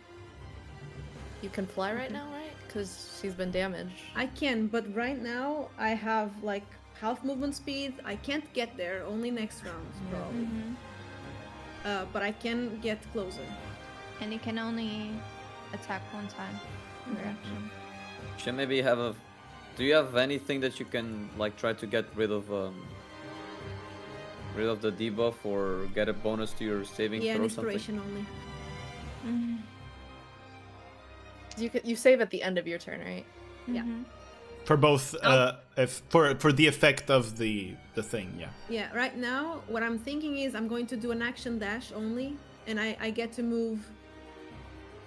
You can fly right now, right? Because she's been damaged. I can, but right now I have like half movement speed. I can't get there, only next round probably. Mm-hmm. But I can get closer. And you can only attack one time. in your action. Should maybe have a. Do you have anything that you can like try to get rid of the debuff or get a bonus to your saving Yeah, throw an or something? inspiration only. Mm-hmm. You save at the end of your turn, right? Yeah. Mm-hmm. For both, for the effect of the thing, yeah. Yeah, right now what I'm thinking is I'm going to do an action dash only, and I get to move.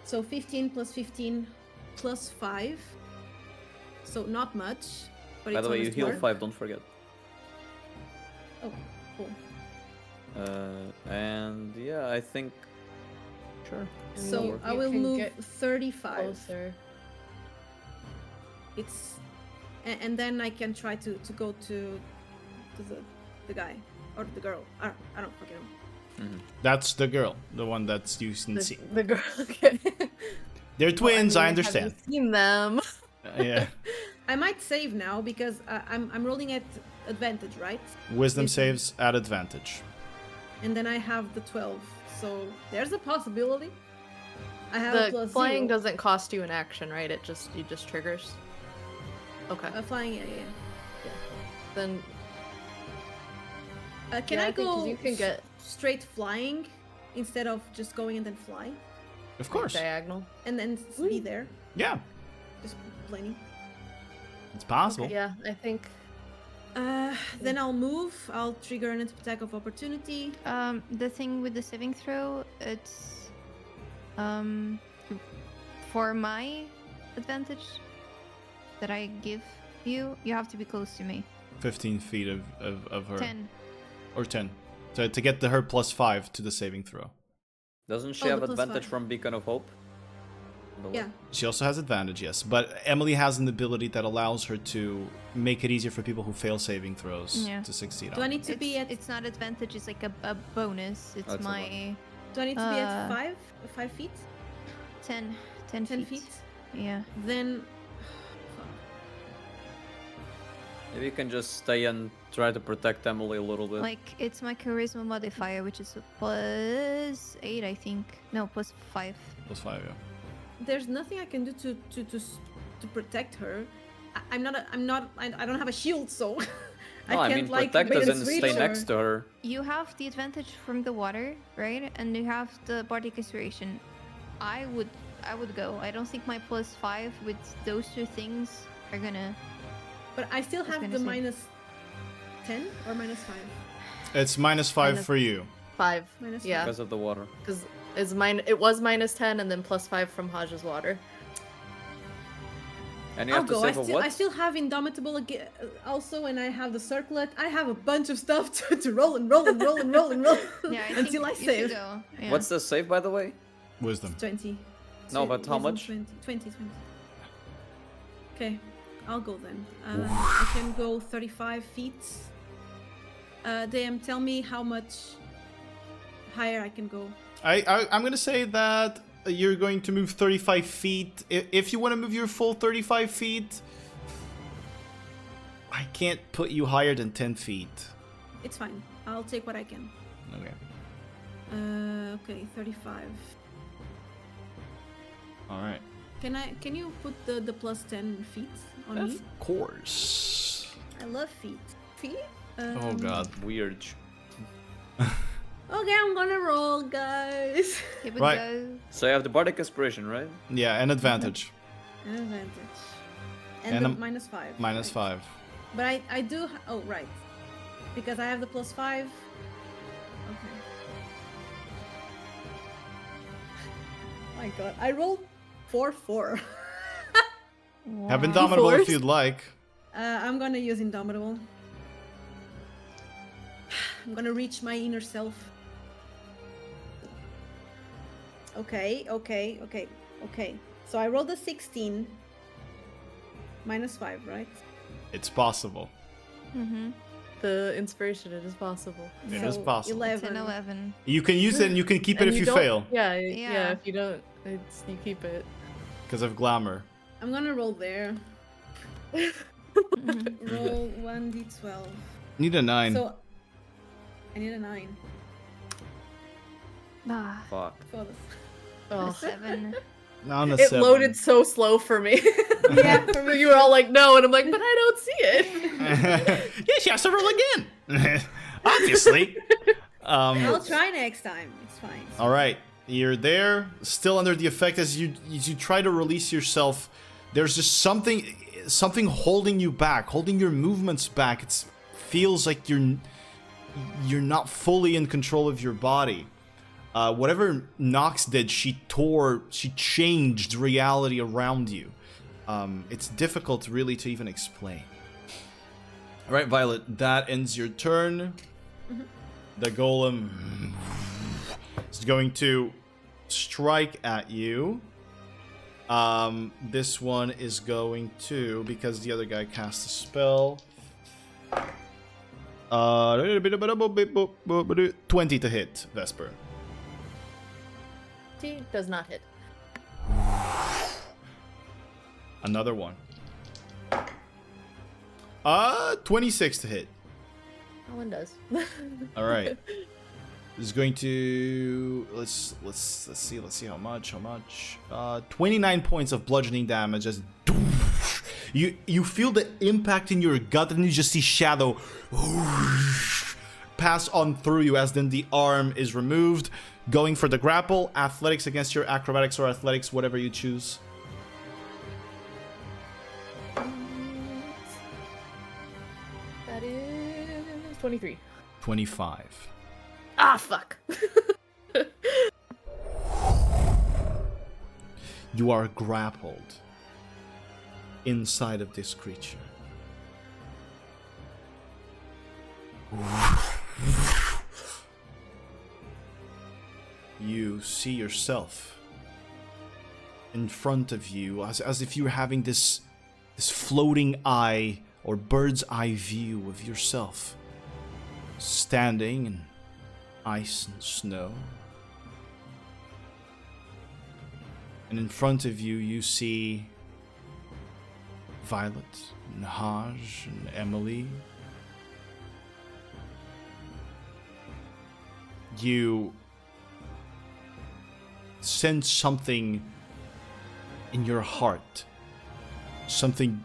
So 15 plus 15 plus 5. So not much, but By it's the way, you honest heal work. 5. Don't forget. Oh, cool. And yeah, I think. Sure. And So you- I you will can move get 35. Closer. It's and then I can try to go to the guy or the girl. I don't forget him. That's the girl, the one that's you can see. The girl. Okay. They're twins, Well, I mean, understand. Have you seen them? Yeah. I might save now because I'm rolling at advantage, right? Wisdom Yes. saves at advantage. And then I have the 12. So there's a possibility. I have a The plus flying 0. doesn't cost you an action, right? It just triggers. Okay. Flying, yeah. Then Can yeah, I think 'cause go you can get straight flying instead of just going and then fly? Of course. diagonal. And then be there? Yeah, Just planning. it's possible. Yeah, I think Then I'll move. I'll trigger an attack of opportunity. The thing with the saving throw, it's for my advantage that I give you, you have to be close to me. 15 feet of her. 10. Or 10. To get the her +5 to the saving throw. Doesn't she Oh, have the plus advantage 5. from Beacon of Hope? Yeah. She also has advantage, yes. But Emily has an ability that allows her to make it easier for people who fail saving throws Yeah. to succeed Do I on. need to be at? It's not advantage, it's like a bonus. It's Oh, it's a my Do I need to be at uh, 5 feet? 10 10 feet. feet? Yeah. Then Maybe you can just stay and try to protect Emily a little bit. Like, it's my charisma modifier, which is a +8, I think. No, +5. +5, yeah. there's nothing I can do to protect her. I don't have a shield, so No, I mean protect make as a in switch stay or- next to her. You have the advantage from the water, right? And you have the bardic inspiration. I would go. I don't think my +5 with those two things are gonna. But I still have gonna the say. minus 10 or minus 5. It's -5 for you. 5. Minus Yeah, Because of the water. because it was -10 and then +5 from Haj's water. And you I'll have to go. save a what? I still have Indomitable also, and I have the Circlet. I have a bunch of stuff to roll and roll and roll and roll and roll Yeah, I until I think you should save. go. Yeah. What's the save, by the way? Wisdom. 20. No, but how much? 20. Okay, I'll go then. I can go 35 feet. DM, tell me how much higher I can go. I'm gonna say that you're going to move 35 feet. If you want to move your full 35 feet, I can't put you higher than 10 feet. It's fine. I'll take what I can. Okay. Okay, 35. All right. Can you put the plus 10 feet on me? Of course. I love feet. Feet? Oh god. Weird. Okay, I'm gonna roll, guys. Here we Right. go. So you have the Bardic Inspiration, right? Yeah, an advantage. An advantage. And And the a- minus 5. -5. But I do. Oh, right. Because I have the plus 5. Okay. My god. I rolled 4-4. Have Indomitable if Force. you'd like. I'm gonna use Indomitable. I'm gonna reach my inner self. Okay. So I rolled a 16. Minus 5, right? It's possible. Mm-hmm. The inspiration, it is possible. It is So, possible. 11. 11. You can use it and you can keep it And if you don't- fail. Yeah, Yeah. yeah. If you don't, you keep it. Because of glamour. I'm gonna roll there. Mhm. Roll 1d12. Need a 9. So I need a 9 Ah, Fuck. for this. Oh. 7. On a It 7. loaded so slow for me. Yeah, for me You were all like, no, and I'm like, but I don't see it. Yes, you have to roll again. Obviously. I'll try next time. It's fine. All right, you're there, still under the effect as you try to release yourself. There's just something holding you back, holding your movements back. It feels like you're not fully in control of your body. Whatever Nox did, she changed reality around you. It's difficult really to even explain. All right, Violet, that ends your turn. The golem is going to strike at you. This one is going to, because the other guy cast a spell. 20 to hit, Vesper. T does not hit. Another one. 26 to hit. That one does. All right. This is going to let's see how much. 29 points of bludgeoning damage as you feel the impact in your gut, and you just see shadow pass on through you as then the arm is removed. Going for the grapple, athletics against your acrobatics or athletics, whatever you choose. That is 23. 25. Ah, fuck. You are grappled inside of this creature. You see yourself in front of you as if you were having this floating eye or bird's eye view of yourself standing in ice and snow. And in front of you, you see Violet, and Haj, and Emily. You sense something in your heart. Something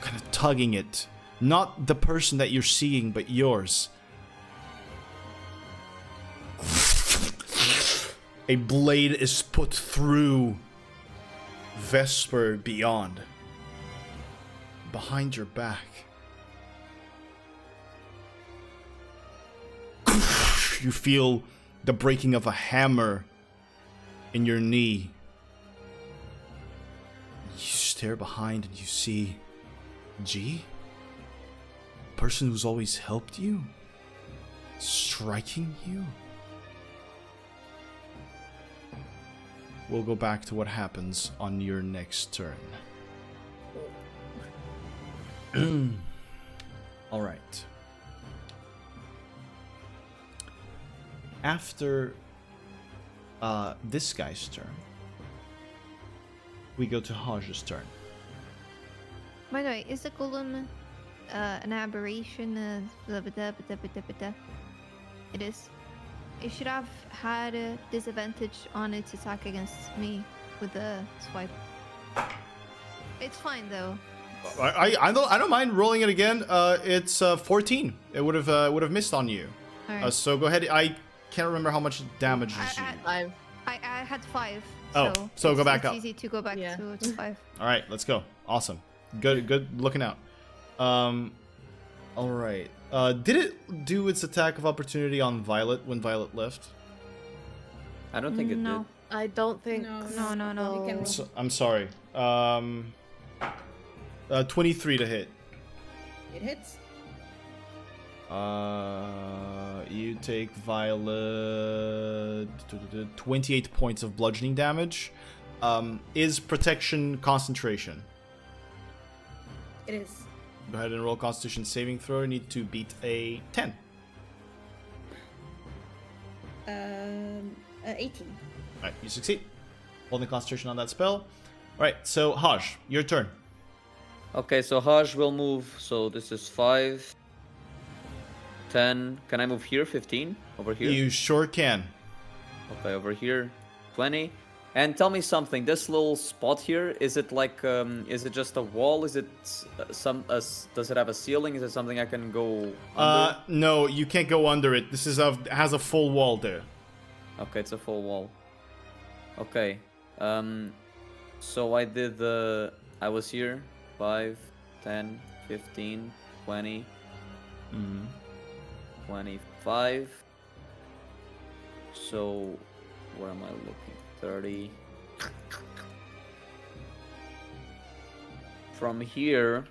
kind of tugging it. Not the person that you're seeing, but yours. A blade is put through Vesper beyond. Behind your back. You feel the breaking of a hammer in your knee. You stare behind and you see G? The person who's always helped you? Striking you? We'll go back to what happens on your next turn. All right. After this guy's turn, we go to Haj's turn. By the way, is the golem an aberration? It is. It should have had a disadvantage on its attack against me with the swipe. It's fine though. I don't mind rolling it again. It's 14. It would have missed on you. All right. So go ahead. I can't remember how much damage you see. Five. I had 5. Oh, so go back it's up. It's easy to go back to 5. All right, let's go. Awesome. Good looking out. All right. Did it do its attack of opportunity on Violet when Violet left? I don't think it No. did. I don't think. No. No. You can roll. So, I'm sorry. 23 to hit. It hits. You take Violet 28 points of bludgeoning damage. Is protection concentration? It is. Go ahead and roll Constitution saving throw. You need to beat a 10. 18. Alright, you succeed. Holding Concentration on that spell. Alright, so Haj, your turn. Okay, so Haj will move. So this is 5, 10. Can I move here? 15? Over here? You sure can. Okay, over here. 20. And tell me something. This little spot here, is it like, is it just a wall? Is it does it have a ceiling? Is it something I can go under? No, you can't go under it. This has a full wall there. Okay, it's a full wall. Okay. So I did I was here. 5, 10, 15, 20, 25. So, where am I looking? 30. From here.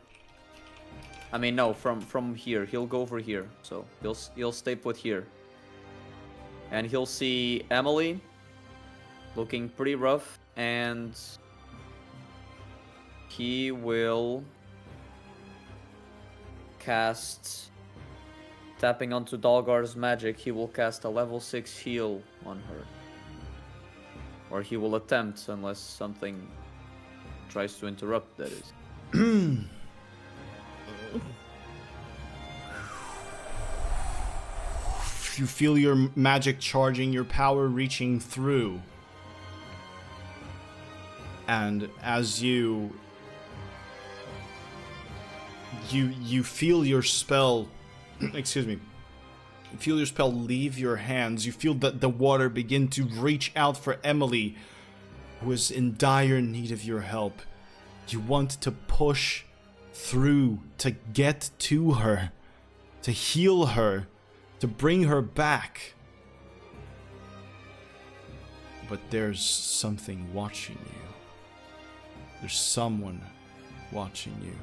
I mean, no, from here. He'll go over here. So, he'll stay put here. And he'll see Emily looking pretty rough, and he will cast, tapping onto Dalgar's magic, he will cast a level 6 heal on her. Or he will attempt, unless something tries to interrupt, that is. You feel your magic charging, your power reaching through. And as you feel your spell, excuse me, you feel your spell leave your hands. You feel that the water begin to reach out for Emily, who is in dire need of your help. You want to push through, to get to her, to heal her, to bring her back. But there's something watching you. There's someone watching you.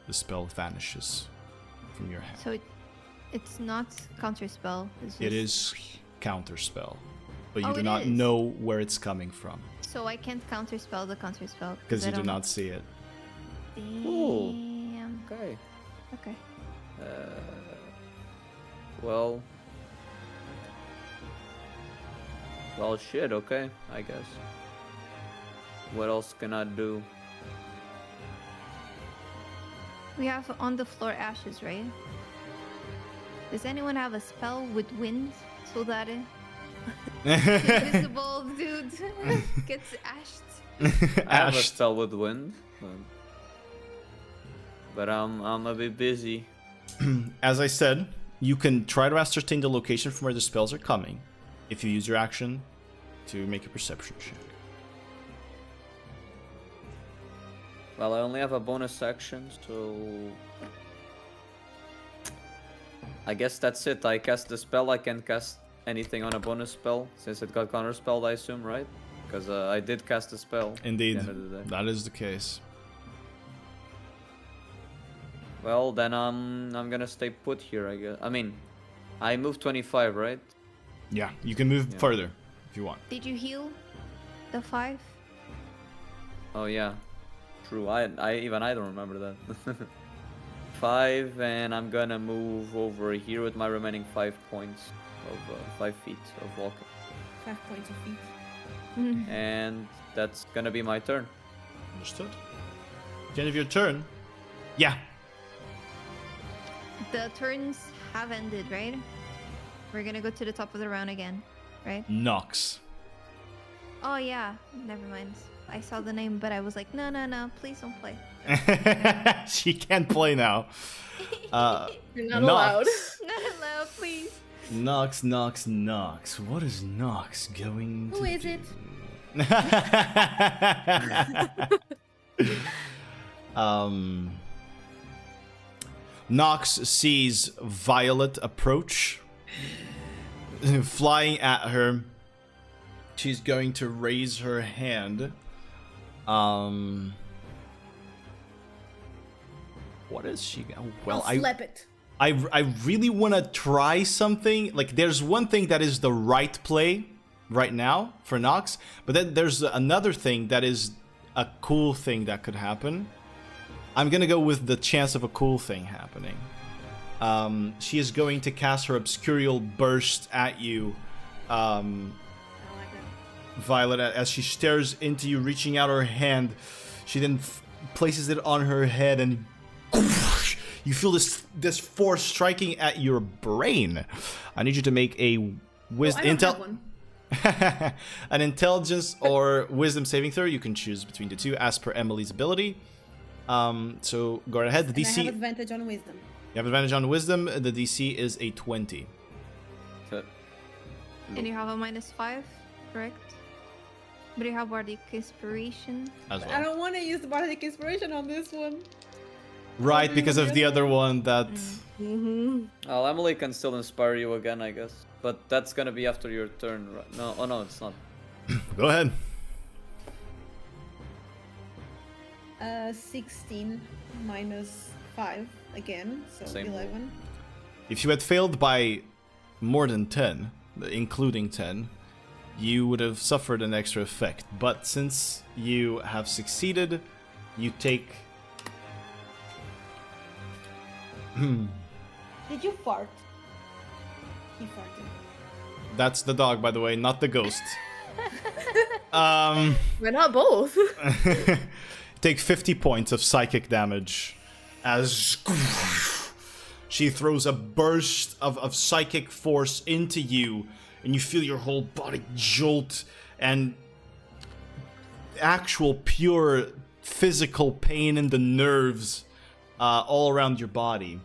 The spell vanishes from your hand. So it's not counter spell. It is counter spell, but you Oh, do it not is. know where it's coming from So I can't counter spell the counter spell because I you do don't- not see it. Ooh. Damn. Okay. Okay. Well. Well, shit, okay, I guess. What else can I do? We have on the floor ashes, right? Does anyone have a spell with wind so that invisible dude gets ashed? I have a Ash, spell with wind, but I'm a bit busy. as I said, you can try to ascertain the location from where the spells are coming if you use your action to make a perception check. Well, I only have a bonus action, so I guess that's it. I cast the spell. I can't cast anything on a bonus spell since it got counterspelled, I assume, right? Because I did cast a spell. Indeed, At the end of the day. that is the case. Well, then I'm gonna stay put here, I guess. I mean, I moved 25, right? Yeah, you can move Yeah. further if you want. Did you heal the 5? Oh yeah, true. I don't remember that. 5, and I'm gonna move over here with my remaining 5 points of 5 feet of walking, 5 points of feet. and that's gonna be my turn. Understood. At the end of your turn, yeah, The turns have ended, right? We're gonna go to the top of the round again, right? Nox. Oh yeah, never mind. I saw the name, but I was like, no, please don't play. She can't play now. You're not Nox. allowed. Not allowed, please. Nox. What is Nox going to Who is do? it? Nox sees Violet approach, flying at her. She's going to raise her hand. What is she? Well, I'll slap it. I really want to try something. Like, there's one thing that is the right play right now for Nox, but then there's another thing that is a cool thing that could happen. I'm gonna go with the chance of a cool thing happening. She is going to cast her Obscurial Burst at you, I don't like that. Violet, as she stares into you, reaching out her hand. She then places it on her head, and you feel this force striking at your brain. I need you to make a I wisdom don't have one. an intelligence or wisdom saving throw. You can choose between the two as per Emily's ability. So go right ahead. The And I DC. have advantage on wisdom. You have advantage on wisdom. The DC is a 20. And you have a -5, correct? But you have Bardic Inspiration. As I well. don't want to use the Bardic Inspiration on this one. Right, because of the other one that. Mm-hmm. Well, Emily can still inspire you again, I guess. But that's gonna be after your turn, right? No, oh no, it's not. Go ahead. 16 minus 5 again, so Same 11. If you had failed by more than 10, including 10, you would have suffered an extra effect. But since you have succeeded, you take. Did you fart? He farted. That's the dog, by the way, not the ghost. We're not both. Take 50 points of psychic damage as she throws a burst of psychic force into you, and you feel your whole body jolt, and actual pure physical pain in the nerves all around your body.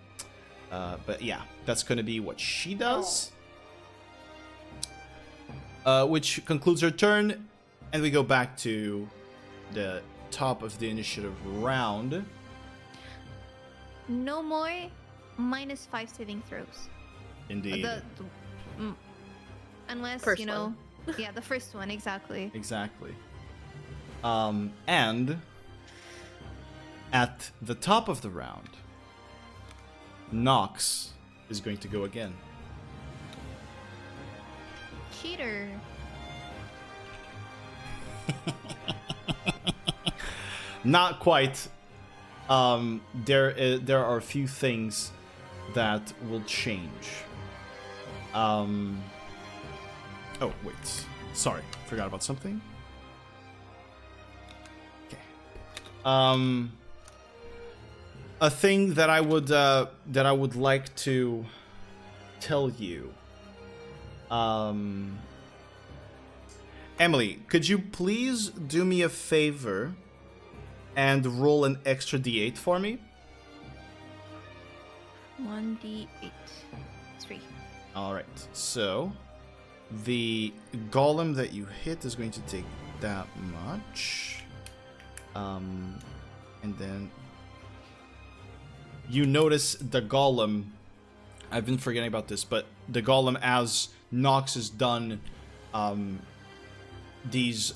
But yeah, that's going to be what she does. Which concludes her turn, and we go back to the top of the initiative round. No more -5 saving throws. Indeed. Unless, First you know... one. Yeah, the first one, exactly. Exactly. And at the top of the round, Nox is going to go again. Cheater. Not quite. There are a few things that will change. Oh, wait. Sorry, forgot about something. Okay. A thing that I would like to tell you. Emily, could you please do me a favor and roll an extra d8 for me? 1d8. 3. Alright, so the golem that you hit is going to take that much. And then you notice the golem. I've been forgetting about this, but the golem, as Nox is done these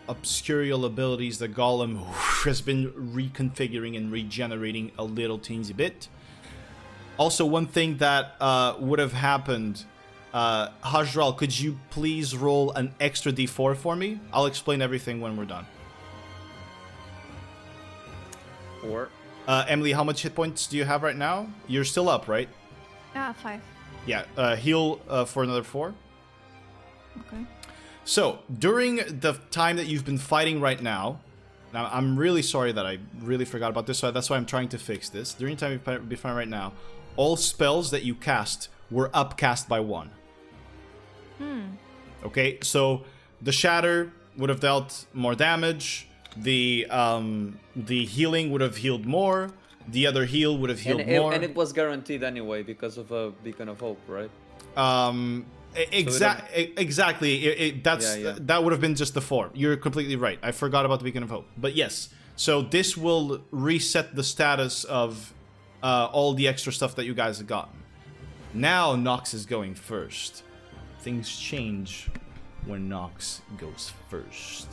obscurial abilities, the golem has been reconfiguring and regenerating a little teensy bit. Also, one thing that would have happened, Hajral, could you please roll an extra d4 for me? I'll explain everything when we're done. 4. Emily, how much hit points do you have right now? You're still up, right? 5. Yeah, heal for another 4. Okay. So, during the time that you've been fighting right now, I'm really sorry that I really forgot about this, so that's why I'm trying to fix this. During the time you've been fighting right now, all spells that you cast were upcast by 1. Okay, so the Shatter would have dealt more damage, the healing would have healed more, the other heal would have healed more. And it was guaranteed anyway because of a Beacon of Hope, right? Exactly. That would have been just the 4. You're completely right. I forgot about the Beacon of Hope. But yes, so this will reset the status of all the extra stuff that you guys have gotten. Now Nox is going first. Things change when Nox goes first.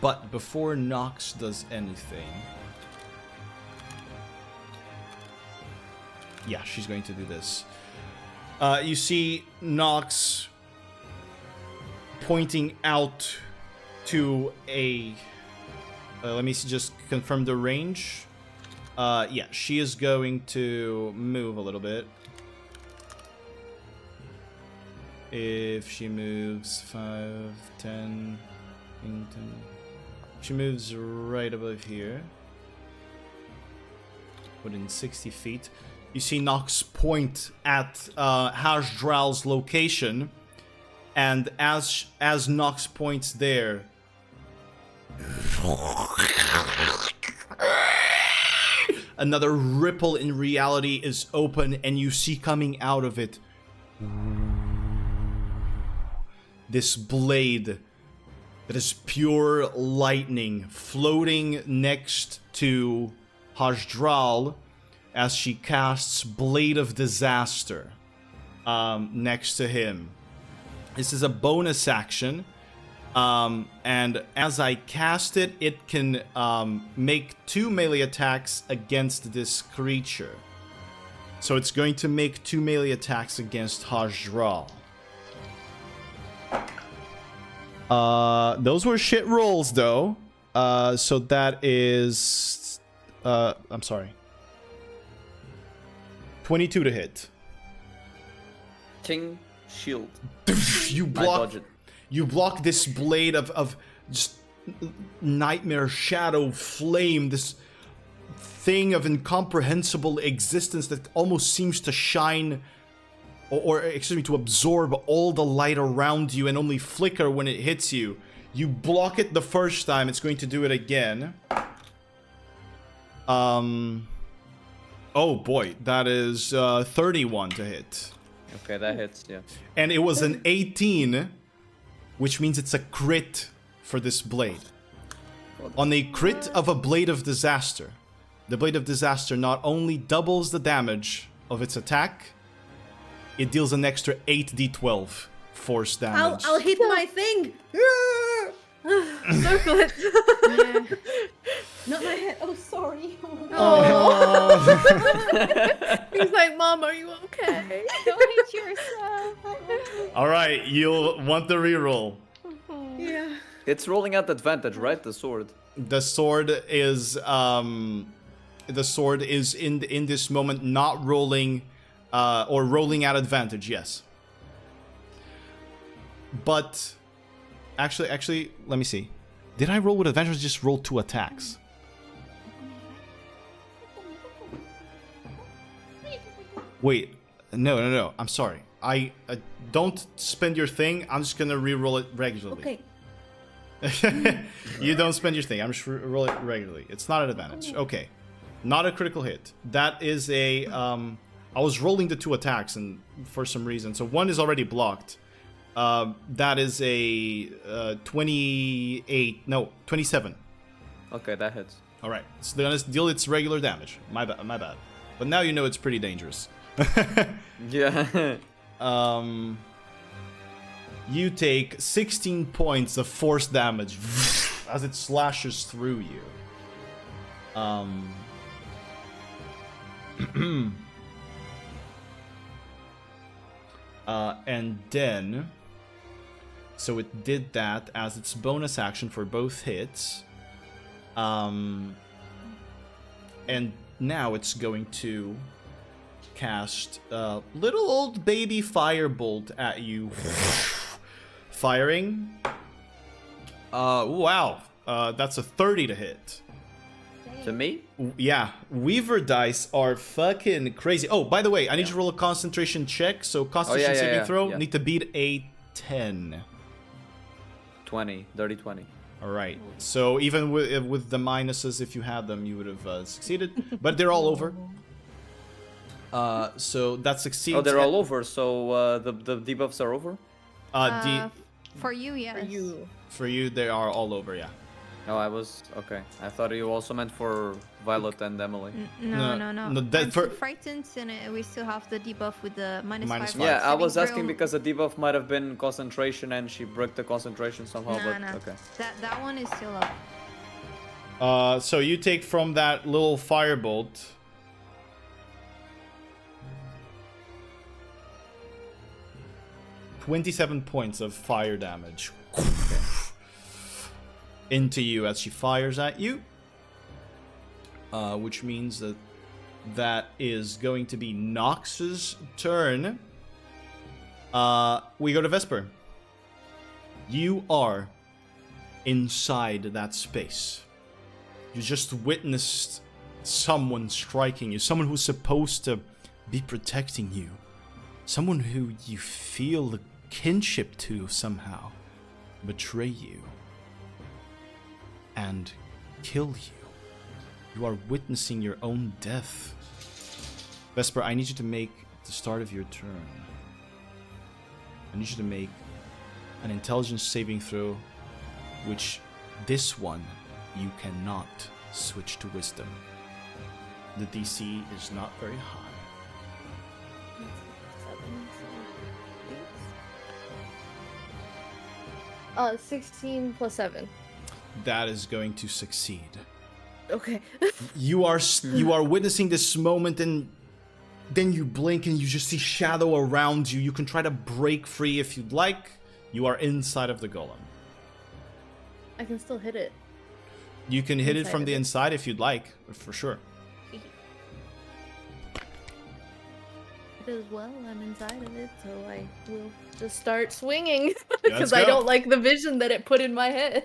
But before Nox does anything... Yeah, she's going to do this. You see Nox pointing out to a... let me just confirm the range. Yeah, she is going to move a little bit. If she moves 5, 10, 10... She moves right above here. Within 60 feet. You see Nox point at Hajdral's location, and as Nox points there, another ripple in reality is open, and you see coming out of it this blade that is pure lightning floating next to Hajdral as she casts Blade of Disaster next to him. This is a bonus action, and as I cast it, it can make 2 melee attacks against this creature. So it's going to make 2 melee attacks against Hajdral. Those were shit rolls, though. So that is... I'm sorry. 22 to hit. King Shield. You block this blade of just nightmare shadow flame, this thing of incomprehensible existence that almost seems to shine, or excuse me, to absorb all the light around you and only flicker when it hits you. You block it the first time, it's going to do it again. Oh boy, that is 31 to hit. Okay, that hits, yeah. And it was an 18, which means it's a crit for this blade. On a crit of a Blade of Disaster, the Blade of Disaster not only doubles the damage of its attack, it deals an extra 8d12 force damage. I'll hit my thing. Circle it. Not my head. Oh, sorry. Oh. He's like, Mom, are you okay? Don't hit yourself. Alright, you'll want the reroll. Yeah. It's rolling at advantage, right? The sword. The sword is in this moment not rolling or rolling at advantage, yes. But actually, let me see. Did I roll with advantage or just roll 2 attacks? Wait, no. I'm sorry. I don't spend your thing. I'm just gonna re-roll it regularly. Okay. You don't spend your thing. I'm just roll it regularly. It's not an advantage. Okay. Not a critical hit. That is a I was rolling the 2 attacks and for some reason. So one is already blocked. That is a 27. Okay, that hits. All right. So they're gonna deal its regular damage. My bad. But now you know it's pretty dangerous. Yeah. You take 16 points of force damage as it slashes through you. And then, so it did that as its bonus action for both hits. And now it's going to cast little old baby firebolt at you. Firing. Wow. That's a 30 to hit. To me? Yeah, Weaver dice are fucking crazy. Oh, by the way, I need to roll a concentration check. So concentration saving throw, need to beat a 10. 20, dirty 20. All right. So even with the minuses, if you had them, you would have succeeded. But they're all over. So that succeeds. Oh, they're all over. So the debuffs are over. For you, yes. For you, they are all over. Yeah. No, I was okay. I thought you also meant for Violet and Emily. No. That I'm frightened, and we still have the debuff with the minus 5. Yeah, I was asking because the debuff might have been concentration, and she broke the concentration somehow. Okay. That one is still up. So you take from that little firebolt. $27 points of fire damage into you as she fires at you, which means that is going to be Nox's turn. We go to Vesper. You are inside that space. You just witnessed someone striking you, someone who's supposed to be protecting you, someone who you feel the kinship to somehow betray you and kill you. You are witnessing your own death. Vesper, I need you to make the start of your turn. I need you to make an intelligence saving throw, which this one you cannot switch to wisdom. The DC is not very high. 16 plus 7. That is going to succeed. Okay. You are witnessing this moment, and then you blink and you just see shadow around you. You can try to break free if you'd like. You are inside of the golem. I can still hit it. You can hit it from the inside if you'd like, for sure. As well, I'm inside of it, so I will just start swinging because I don't like the vision that it put in my head.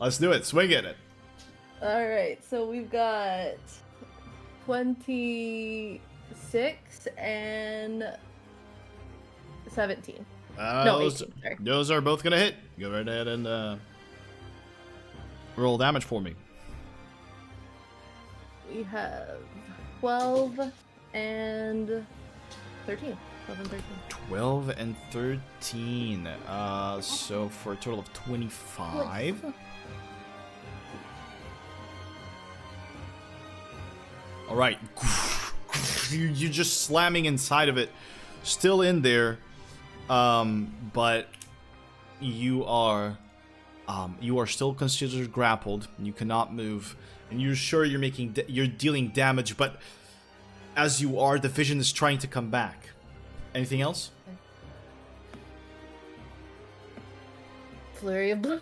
Let's do it. Swing it. All right, so we've got 26 and 17. No, 18, sorry. Those are both gonna hit. Go right ahead and roll damage for me. We have 12 and 13. 12 and 13. 12 and 13. So for a total of 25. All right. You're just slamming inside of it. Still in there. But you are still considered grappled. You cannot move. And you're sure you're dealing damage, but as you are, the vision is trying to come back. Anything else? Flurry of blows.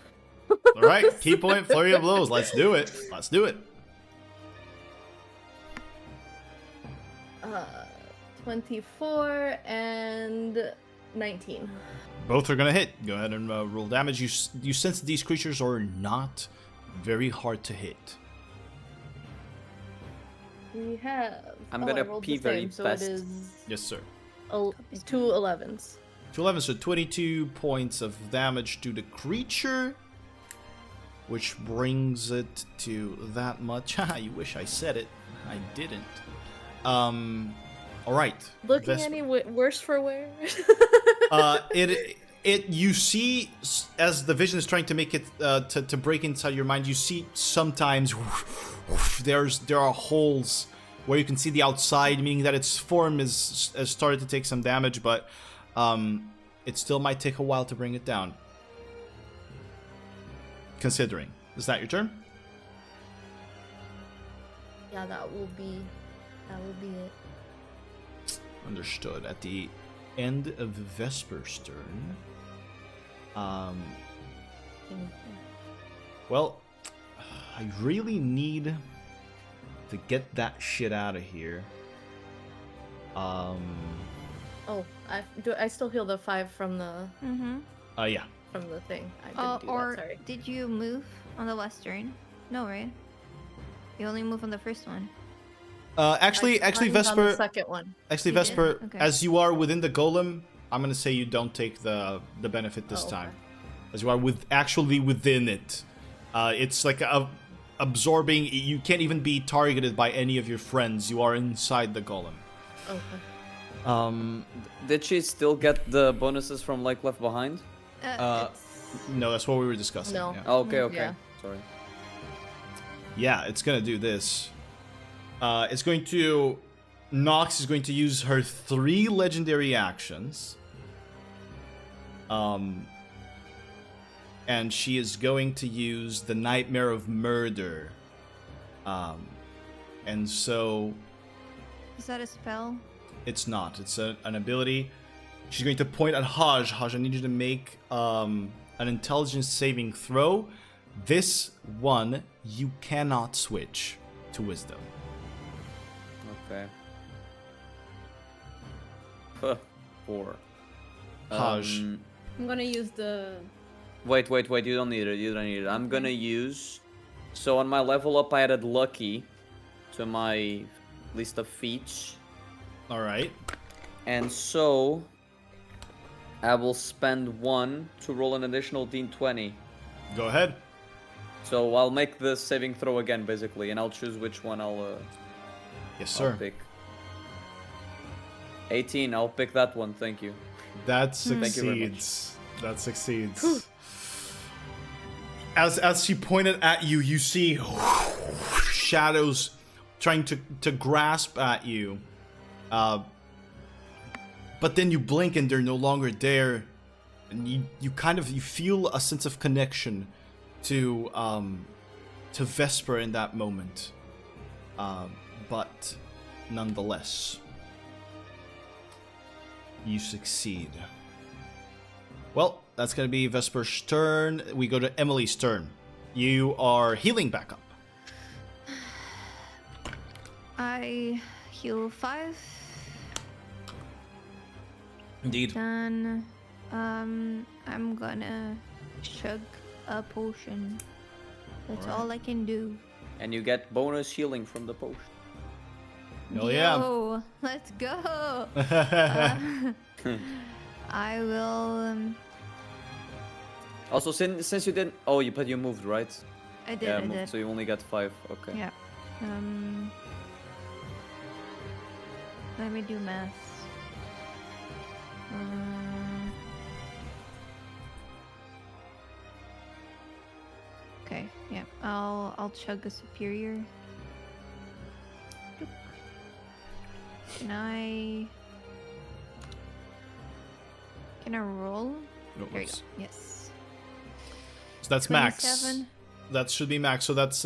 All right, key point, flurry of blows. Let's do it. 24 and 19. Both are gonna hit. Go ahead and roll damage. You sense that these creatures are not very hard to hit. We have. I'm I gonna rolled pee the very same, so fast. it is Yes, sir. 2 11s. 211, so 22 points of damage to the creature, which brings it to that much. Haha, you wish I said it. I didn't. All right. Looking Vesper. any worse for wear? You see, as the vision is trying to make it to break inside your mind, you see sometimes there are holes where you can see the outside, meaning that its form has started to take some damage, but it still might take a while to bring it down. Considering. Is that your turn? Yeah, that will be it. Understood. At the end of Vesper's turn. Well, I really need to get that shit out of here. Oh, I still heal the 5 from the Yeah. from the thing. I didn't do Or that, sorry. did you move on the last turn? No, right? You only move on the first one. Actually, I climbed on Vesper. the second one. Actually, You did? Vesper, Okay. as you are within the golem, I'm gonna say you don't take the benefit this Oh, time, okay. as you are actually within it. It's like absorbing. You can't even be targeted by any of your friends. You are inside the golem. Okay. Did she still get the bonuses from like Left Behind? No, that's what we were discussing. No. Yeah. Okay. Yeah. Sorry. Yeah, it's gonna do this. It's going to... Nox is going to use her 3 legendary actions. And she is going to use the Nightmare of Murder. And so... Is that a spell? It's not. It's an ability. She's going to point at Haj. Haj, I need you to make an intelligence saving throw. This one, you cannot switch to wisdom. Okay. 4. Haj. I'm gonna use the. Wait. You don't need it. I'm gonna use. So on my level up, I added lucky to my list of feats, Alright. and so I will spend 1 to roll an additional D20. Go ahead. So I'll make the saving throw again, basically, and I'll choose which one I'll Yes, I'll sir. pick. 18. I'll pick that one. Thank you. That Thank you very much. succeeds. That succeeds. As she pointed at you, you see shadows trying to grasp at you. But then you blink and they're no longer there. And you feel a sense of connection to Vesper in that moment. But nonetheless, you succeed. Well, that's gonna be Vesper's turn. We go to Emily's turn. You are healing back up. I heal 5. Indeed. Then I'm gonna chug a potion. That's Alright. all I can do. And you get bonus healing from the potion. Hell yeah. Yo, let's go. I will. Also, since you didn't... Oh, but you moved, right? I did. Yeah, I moved, did. so you only got 5. Okay. Yeah. Let me do math. Okay. Yeah. I'll chug a superior. Doop. Can I roll? No, There you go. whoops. Yes. So that's max. 27. That should be max. So that's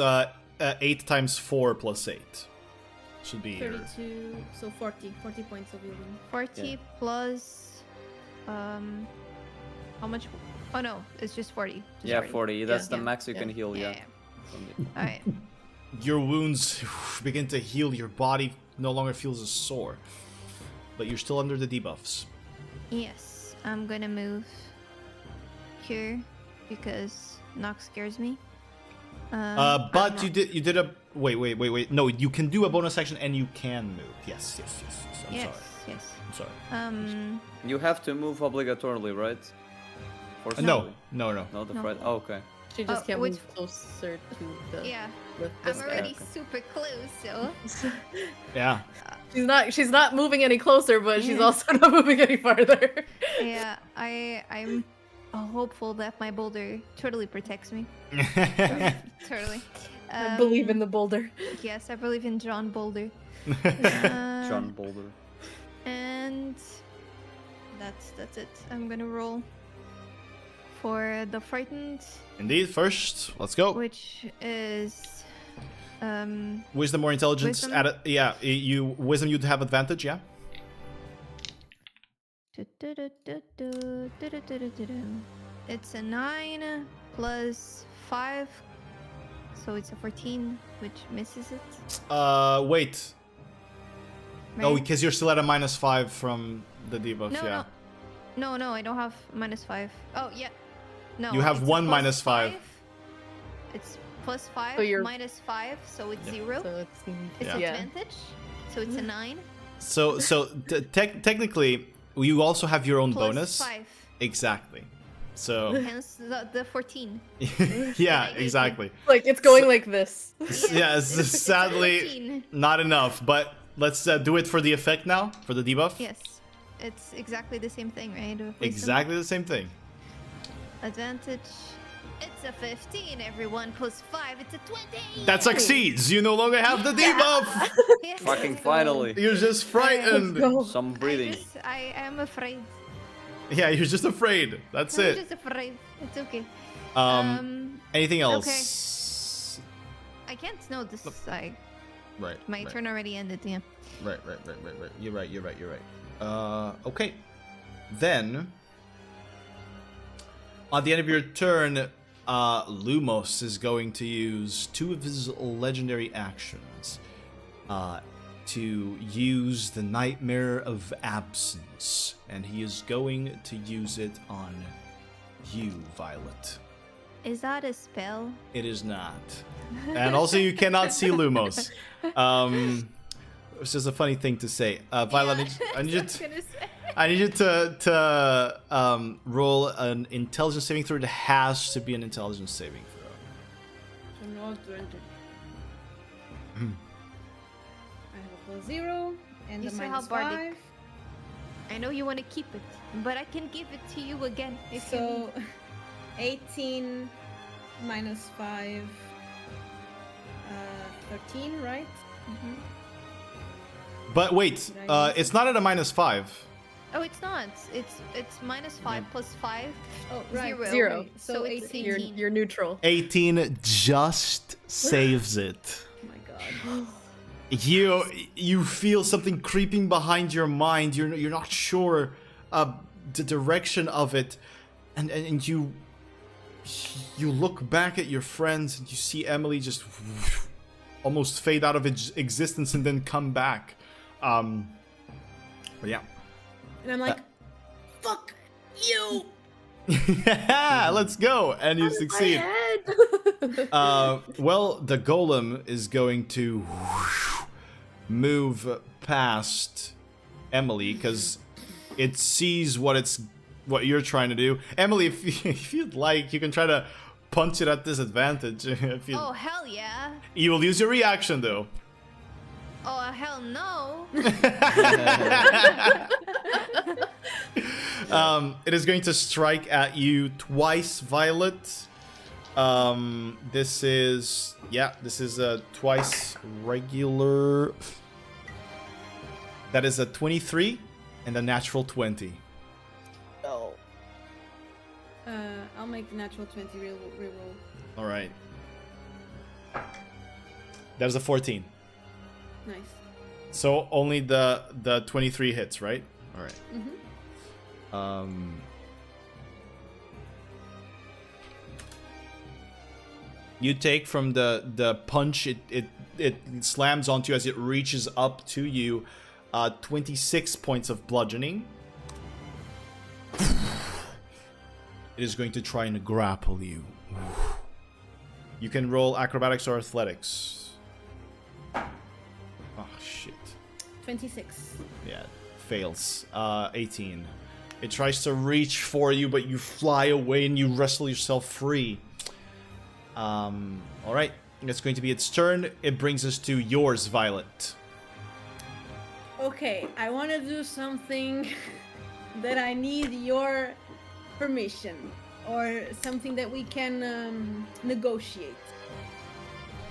8 times 4 plus 8. Should be your... 32, so 40 points of healing. 40 Yeah. plus. How much? Oh no, it's just 40. Just Yeah, 40. That's the Yeah. max you Yeah. can heal, Yeah. yeah. Alright. Your wounds begin to heal. Your body no longer feels as sore. But you're still under the debuffs. Yes, I'm gonna move here because knock scares me. I'm But not- you did a... Wait. No, you can do a bonus action and you can move. Yes. I'm Yes, sorry. yes. I'm sorry. You have to move obligatorily, right? No. No, the No. Friday. Oh, okay. She just can't which- move closer to the. Yeah, With I'm this guy. already super close, so Yeah. She's not moving any closer, but she's also not moving any farther. yeah, I'm hopeful that my boulder totally protects me. Totally. I believe in the boulder. Yes, I believe in John Boulder. John Boulder. And that's it. I'm gonna roll for the frightened, Indeed, first, let's go. which is Wisdom or intelligence? Wisdom? Wisdom you'd have advantage, yeah? it's a 9 plus 5, so it's a 14, which misses it. Wait. Right? Oh, because you're still at a -5 from the debuff, yeah. No, I don't have -5. Oh, yeah. No. You have it's one plus -5. It's plus 5 So you're- minus 5, so it's Yeah. 0. So it's It's yeah. advantage, so it's a 9. So technically, you also have your own Plus bonus. 5, Exactly. So, hence the 14. yeah, gave you. exactly. Like it's going like this. Yeah, it's It's a sadly 14. not enough, but let's do it for the effect now, for the debuff. Yes, it's exactly the same thing, right? With wisdom. Exactly the same thing. Advantage. It's a 15, everyone. Plus 5, it's a 20. That succeeds. You no longer have the debuff. Yes. Fucking finally. You're just frightened. Some breathing. I am afraid. Yeah, you're just afraid. That's I'm it. just afraid. It's okay. Anything else? I can't know this. Right. My turn already ended. Yeah. Right. You're right. Okay. Then, at the end of your turn, Lumos is going to use 2 of his legendary actions to use the Nightmare of Absence, and he is going to use it on you, Violet. Is that a spell? It is not. And also, you cannot see Lumos. It's just a funny thing to say. Violet, I need you to... I need you to roll an intelligence saving throw. It has to be an intelligence saving throw. So no 20. I have a +0 and You a still have bardic. -5. I know you want to keep it, but I can give it to you again if you need. So 18 minus 5, 13, right? But wait, it's not at a -5. Oh, it's not. It's -5 plus 5. Oh, right. 0. Okay, So So it's 18. You're neutral. 18 just saves it. Oh my god. You feel something creeping behind your mind. You're not sure the direction of it, and you look back at your friends and you see Emily just almost fade out of existence and then come back. But yeah. And I'm like, fuck you! Let's go, and you succeed. My head. Well, the golem is going to move past Emily because it sees what you're trying to do. Emily, if you'd like, you can try to punch it at disadvantage. Oh, hell yeah. You will use your reaction though. Oh, hell no. It is going to strike at you twice, Violet. This is a twice regular. That is a 23 and a natural 20. Oh. I'll make the natural 20 reroll. All right. That is a 14. Nice. So only the 23 hits, right? All right. Mm-hmm. You take from the punch, it slams onto you as it reaches up to you, 26 points of bludgeoning. It is going to try and grapple you. You can roll acrobatics or athletics. Oh, shit. 26. Yeah, fails. 18. It tries to reach for you, but you fly away and you wrestle yourself free. Alright. It's going to be its turn. It brings us to yours, Violet. Okay, I want to do something that I need your permission, or something that we can negotiate.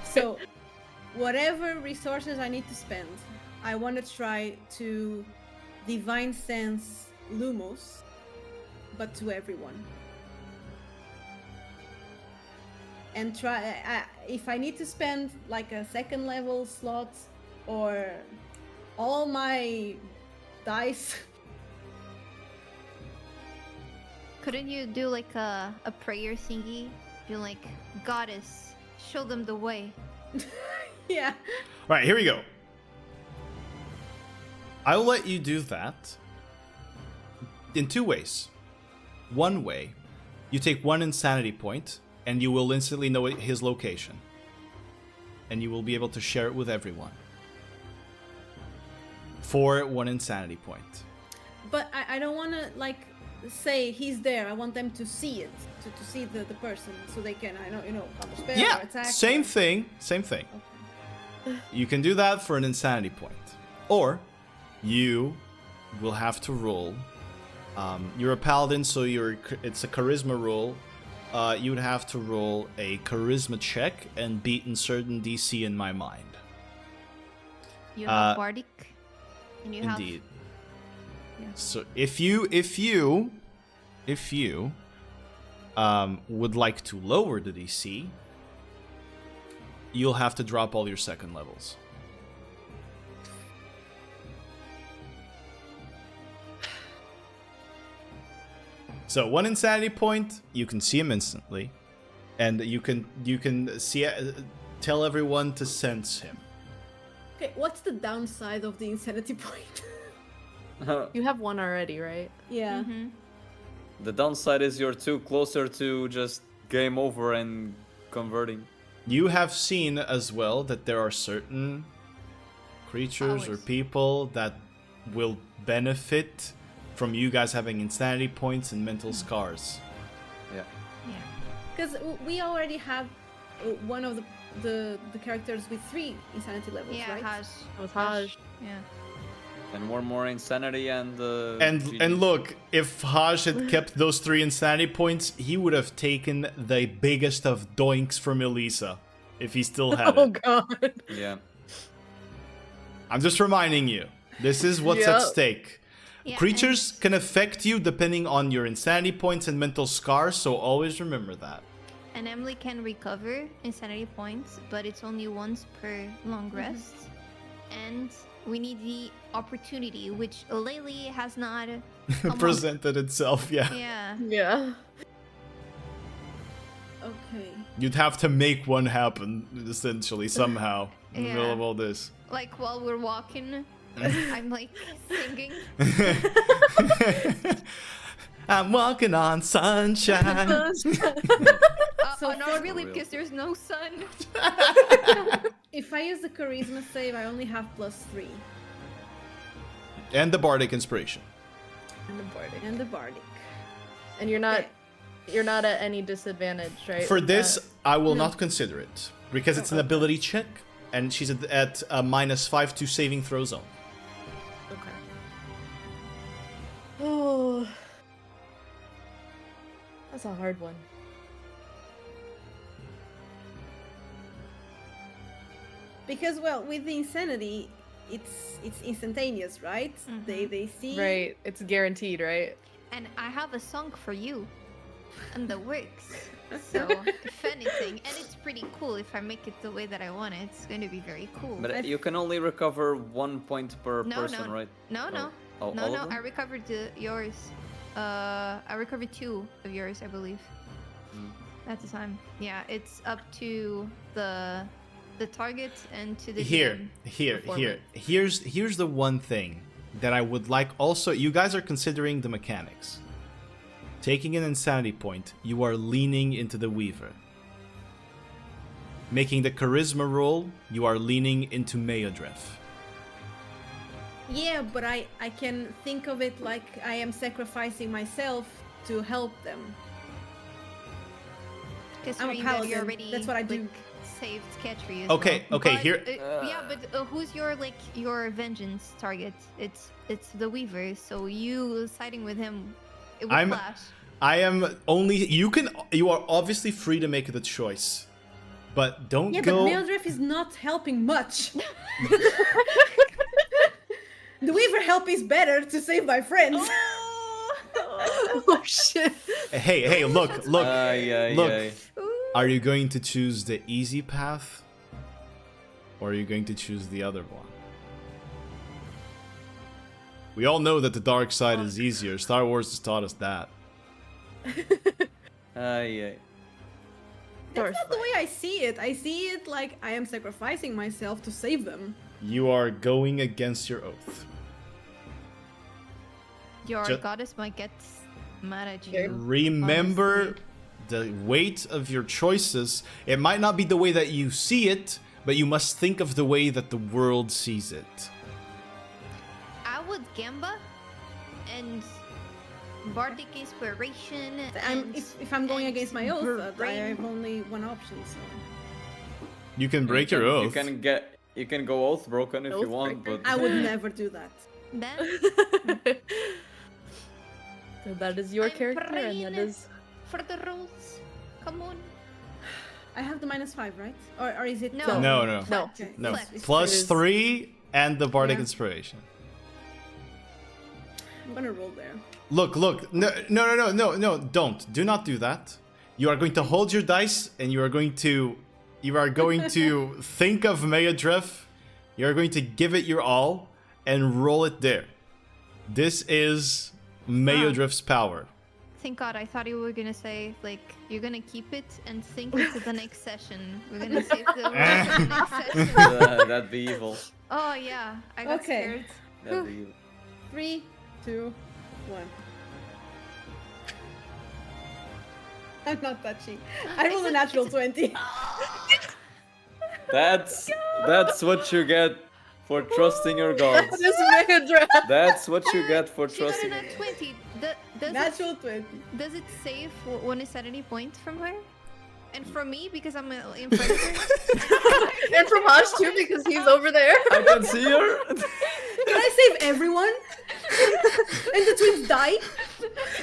So, whatever resources I need to spend, I want to try to divine sense Lumos, but to everyone. And try, if I need to spend like a second level slot or all my dice. Couldn't you do like a prayer thingy? Be like, Goddess, show them the way. Yeah. Alright, here we go. I'll let you do that in two ways. One way, you take one insanity point, and you will instantly know his location. And you will be able to share it with everyone. For one insanity point. But I don't want to, like, say he's there. I want them to see it. To see the person, so they can, counter spell or attack. Same thing. Okay. You can do that for an insanity point. Or, you will have to roll. You're a paladin, so it's a charisma roll. You would have to roll a charisma check and beat in certain DC in my mind. You have Bardic, and you Indeed. Yeah. So if you would like to lower the DC, you'll have to drop all your second levels. So one insanity point, you can see him instantly, and you can see tell everyone to sense him. Okay, what's the downside of the insanity point? You have one already, right? Yeah. Mm-hmm. The downside is you're too closer to just game over and converting. You have seen as well that there are certain creatures or Always. people that will benefit from you guys having insanity points and mental scars. Yeah. Yeah. Because we already have one of the characters with 3 insanity levels, Yeah, right? Haj. With Haj. Yeah. And one more insanity and And look, if Haj had kept those 3 insanity points, he would have taken the biggest of doinks from Elisa, if he still had Oh it. god. Yeah. I'm just reminding you, this is what's at Yep. stake. Yeah, Creatures can affect you depending on your insanity points and mental scars, so always remember that. And Emily can recover insanity points, but it's only once per long rest. And we need the opportunity, which lately has not come up. Presented itself, yeah. Yeah. Yeah. Okay. You'd have to make one happen, essentially, somehow, in the middle Yeah. of all this. Like while we're walking, I'm like singing. I'm walking on sunshine. So So Oh, not for- really, real. because there's no sun. if I use the charisma save, I only have +3. And the bardic inspiration. And the bardic. And the bardic. And you're not Okay. you're not at any disadvantage, right? For with this, that? I will not consider it because it's an ability check, and she's at a -5 to saving throw zone. Okay. Oh. That's a hard one. Because well, with the insanity, it's instantaneous, right? They see. Right. It's guaranteed, right? And I have a song for you. And the works. So, if anything, and it's pretty cool if I make it the way that I want it. It's going to be very cool. But you can only recover 1 point per No, person, no. right? No, no. Oh, No, all no, of I them? recovered yours. I recovered 2 of yours, I believe. At the time. Yeah, it's up to the target and to the DM performance. Here's the one thing that I would like also. You guys are considering the mechanics. Taking an insanity point, you are leaning into the Weaver. Making the charisma roll, you are leaning into Meodref. Yeah, but I can think of it like I am sacrificing myself to help them. I'm a Considering that paladin, you already that's what I do. like, saved Ketri as Okay, well. okay, But, here- yeah, but who's your vengeance target? It's the Weaver, so you siding with him, it would clash. I am only. You are obviously free to make the choice, but don't Yeah, go. but Meodref is not helping much. The Weaver help is better to save my friends. Oh shit. Hey, look. Look. Yeah. Are you going to choose the easy path, or are you going to choose the other one? We all know that the dark side is easier. Star Wars has taught us that. Yeah. That's not the way I see it. I see it like I am sacrificing myself to save them. You are going against your oath. Your Ju- goddess might get mad at you. Remember honestly. the weight of your choices. It might not be the way that you see it, but you must think of the way that the world sees it. I would Gamba and Bardic Inspiration. I'm, if I'm going and against my oath, I Brain. have only one option. So You can break your oath. You can go oath broken if you Oath want, breaker. but I would never do that. Then So that is your I'm character, and that praying. is for the rules, come on. I have the -5, right? Or is it? No. No. no. Okay. No. Flex. Plus 3 and the bardic Yeah. inspiration. I'm gonna roll there. Look. No, don't. Do not do that. You are going to hold your dice and you are going to think of Meodref. You are going to give it your all and roll it there. This is Meodref's power. Thank God, I thought you were gonna say, like, you're gonna keep it and think into the next session. We're gonna save the rest for the next session. that'd be evil. Oh, yeah, I got Okay. scared. That'd be evil. 3, 2, 1. I'm not touching. I rolled a natural 20. That's what you get for trusting your gods. That is Meodref. That's what you get for She got trusting. a nat 20. Natural 20. Does it save one insanity point from her? And from me, because I'm in front of her? And from Hush too, because he's over there. I can see her. Can I save everyone? And the twins die?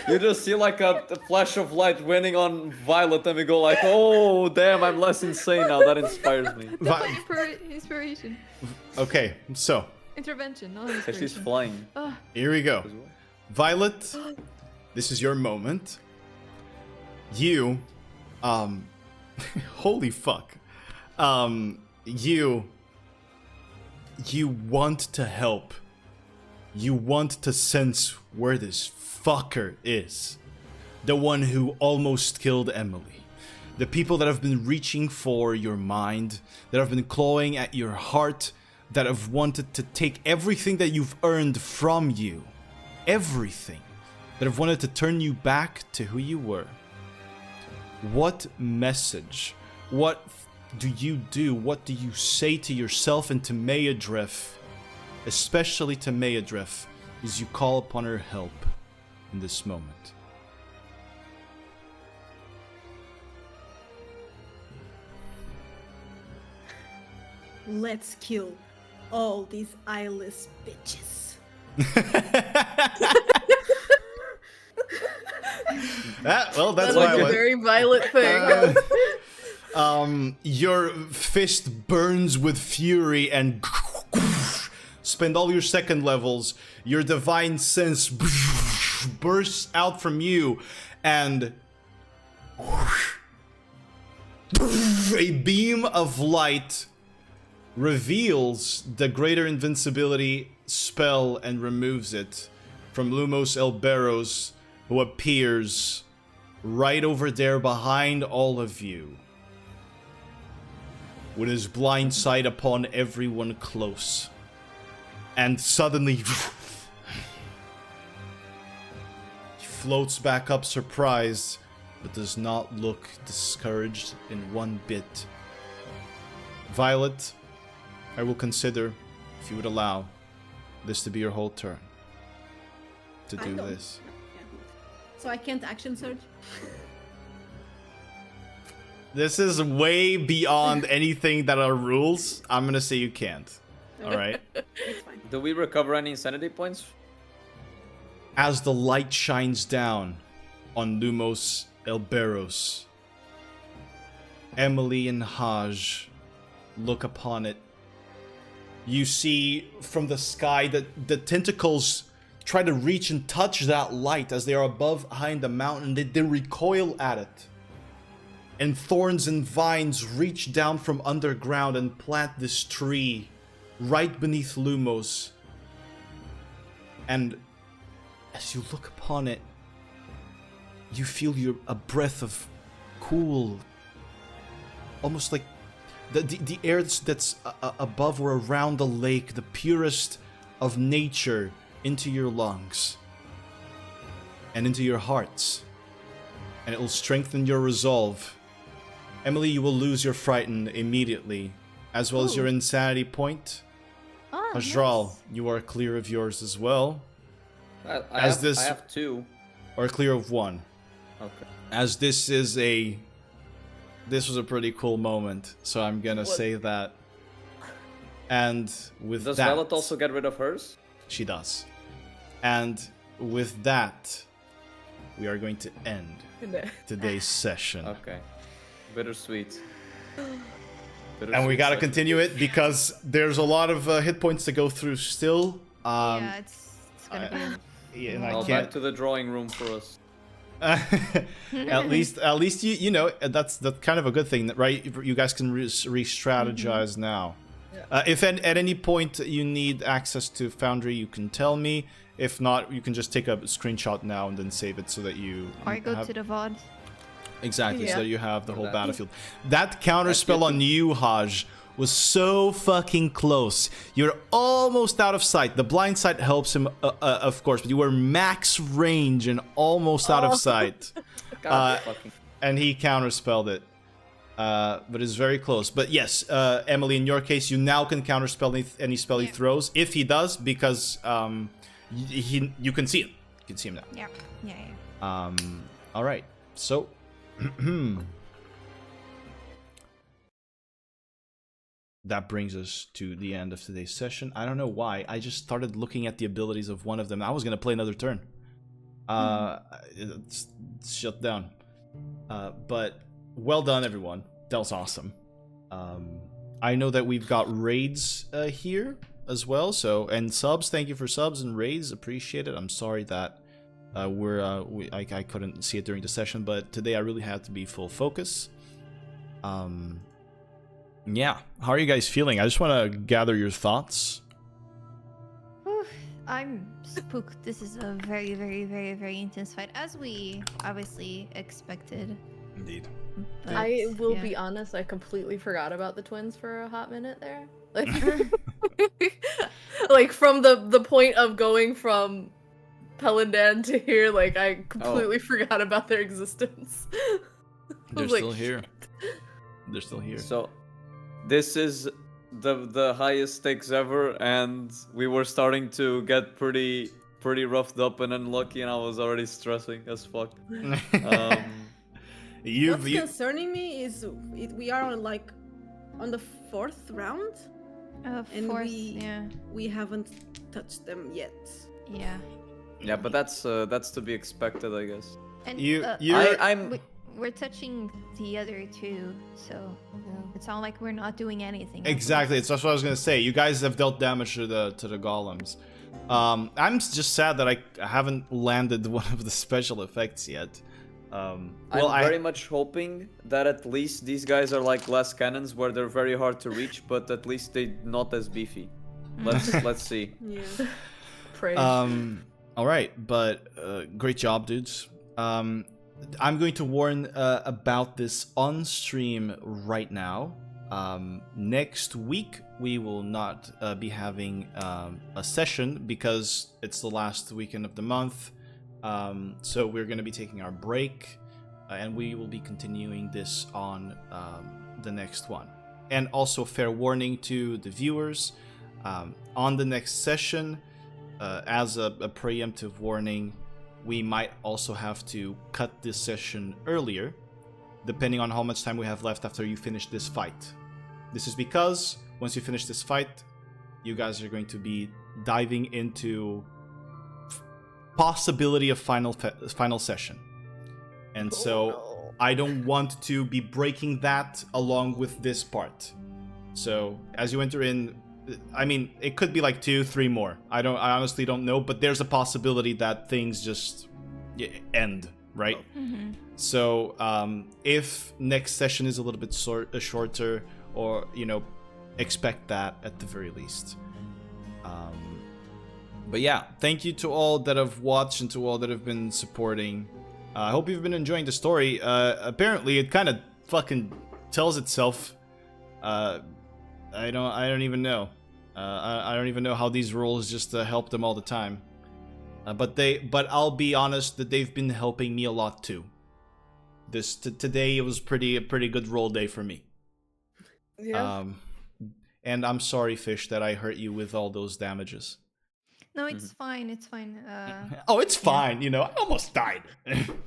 You just see like a flash of light winning on Violet, and we go like, oh damn, I'm less insane now. That inspires me. Inspiration. Okay, so Intervention, not Cause she's inspiration. flying. here we go. Violet, this is your moment. You, holy fuck. You want to help. You want to sense where this fucker is. The one who almost killed Emily. The people that have been reaching for your mind, that have been clawing at your heart, that have wanted to take everything that you've earned from you. Everything. That have wanted to turn you back to who you were. what message, what do you do, what do you say to yourself and to Meodref, especially to Meodref, as you call upon her help in this moment? Let's kill all these eyeless bitches. Well, that's That's why like a very violent thing. Your fist burns with fury and spend all your second levels. Your divine sense bursts out from you, and a beam of light reveals the greater invincibility spell and removes it from Lumos Elberos, who appears right over there behind all of you, with his blind sight upon everyone close. And suddenly he floats back up surprised, but does not look discouraged in one bit. Violet, I will consider, if you would allow, this to be your whole turn to do this. So I can't action surge? This is way beyond anything that are rules. I'm gonna say you can't. Alright? It's fine. Do we recover any insanity points? As the light shines down on Lumos Elberos, Emily and Haj look upon it. You see from the sky that the tentacles try to reach and touch that light as they are above behind the mountain. They recoil at it. And thorns and vines reach down from underground and plant this tree right beneath Lumos. And as you look upon it, you feel a breath of cool, almost like the air that's above or around the lake, the purest of nature, into your lungs and into your hearts. And it will strengthen your resolve. Emily, you will lose your frighten immediately, as well as your insanity point. Oh, Ajral, nice. you are clear of yours as well. I As have 2. Or clear of 1. Okay. As this was a pretty cool moment, so I'm gonna say that. And with Does that, Violet also get rid of hers? she does. And with that, we are going to end today's session. Okay. Bittersweet. And we gotta session. continue it because there's a lot of hit points to go through still. Yeah, it's gonna be. Yeah, and I Well, can't. back to the drawing room for us. at least you know that's kind of a good thing, right? You guys can re-strategize now. If at any point you need access to Foundry, you can tell me. If not, you can just take a screenshot now and then save it so that you Or go have, to the VOD. exactly so Yeah. that you have the whole that. battlefield. That counter spell on you, Haj, was so fucking close. You're almost out of sight. The blind sight helps him, of course, but you were max range and almost out of sight. God fucking. And he counterspelled it. But it's very close. But yes, Emily, in your case, you now can counterspell any spell he throws. If he does, because you can see him. You can see him now. Yeah. All right. So, that brings us to the end of today's session. I don't know why. I just started looking at the abilities of one of them. I was gonna play another turn. It's shut down. But well done, everyone. That was awesome. I know that we've got raids here as well. So, and subs. Thank you for subs and raids. Appreciate it. I'm sorry that I couldn't see it during the session, but today I really had to be full focus. Yeah, how are you guys feeling? I just want to gather your thoughts. Whew, I'm spooked. This is a very, very, very, very intense fight, as we obviously expected. Indeed. But, I will yeah. be honest, I completely forgot about the twins for a hot minute there. Like, like from the point of going from Pelindan to here, like I completely forgot about their existence. They're Holy still here. shit. They're still here. So, this is the highest stakes ever, and we were starting to get pretty roughed up and unlucky, and I was already stressing as fuck. What's concerning me is we are on on the 4th round, and Fourth, we we haven't touched them yet. yeah. Yeah, but that's to be expected, I guess. And I'm we're touching the other two, so it's not like we're not doing anything. Exactly, it's that's what I was gonna say. You guys have dealt damage to the golems. I'm just sad that I haven't landed one of the special effects yet. I'm very much hoping that at least these guys are like glass cannons, where they're very hard to reach, but at least they're not as beefy. Let's see. Yeah. Praise. All right, but great job, dudes. I'm going to warn about this on stream right now. Next week we will not be having a session because it's the last weekend of the month. So we're going to be taking our break, and we will be continuing this on the next one. And also, fair warning to the viewers, on the next session, as a preemptive warning, we might also have to cut this session earlier, depending on how much time we have left after you finish this fight. This is because once you finish this fight, you guys are going to be diving into possibility of final session. And so I don't want to be breaking that along with this part. So as you enter in, I mean, it could be like 2-3 more. I honestly don't know, but there's a possibility that things just end, right? Mm-hmm. So if next session is a little bit shorter, or expect that at the very least. But yeah, thank you to all that have watched and to all that have been supporting. I hope you've been enjoying the story. Apparently, it kind of fucking tells itself. I don't even know. I don't even know how these rules just help them all the time. But I'll be honest that they've been helping me a lot too. Today it was a pretty good roll day for me. Yeah. And I'm sorry, Fish, that I hurt you with all those damages. No, it's fine. It's fine. Oh, it's fine. I almost died.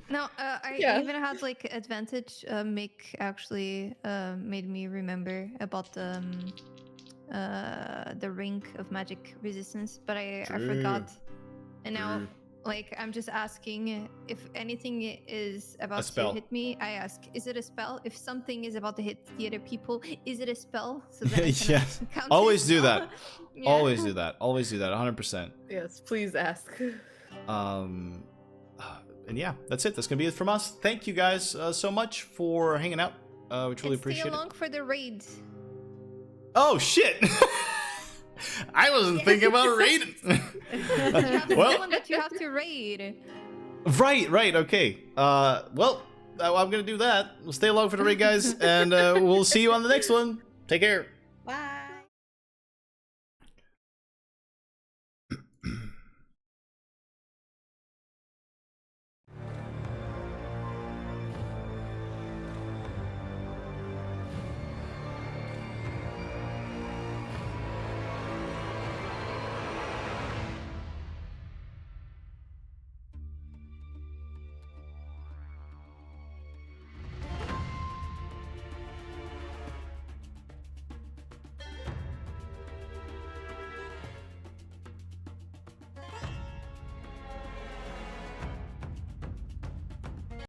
No, I even had advantage. Mick actually made me remember about the ring of magic resistance, but I forgot. And now, I'm just asking if anything is about to hit me. I ask, is it a spell? If something is about to hit the other people, is it a spell? So that yeah. Always do that. Yeah. Always do that. Always do that. 100%. Yes, please ask. And yeah, that's it. That's gonna be it from us. Thank you guys so much for hanging out. We truly appreciate Stay along for the raid. Oh shit! I wasn't thinking about raiding. Well, one that you have to raid. Right. Okay. Well, I'm gonna do that. We'll stay along for the raid, guys, and we'll see you on the next one. Take care. Bye.